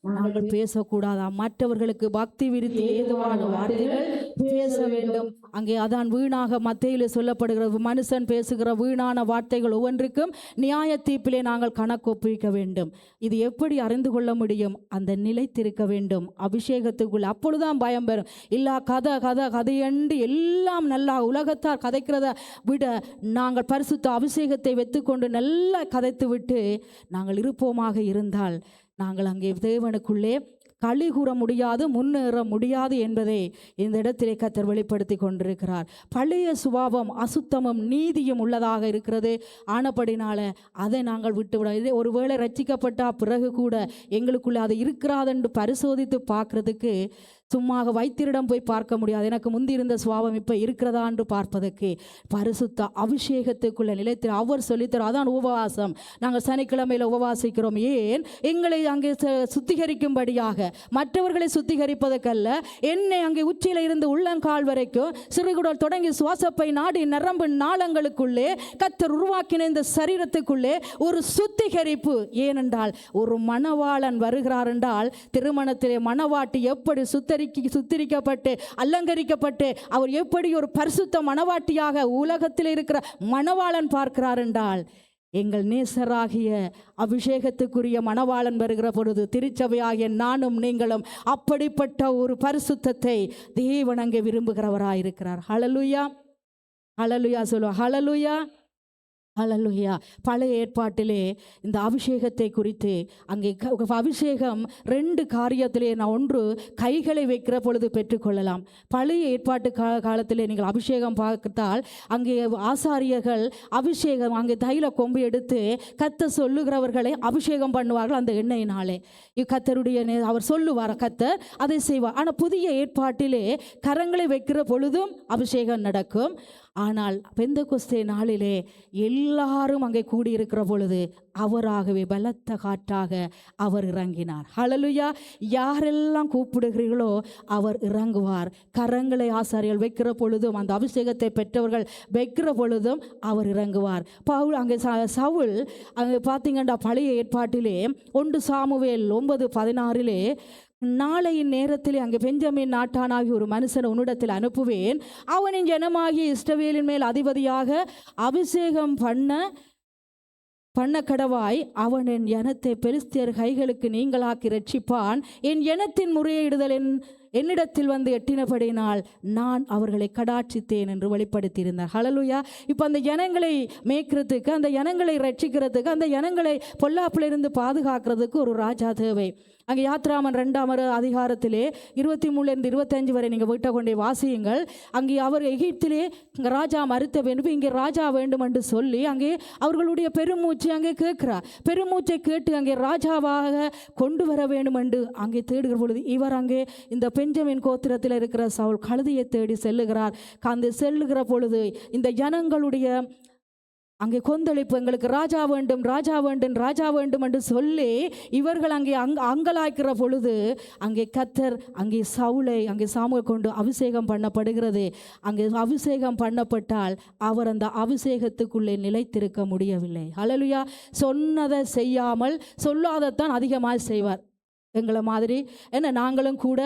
நாங்கள் பேசக்கூடாதா? மற்றவர்களுக்கு பக்தி விருத்தி ஏதுவான வார்த்தைகள் பேச வேண்டும். அங்கே அதான் வீணாக மத்தேயிலே சொல்லப்படுகிறது, மனுஷன் பேசுகிற வீணான வார்த்தைகள் ஒவ்வொன்றுக்கும் நியாய தீர்ப்பிலே நாங்கள் கணக்கு ஒப்புவிக்க வேண்டும். இது எப்படி அறிந்து கொள்ள முடியும்? அந்த நிலைத்திருக்க வேண்டும் அபிஷேகத்துக்குள். அப்பொழுதுதான் பயம் பெறும். இல்லா கதையண்டு எல்லாம் நல்லா உலகத்தார் கதைக்கிறத விட நாங்கள் பரிசுத்த அபிஷேகத்தை வைத்துக்கொண்டு நல்லா கதைத்து விட்டு நாங்கள் இருப்போமாக இருந்தால் நாங்கள் அங்கே தேவனுக்குள்ளே களி கூற முடியாது, முன்னேற முடியாது என்பதை இந்த இடத்திலே கர்த்தர் வெளிப்படுத்தி கொண்டிருக்கிறார். பழைய சுபாவம் அசுத்தமும் நீதியும் உள்ளதாக இருக்கிறது. ஆனபடினால அதை நாங்கள் விட்டுவிட, இதே ஒருவேளை ரட்சிக்கப்பட்ட பிறகு கூட எங்களுக்குள்ளே அது இருக்கிறாதென்று பரிசோதித்து பார்க்கறதுக்கு சும்மாக வைத்தியரிடம் போய் பார்க்க முடியாது. எனக்கு முந்தி இருந்த சுபாவம் இப்போ இருக்கிறதா என்று பார்ப்பதற்கு பரிசுத்த அபிஷேகத்துக்குள்ள நிலைத்து அவர் சொல்லித்தரும். அதான் உபவாசம். நாங்கள் சனிக்கிழமையில் உபவாசிக்கிறோம். ஏன்? எங்களை அங்கே சுத்திகரிக்கும்படியாக, மற்றவர்களை சுத்திகரிப்பதற்கல்ல, என்னை அங்கே உச்சியில் இருந்து உள்ளங்கால் வரைக்கும் சிறுகுடல் தொடங்கி சுவாசப்பை நாடி நரம்பு நாளங்களுக்குள்ளே கர்த்தர் உருவாக்கின இந்த சரீரத்துக்குள்ளே ஒரு சுத்திகரிப்பு. ஏனென்றால் ஒரு மணவாளன் வருகிறார் என்றால் திருமணத்திலே மணவாட்டி எப்படி சுத்திரிக்கப்பட்டு அலங்கரிக்கப்பட்டு அவர் எப்படி ஒரு பரிசுத்த மணவாட்டியாக உலகத்தில் இருக்கிற மணவாளன் பார்க்கிறார் என்றால், எங்கள் நேசராகிய அபிஷேகத்துக்குரிய மணவாளன் வருகிற பொழுது திருச்சபையாகிய நானும் நீங்களும் அப்படிப்பட்ட ஒரு பரிசுத்தத்தை தேவன் அங்கே விரும்புகிறவராயிருக்கிறார். ஹல்லேலூயா, ஹல்லேலூயா சொல்லுவோம். ஹல்லேலூயா, ஹல்லேலூயா. பழைய ஏற்பாட்டிலே இந்த அபிஷேகத்தை குறித்து அங்கே அபிஷேகம் 2 காரியத்திலே நான் ஒன்று கைகளை வைக்கிற பொழுது பெற்றுக்கொள்ளலாம். பழைய ஏற்பாட்டு காலத்திலே நீங்கள் அபிஷேகம் பார்த்தால் அங்கே ஆசாரியர்கள் அபிஷேகம் அங்கே தைல கொம்பு எடுத்து கர்த்தர் சொல்லுகிறவர்களை அபிஷேகம் பண்ணுவார்கள் அந்த எண்ணெயினாலே. கர்த்தருடைய அவர் சொல்லுவார், கர்த்தர் அதை செய்வார். ஆனால் புதிய ஏற்பாட்டிலே கரங்களை வைக்கிற பொழுதும் அபிஷேகம் நடக்கும். ஆனால் பெந்தெகோஸ்தே நாளிலே எல்லாரும் அங்கே கூடியிருக்கிற பொழுது அவராகவே பலத்த காற்றாக அவர் இறங்கினார். ஹல்லேலூயா. யாரெல்லாம் கூப்பிடுகிறீர்களோ அவர் இறங்குவார். கரங்களை ஆசாரியர்கள் வைக்கிற பொழுதும் அந்த அபிஷேகத்தை பெற்றவர்கள் வைக்கிற பொழுதும் அவர் இறங்குவார். பவுல் அங்கே சவுல் அங்கே பார்த்தீங்கன்னா பழைய ஏற்பாட்டிலே 1 சாமுவேல் 9:16 நாளையின் நேரத்தில் அங்கே பெஞ்சமின் நாட்டானாகி ஒரு மனுஷனை உன்னிடத்தில் அனுப்புவேன், அவனின் ஜனமாகிய இஸ்ரவேலின் மேல் அதிபதியாக அபிஷேகம் பண்ண கடவாய், அவன் என் ஜனத்தை பெலிஸ்தியர் கைகளுக்கு நீங்களாக்கி ரட்சிப்பான். என் ஜனத்தின் முறையிடுதல் என்னிடத்தில் வந்து எட்டினபடினால் நான் அவர்களை கடாட்சித்தேன் என்று வெளிப்படுத்தியிருந்தார். ஹல்லேலூயா. இப்போ அந்த ஜனங்களை மேய்க்கிறதுக்கு, அந்த ஜனங்களை ரட்சிக்கிறதுக்கு, அந்த ஜனங்களை பொல்லாப்பிலிருந்து பாதுகாக்கிறதுக்கு ஒரு ராஜா தேவை. அங்கே யாத்ராமன் 2ஆம் அதிகாரத்திலே 23 25 வரை நீங்கள் வீட்டை கொண்டே வாசியுங்கள். அங்கே அவர் எகிப்திலே ராஜா மறுத்த வேண்டும், இங்கே ராஜா வேண்டும் என்று சொல்லி அங்கே அவர்களுடைய பெருமூச்சு அங்கே கேட்கிறார். பெருமூச்சை கேட்டு அங்கே ராஜாவாக கொண்டு வர வேண்டும் என்று அங்கே தேடுகிற பொழுது இவர் அங்கே இந்த பெஞ்சமின் கோத்திரத்தில் இருக்கிற சவுல் கழுதையை தேடி செல்லுகிறார். அந்த செல்லுகிற பொழுது இந்த ஜனங்களுடைய அங்கே கொந்தளிப்பு, எங்களுக்கு ராஜா வேண்டும், ராஜா வேண்டும், ராஜா வேண்டும் என்று சொல்லி இவர்கள் அங்கே அங்கலாய்க்கிற பொழுது அங்கே கர்த்தர் அங்கே சவுலை அங்கே சாமுவேல் கொண்டு அபிஷேகம் பண்ணப்படுகிறது. அங்கே அபிஷேகம் பண்ணப்பட்டால் அவர் அந்த அபிஷேகத்துக்குள்ளே நிலைத்திருக்க முடியவில்லை. ஹல்லேலூயா. சொன்னதை செய்யாமல் சொல்லாதத்தான் அதிகமாக செய்வார். எங்களை மாதிரி என்ன நாங்களும் கூட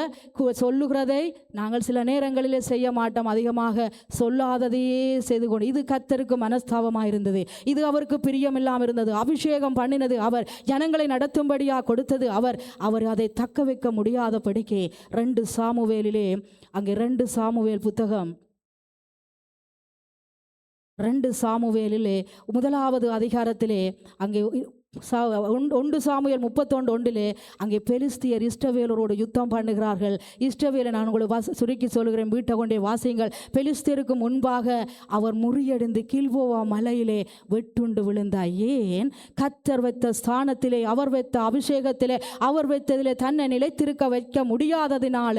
சொல்லுகிறதை நாங்கள் சில நேரங்களிலே செய்ய மாட்டோம், அதிகமாக சொல்லாததையே செய்து கொண்டு. இது கர்த்தருக்கு மனஸ்தாபமாக இருந்தது, இது அவருக்கு பிரியமில்லாமல் இருந்தது. அபிஷேகம் பண்ணினது அவர், ஜனங்களை நடத்தும்படியாக கொடுத்தது அவர். அவர் அதை தக்க வைக்க முடியாதபடிக்கு 2 சாமுவேலிலே அங்கே 2 சாமுவேல் புத்தகம் 2 சாமுவேலிலே 1ஆவது அதிகாரத்திலே அங்கே 1 சாமுவேல் 31:1 அங்கே பெலிஸ்தியர் இஸ்ரவேலரோடு யுத்தம் பண்ணுகிறார்கள். இஸ்ரவேலை நான் உங்களுக்கு சுருக்கி சொல்கிறேன், வீட்டை கொண்டே வாசியுங்கள். பெலிஸ்தியருக்கு முன்பாக அவர் முறியடைந்து கில்போவா மலையிலே வெட்டுண்டு விழுந்தார். ஏன்? கர்த்தர் வைத்த ஸ்தானத்திலே, அவர் வைத்த அபிஷேகத்திலே, அவர் வைத்ததிலே தன்னை நிலைத்திருக்க வைக்க முடியாததினால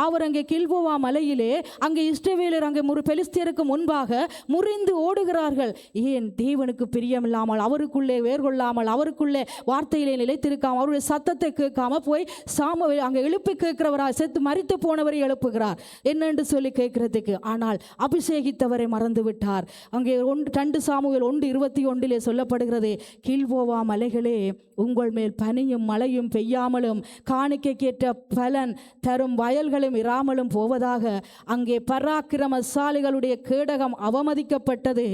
அவர் அங்கே கில்போவா மலையிலே அங்கே இஸ்ரவேலர் அங்கே பெலிஸ்தியருக்கு முன்பாக முறிந்து ஓடுகிறார்கள். ஏன்? தேவனுக்கு பிரியமில்லாமல், அவருக்குள்ளே வேர்கொள்ளாமல், அவருக்குள்ளே வார்த்தையிலே நிலைத்திருக்காம, அவருடைய சத்தத்தை கேட்காம போய் சாமுவேல் அங்கே எழுப்பி கேட்கிறவரா, செத்து மரித்து போனவரை எழுப்புகிறார் என்னென்று சொல்லி கேட்கிறதுக்கு. ஆனால் அபிஷேகித்தவரை மறந்து விட்டார். அங்கே 2 சாமுவேல் 1:21 சொல்லப்படுகிறது, கில்போவா மலைகளே, உங்கள் மேல் பனியும் மழையும் பெய்யாமலும் காணிக்கைக்கேற்ற பலன் தரும் வயல்களும் இராமலும் போவதாக. அங்கே பராக்கிரமசாலிகளுடைய கேடகம் அவமதிக்கப்பட்டது.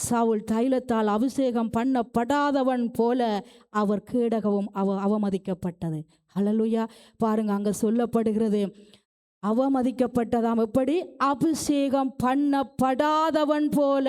சவுல் தைலத்தால் அபிஷேகம் பண்ணப்படாதவன் போல அவர் கேடகவும் அவமதிக்கப்பட்டது. ஹல்லேலூயா. பாருங்க, அங்க சொல்லப்படுகிறது அவமதிக்கப்பட்டதாம். எப்படி? அபிஷேகம் பண்ணப்படாதவன் போல.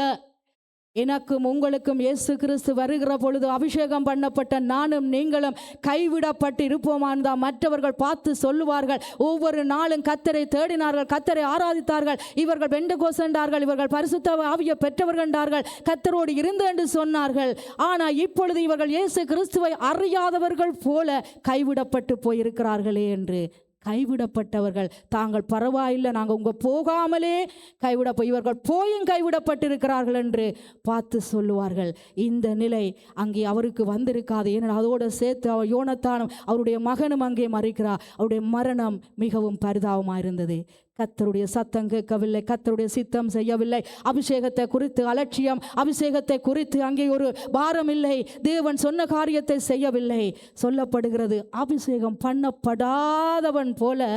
எனக்கும் உங்களுக்கும் இயேசு கிறிஸ்து வருகிற பொழுது அபிஷேகம் பண்ணப்பட்ட நானும் நீங்களும் கைவிடப்பட்டு இருப்போமான்தான் மற்றவர்கள் பார்த்து சொல்லுவார்கள். ஒவ்வொரு நாளும் கர்த்தரை தேடினார்கள், கர்த்தரை ஆராதித்தார்கள், இவர்கள் பெந்தெகோஸ்தே என்றார்கள், இவர்கள் பரிசுத்த ஆவியை பெற்றவர்கள் என்றார்கள், கர்த்தரோடு இருந்து என்று சொன்னார்கள். ஆனால் இப்பொழுது இவர்கள் இயேசு கிறிஸ்துவை அறியாதவர்கள் போல கைவிடப்பட்டு போயிருக்கிறார்களே என்று. கைவிடப்பட்டவர்கள் தாங்கள் பரவாயில்லை, நாங்கள் உங்கள் போகாமலே இவர்கள் போயும் கைவிடப்பட்டிருக்கிறார்கள் என்று பார்த்து சொல்லுவார்கள். இந்த நிலை அங்கே அவருக்கு வந்திருக்காது. ஏன்னா அதோடு சேர்த்து யோனத்தானும் அவருடைய மகனும் அங்கே மறிக்கிறார். அவருடைய மரணம் மிகவும் பரிதாபமாக இருந்தது. கர்த்தருடைய சத்தம் கேட்கவில்லை, கர்த்தருடைய சித்தம் செய்யவில்லை, அபிஷேகத்தை குறித்து அலட்சியம், அபிஷேகத்தை குறித்து அங்கே ஒரு பாரம் இல்லை, தேவன் சொன்ன காரியத்தை செய்யவில்லை. சொல்லப்படுகிறது அபிஷேகம் பண்ணப்படாதவன் போல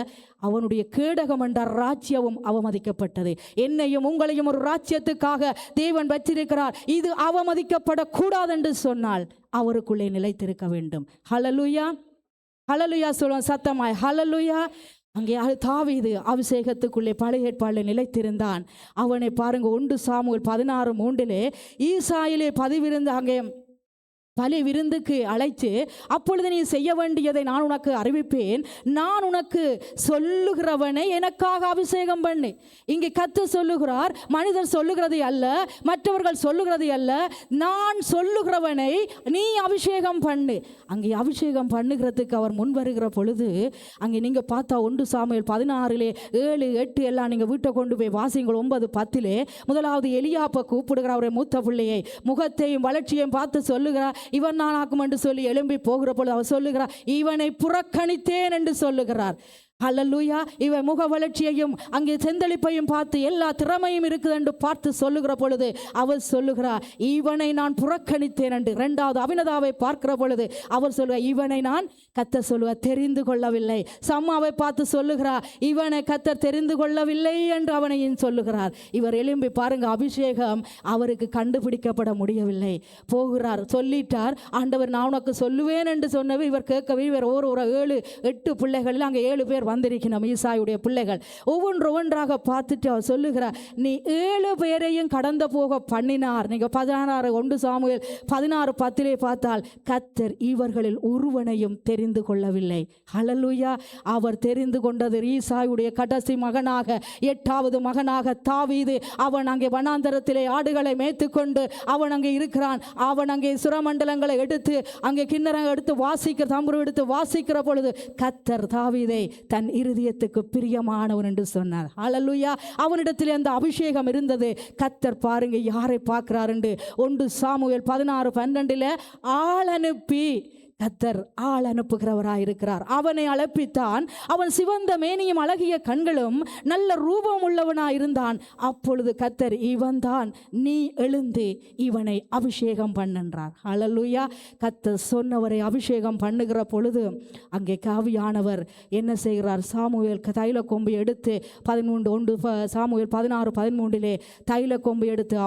அவனுடைய கேடகம் என்ற ராஜ்யமும் அவமதிக்கப்பட்டது. என்னையும் உங்களையும் ஒரு ராஜ்யத்துக்காக தேவன் வச்சிருக்கிறார். இது அவமதிக்கப்படக்கூடாது என்று சொன்னால் அவருக்குள்ளே நிலைத்திருக்க வேண்டும். ஹல்லேலூயா, ஹல்லேலூயா சொல்லுவோம் சத்தமாய், ஹல்லேலூயா. அங்கே தாவீது அபிஷேகத்துக்குள்ளே பழைய ஏற்பாடில் நிலைத்திருந்தான். அவனை பாருங்க, 1 சாமுவேல் 16:3 ஈசாயிலே பதிவிருந்து அங்கே பலி விருந்துக்கு அழைத்து, அப்பொழுது நீ செய்ய வேண்டியதை நான் உனக்கு அறிவிப்பேன், நான் உனக்கு சொல்லுகிறவனை எனக்காக அபிஷேகம் பண்ணு. இங்கே கர்த்தர் சொல்லுகிறார், மனிதர் சொல்லுகிறதை அல்ல, மற்றவர்கள் சொல்லுகிறதை அல்ல, நான் சொல்லுகிறவனை நீ அபிஷேகம் பண்ணு. அங்கே அபிஷேகம் பண்ணுகிறதுக்கு அவர் முன் வருகிற பொழுது அங்கே நீங்கள் பார்த்தா 1 சாமுவேல் 16 7 8 எல்லாம் நீங்கள் வீட்டை கொண்டு போய் வாசிங்கள். 9 10 முதலாவது எலியாப்பை கூப்பிடுகிறார். அவரை மூத்த பிள்ளையை முகத்தையும் வளர்ச்சியையும் பார்த்து சொல்லுகிறார், இவன் நான் ஆக்கும் என்று சொல்லி எழும்பி போகிற பொழுது அவர் சொல்லுகிறார், இவனை புறக்கணித்தேன் என்று சொல்லுகிறார். ஹல்லேலூயா. இவன் முக வளர்ச்சியையும் அங்கே செந்தளிப்பையும் பார்த்து எல்லா திறமையும் இருக்குது என்று பார்த்து சொல்லுகிற பொழுது அவர் சொல்லுகிறார், இவனை நான் புறக்கணித்தேன் என்று. 2வது அபினதாவை பார்க்கிற பொழுது அவர் சொல்லுவார், இவனை நான் கர்த்தர் சொல்லுவார் தெரிந்து கொள்ளவில்லை. சம்மாவை பார்த்து சொல்லுகிறார், இவனை கர்த்தர் தெரிந்து கொள்ளவில்லை என்று அவனையும் சொல்லுகிறார். இவர் எழும்பி பாருங்க, அபிஷேகம் அவருக்கு கண்டுபிடிக்கப்பட முடியவில்லை. போகிறார், சொல்லிட்டார் ஆண்டவர், நான் உனக்கு சொல்லுவேன் என்று சொன்னவர் இவர் கேட்கவே. இவர் ஒரு 7 8 பிள்ளைகள் அங்கே 7 பேர் வந்திருக்கணும், ஈசாயுடைய பிள்ளைகள். ஒவ்வொன்றாக பார்த்துட்டு அவர் சொல்லுகிறார், நீ 7 பேரையும் கடந்து போக பண்ணினார். நீங்க 1 சாமுவேல் 16:10 பார்த்தால் கர்த்தர் இவர்களில் ஒருவனையும் தெரிந்து கொள்ளவில்லை. ஹல்லேலூயா. அவர் தெரிந்து கொண்டது ஈசாயுடைய கடைசி மகனாக 8வது மகனாக தாவீது. அவன் அங்கே வனாந்தரத்திலே ஆடுகளை மேய்த்துக்கொண்டு அவன் அங்கே இருக்கிறான். அவன் அங்கே சுரமண்டலங்களை எடுத்து அங்கே கிண்ணறம் எடுத்து வாசிக்கிற, தம்புரு எடுத்து வாசிக்கிற பொழுது கர்த்தர் தாவீதை தன் இருதயத்துக்கு பிரியமானவன் என்று சொன்னார். ஹல்லேலூயா. அவனிடத்தில் அந்த அபிஷேகம் இருந்தது. கர்த்தர் பாருங்க யாரை பார்க்கிறார் என்று 1 சாமுவேல் 16:12 ஆள் அனுப்பி, கர்த்தர் ஆள் அனுப்புகிறவராயிருக்கிறார். அவனை அழைப்பித்தான். அவன் சிவந்த மேனியும் அழகிய கண்களும் நல்ல ரூபம் உள்ளவனாயிருந்தான். அப்பொழுது கர்த்தர், இவன்தான், நீ எழுந்து இவனை அபிஷேகம் பண்ணென்றார். ஹல்லேலூயா. கர்த்தர் சொன்னவரை அபிஷேகம் பண்ணுகிற பொழுது அங்கே காவியானவர் என்ன செய்கிறார்? சாமுவேல் தைல கொம்பு எடுத்து 1 சாமுவேல் 16:13 தைல கொம்பு எடுத்து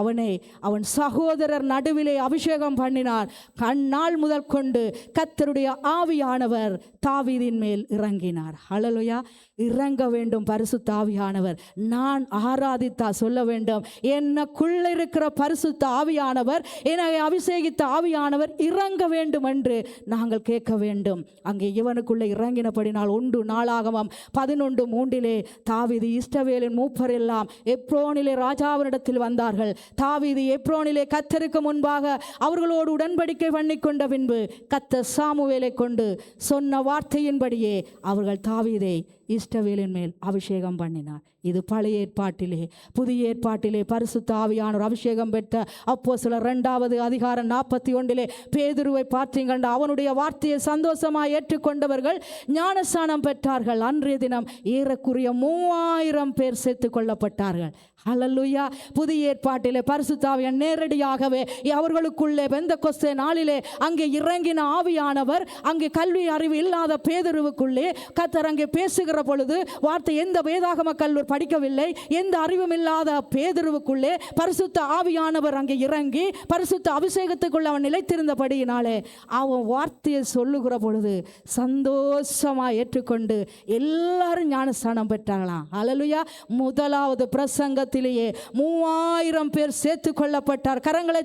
அவன் சகோதரர் நடுவிலே அபிஷேகம் பண்ணினார். கண்ணால் முதல் கொண்டு கர்த்தருடைய ஆவியானவர் தாவீதின் மேல் இறங்கினார். ஹல்லேலூயா. இறங்க வேண்டும் பரிசுத்த ஆவியானவர். நான் ஆராதித்தா சொல்ல வேண்டும், எனக்குள்ள இருக்கிற பரிசுத்த ஆவியானவர், என்னை அபிஷேகித்த ஆவியானவர் இறங்க வேண்டும் என்று நாங்கள் கேட்க வேண்டும். அங்கே இவனுக்குள்ள இறங்கினபடினால் 1 நாளாகமம் 11:3 தாவீது இஸ்ரவேலின் மூப்பர் எல்லாம் எப்ரோனிலே ராஜாவினிடத்தில் வந்தார்கள். தாவீது எப்ரோனிலே கர்த்தருக்கு முன்பாக அவர்களோடு உடன்படிக்கை பண்ணிக்கொண்ட பின்பு கர்த்தர் சாமுவேலை கொண்டு சொன்ன வார்த்தையின்படியே அவர்கள் தாவீதை இஸ்ரவேலின் மேல் அபிஷேகம் பண்ணினார். இது பழைய ஏற்பாட்டிலே. புதிய ஏற்பாட்டிலே பரிசுத்த ஆவியானவர் அபிஷேகம் பெற்ற அப்போஸ்தலர் 2வது அதிகாரம் 41 பேதுருவை பார்த்தீங்கன்னா, அவனுடைய வார்த்தையை சந்தோஷமாய் ஏற்றுக்கொண்டவர்கள் ஞானஸ்நானம் பெற்றார்கள். அன்றைய தினம் ஏறக்குறைய 3000 பேர் சேர்த்து கொள்ளப்பட்டார்கள். ஹல்லேலூயா. புதிய ஏற்பாட்டிலே பரிசுத்த ஆவியானவர் நேரடியாகவே அவர்களுக்குள்ளே பெந்தெகோஸ்தே நாளிலே அங்கே இறங்கின ஆவியானவர் அங்கே கல்வி அறிவு இல்லாத பேதுருவுக்குள்ளே கர்த்தர் அங்கே பேசுகிற சொல்லுகிற பொழுது வார்த்தை எந்த வேதாகம கல்லூர் படிக்கவில்லை, எந்த அறிவும் இல்லாத பேதுருவுக்குள்ளே பரிசுத்த ஆவியானவர் அங்கே இறங்கி பரிசுத்த அபிஷேகத்துக்குள்ள அவன் நிலைத்திருந்தபடியினாலே அவன் வார்த்தையை சொல்லுகிற பொழுது சந்தோஷமாக ஏற்றுக்கொண்டு எல்லாரும் ஞானஸ்தானம் பெற்றாங்களாம். ஹல்லேலூயா. முதலாவது பிரசங்கத்திலேயே 3000 பேர் சேர்த்து கொள்ளப்பட்டார். கரங்களை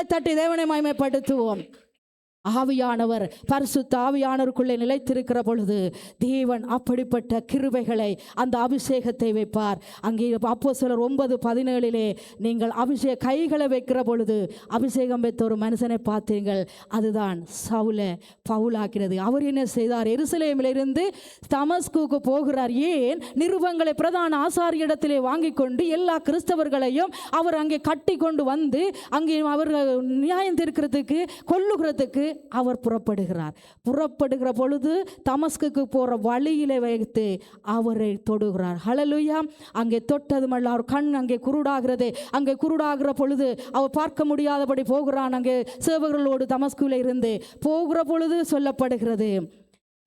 தட்டி தேவனை மகிமைப்படுத்துவோம். ஆவியானவர் பரிசுத்த ஆவியானவருக்குள்ளே நிலைத்திருக்கிற பொழுது தேவன் அப்படிப்பட்ட கிருபைகளை அந்த அபிஷேகத்தை வைப்பார். அங்கே அப்போஸ்தலர் 9:17 நீங்கள் கைகளை வைக்கிற பொழுது அபிஷேகம் வைத்த ஒரு மனுஷனை பார்த்தீர்கள், அதுதான் சவுலை பவுலாக்கிறது. அவர் என்ன செய்தார்? எருசலேமிலிருந்து தமஸ்குக்கு போகிறார். ஏன்? நிருபங்களை பிரதான ஆசாரியரிடத்திலே வாங்கி கொண்டு எல்லா கிறிஸ்தவர்களையும் அவர் அங்கே கட்டி கொண்டு வந்து அங்கே அவர் நியாயம் தீர்க்கிறதுக்கு கொல்லுகிறதுக்கு அவர் புறப்படுகிற பொழுது தமஸ்குக்கு போற வழியிலே வைத்து அவரை தொடுகிறார். ஹல்லேலூயா. அங்கே தொட்டதுமல்ல, அவர் கண் அங்கே குருடாகிற பொழுது அவர் பார்க்க முடியாதபடி போகிறான். அங்கே சேவகர்களோடு தமஸ்குவில் இருந்து போகிற பொழுது சொல்லப்படுகிறது,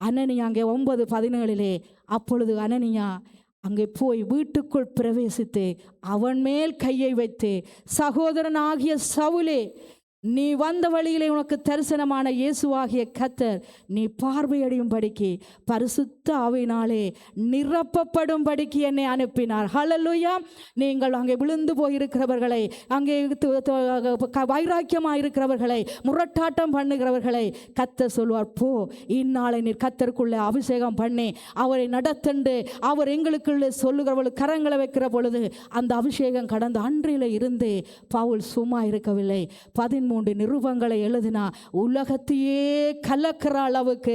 அனனியா அங்கே 9:17 அப்பொழுது அனனியா அங்கே போய் வீட்டுக்குள் பிரவேசித்து அவன் மேல் கையை வைத்து, சகோதரனாகிய சவுலே, நீ வந்த வழியிலே உனக்கு தரிசனமான இயேசுவாகிய கர்த்தர் நீ பார்வையடையும்படிக்கு பரிசுத்த ஆவியினாலே நிரப்பப்படும்படிக்கு என்னை அனுப்பினார். ஹல்லேலூயா. நீங்கள் அங்கே விழுந்து போயிருக்கிறவர்களை, அங்கே வைராக்கியமாக இருக்கிறவர்களை, முரட்டாட்டம் பண்ணுகிறவர்களை கர்த்தர் சொல்வார், போ, இந்நாளை நீர் கர்த்தருக்குள்ளே அபிஷேகம் பண்ணி அவரை நடத்தண்டு அவர் எங்களுக்குள்ளே சொல்லுகிறவர்கள் கரங்களை வைக்கிற பொழுது அந்த அபிஷேகம் கடந்த அன்றில் இருந்து பவுல் சும்மா இருக்கவில்லை. 13 நிருபங்களை எழுதினா உலகத்தையே கலக்கிற அளவுக்கு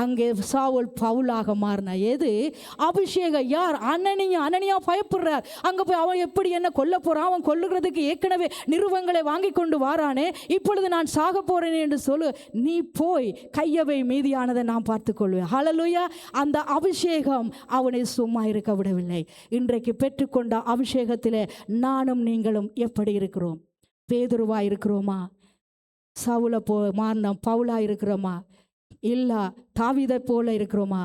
அங்கே சவுல் பவுலாக மாறின. எது? அபிஷேகம். யார்? அனனியா பயப்படுறார். அங்கே போய் அவன் எப்படி என்ன கொல்ல போறான், அவன் கொல்லுகிறதுக்கு ஏற்கனவே நிருபங்களை வாங்கி கொண்டு வாரானே, இப்பொழுது நான் சாக போறேன் என்று சொல்லு, நீ போய் கையவை மீதியானதை நான் பார்த்துக்கொள்வேன். ஹல்லேலூயா. அந்த அபிஷேகம் அவனை சும்மா இருக்க விடவில்லை. இன்றைக்கு பெற்றுக்கொண்ட அபிஷேகத்தில் நானும் நீங்களும் எப்படி இருக்கிறோம்? பேதுருவா இருக்கிறோமா? சவுலை மாறின பவுலா இருக்கிறோமா? இல்லை தாவீதை போல இருக்கிறோமா?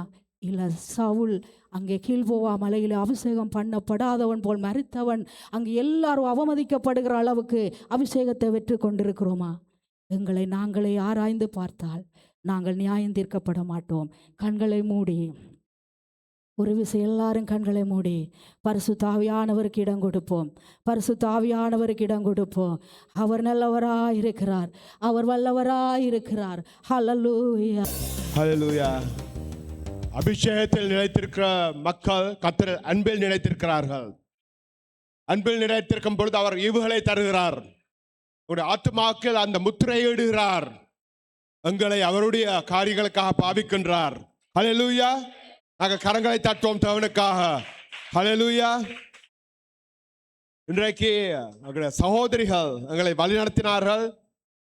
இல்லை சவுல் அங்கே கீழ்போவா மலையில் அபிஷேகம் பண்ணப்படாதவன் போல் மரித்தவன், அங்கே எல்லாரும் அவமதிக்கப்படுகிற அளவுக்கு அபிஷேகத்தை வெற்றி கொண்டிருக்கிறோமா? எங்களை நாங்களே ஆராய்ந்து பார்த்தால் நாங்கள் நியாயம் தீர்க்கப்பட மாட்டோம். கண்களை மூடி ஒரு விஷயம், எல்லாரும் கண்களை மூடி பரிசுத்த ஆவியானவருக்கு இடம் கொடுப்போம். பரிசுத்த ஆவியானவருக்கு இடம் கொடுப்போம். அவர் நல்லவராய் இருக்கிறார், அவர் வல்லவராய் இருக்கிறார். ஹல்லேலூயா. ஹல்லேலூயா. அபிஷேகத்தில் நிலைத்திருக்கிற மக்கள் கர்த்தர் அன்பில் நிலைத்திருக்கிறார்கள். அன்பில் நிலைத்திருக்கும் பொழுது அவர் ஈவுகளை தருகிறார். ஒரு ஆத்துமாக்கள் அந்த முத்திரையிடுகிறார். எங்களை அவருடைய காரியங்களுக்காக பாவிக்கின்றார். ஹல்லேலூயா. நாங்கள் கரங்களை தட்டுவோம் தேவனுக்காக. ஹல்லேலூயா. இன்றைக்கு சகோதரிகள் எங்களை வழிநடத்தினார்கள்.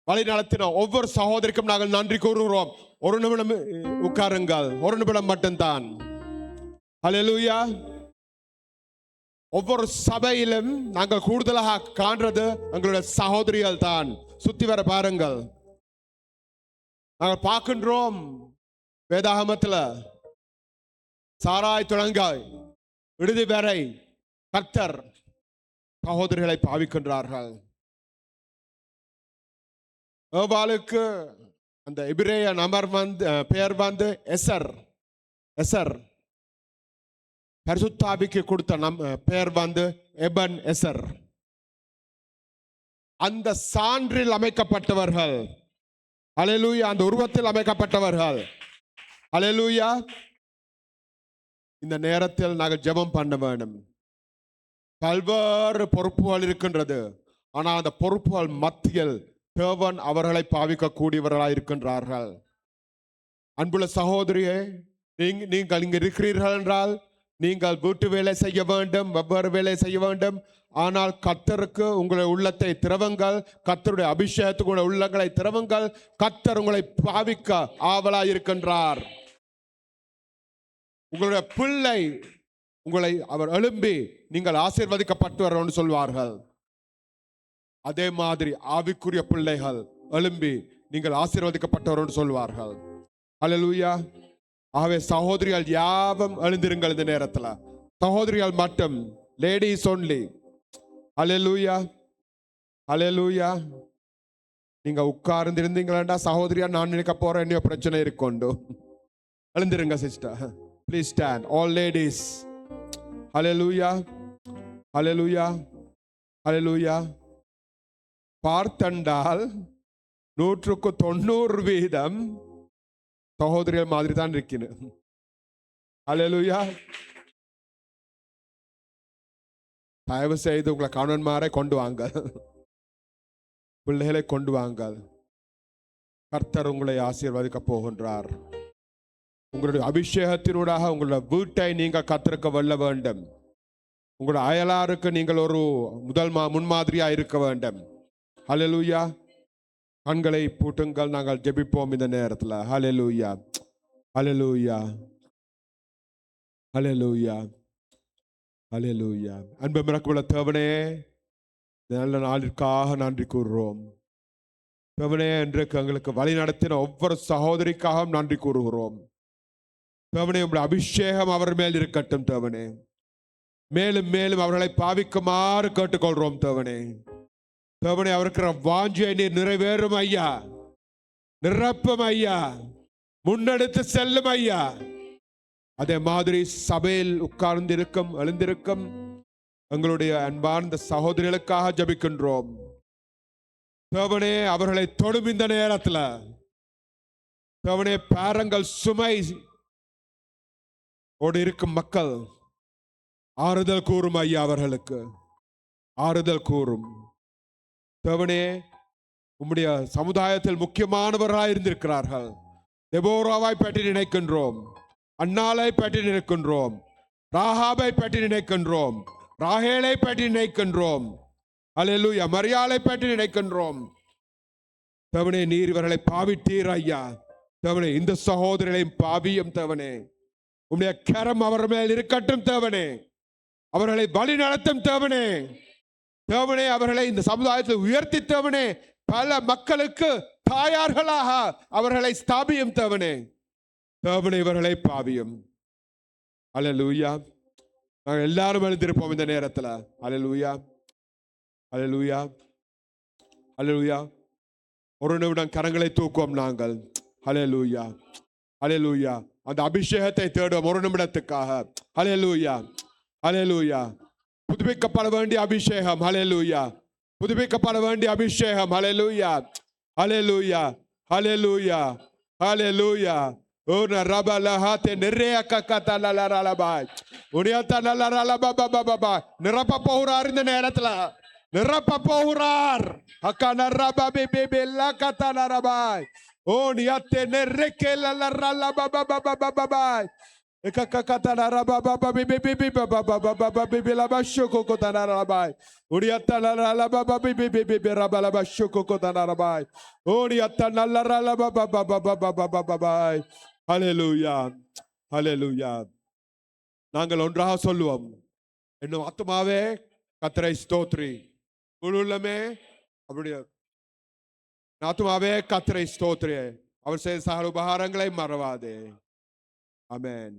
வழிநடத்தின ஒவ்வொரு சகோதரிக்கும் நாங்கள் நன்றி கூறுகிறோம். ஒரு நிமிடம் உட்காருங்கள், ஒரு நிமிடம் மட்டும்தான். ஹல்லேலூயா. ஒவ்வொரு சபையிலும் நாங்கள் கூடுதலாக காண்றது எங்களுடைய சகோதரிகள் தான். சுத்தி வர பாருங்கள். நாங்கள் பார்க்கின்றோம் வேதாகமத்தில் சாராய் தொடங்காய் இறுதி வரை கர்த்தர் சகோதரிகளை பாவிக்கின்றார்கள். ஏவாளுக்கு அந்த எபிரேய நபர் பெயர் எசர். பரிசுத்தாவிக்கு கொடுத்த பெயர் எபன் எசர். அந்த சான்றில் அமைக்கப்பட்டவர்கள். ஹல்லேலூயா. அந்த உருவத்தில் அமைக்கப்பட்டவர்கள். ஹல்லேலூயா. இந்த நேரத்தில் நாங்கள் ஜெபம் பண்ண வேண்டும். பல்வேறு பொறுப்புகள் இருக்கின்றது. ஆனால் அந்த பொறுப்புகள் மத்தியில் தேவன் அவர்களை பாவிக்க கூடியவர்களாக இருக்கின்றார்கள். அன்புள்ள சகோதரியே, நீங்கள் இங்கு இருக்கிறீர்கள் என்றால் நீங்கள் வீட்டு வேலை செய்ய வேண்டும், வெவ்வேறு வேலை செய்ய வேண்டும். ஆனால் கர்த்தருக்கு உங்களுடைய உள்ளத்தை திறவுங்கள். கர்த்தருடைய அபிஷேகத்துக்கு உங்களுடைய உள்ளங்களை திறவுங்கள். கர்த்தர் உங்களை பாவிக்க ஆவலாய் இருக்கின்றார். உங்களுடைய பிள்ளை உங்களை அவர் எழும்பி நீங்கள் ஆசீர்வதிக்கப்பட்டவர்கள் சொல்வார்கள். அதே மாதிரி ஆவிக்குரிய பிள்ளைகள் எழும்பி நீங்கள் ஆசீர்வதிக்கப்பட்டவர்கள் சொல்வார்கள். ஹல்லேலூயா. ஆகவே சகோதரிகள் யாவும் எழுந்திருங்கள் இந்த நேரத்துல. சகோதரிகள் மட்டும், லேடிஸ் ஒன்லி. ஹல்லேலூயா, ஹல்லேலூயா. நீங்க உட்கார்ந்து இருந்தீங்களா சகோதரியா, நான் நினைக்க போறேன் என்னையோ பிரச்சனை இருக்கொண்டு. எழுந்திருங்க sister, please stand. All ladies. Hallelujah, hallelujah, hallelujah. பார்த்தண்டால் 190% சகோதரிகள் மாதிரி தான் இருக்கிறேன். ஹல்லேலூயா. தயவு செய்து உங்களை கணவன்மாரை கொண்டு வாங்க, பிள்ளைகளை கொண்டு வாங்க. கர்த்தர் உங்களை ஆசீர்வதிக்க போகின்றார். உங்களுடைய அபிஷேகத்தினூடாக உங்களுடைய வீட்டை நீங்கள் கர்த்தருக்கு வெல்ல வேண்டும். உங்களுடைய அயலாருக்கு நீங்கள் ஒரு முன்மாதிரியா இருக்க வேண்டும். ஹல்லேலூயா. கண்களை பூட்டுங்கள், நாங்கள் ஜெபிப்போம் இந்த நேரத்தில். ஹல்லேலூயா, ஹல்லேலூயா, ஹல்லேலூயா, ஹல்லேலூயா. அன்பு மிரக்குள்ள தேவனே, நல்ல நாளிற்காக நன்றி கூறுகிறோம். தேவனே, இன்றைக்கு எங்களுக்கு வழி நடத்தின ஒவ்வொரு சகோதரிக்காகவும் நன்றி கூறுகிறோம். தேவனே, உங்களுடைய அபிஷேகம் அவர் மேல் இருக்கட்டும். தேவனே, மேலும் மேலும் அவர்களை பாவிக்குமாறு கேட்டுக்கொள்கிறோம். தேவனே, தேவனே, அவருக்கு வாஞ்சியை நீர் நிறைவேறும் ஐயா, நிரப்பும் ஐயா, முன்னெடுத்து செல்லும் ஐயா. அதே மாதிரி சபையில் உட்கார்ந்து இருக்கும் எழுந்திருக்கும் எங்களுடைய அன்பார்ந்த சகோதரிகளுக்காக ஜபிக்கின்றோம். தேவனே, அவர்களை தொடும் இந்த நேரத்தில். தேவனே, பாரங்கள் சுமை ஓடு இருக்கும் மக்கள் ஆறுதல் கூறும் ஐயா, அவர்களுக்கு ஆறுதல் கூறும். தேவனே, உம்முடைய சமுதாயத்தில் முக்கியமானவர்களாக இருந்திருக்கிறார்கள். தெபோராவை பற்றி நினைக்கின்றோம், அன்னாலை பற்றி நினைக்கின்றோம், ராகாபை பற்றி நினைக்கின்றோம், ராகேலை பற்றி நினைக்கின்றோம். அல்லேலூயா. மரியாளை பற்றி நினைக்கின்றோம். தேவனே, நீர் இவர்களை பாவித்தீர் ஐயா. தேவனே, இந்த சகோதரர்களையும் பாவியும். தேவனே, உம்முடைய கரம் அவர் மேல் இருக்கட்டும். தேவனே, அவர்களை வழி நடத்தும். தேவனே, தேவனே, அவர்களை இந்த சமுதாயத்தில் உயர்த்தி. தேவனே, பல மக்களுக்கு தாயார்களாக அவர்களை ஸ்தாபியும். தேவனே, தேவனே, இவர்களை பாவியும். அல்லேலூயா. நாங்கள் எல்லாரும் எழுந்திருப்போம் இந்த நேரத்தில். அல்லேலூயா, அல்லேலூயா, அல்லேலூயா. ஒரு நிமிடம் கரங்களை தூக்குவோம் நாங்கள். அல்லேலூயா, அல்லேலூயா. அந்த அபிஷேகத்தை தேடுவோம் ஒரு நிமிடத்துக்காக. அல்லேலூயா, அல்லேலூயா. புதுப்பிக்கப்பட வேண்டிய அபிஷேகம். அல்லேலூயா, புதுப்பிக்கப்பட வேண்டிய அபிஷேகம். அல்லேலூயா, அல்லேலூயா, அல்லேலூயா, அல்லேலூயா. Una raba la hate nerea kakata la la la bai. Uniata la la la ba ba ba ba ba. Nerapa pohurar in the neratla. Nerapa pohurar. Hakana raba bebe la kata la rabai. Uniate nereke la la la ba ba ba ba ba ba ba. Ekakata la raba ba ba bebe bebe ba ba ba ba ba ba bebe la ba shoko kota la rabai. Uniata la la ba ba bebe bebe raba la ba shoko kota la rabai. Uniata la la ba ba ba ba ba ba ba ba ba. ஹல்லேலூயா, ஹல்லேலூயா. நாங்கள் ஒன்றாக சொல்லுவோம். என்னும் ஆத்துமாவே கர்த்தரை ஸ்தோத்ரி, முழு உள்ளமே அப்படியே ஆத்துமாவே கர்த்தரை ஸ்தோத்ரி, அவர் செய்த சகல உபகாரங்களை மறவாதே. ஆமென்.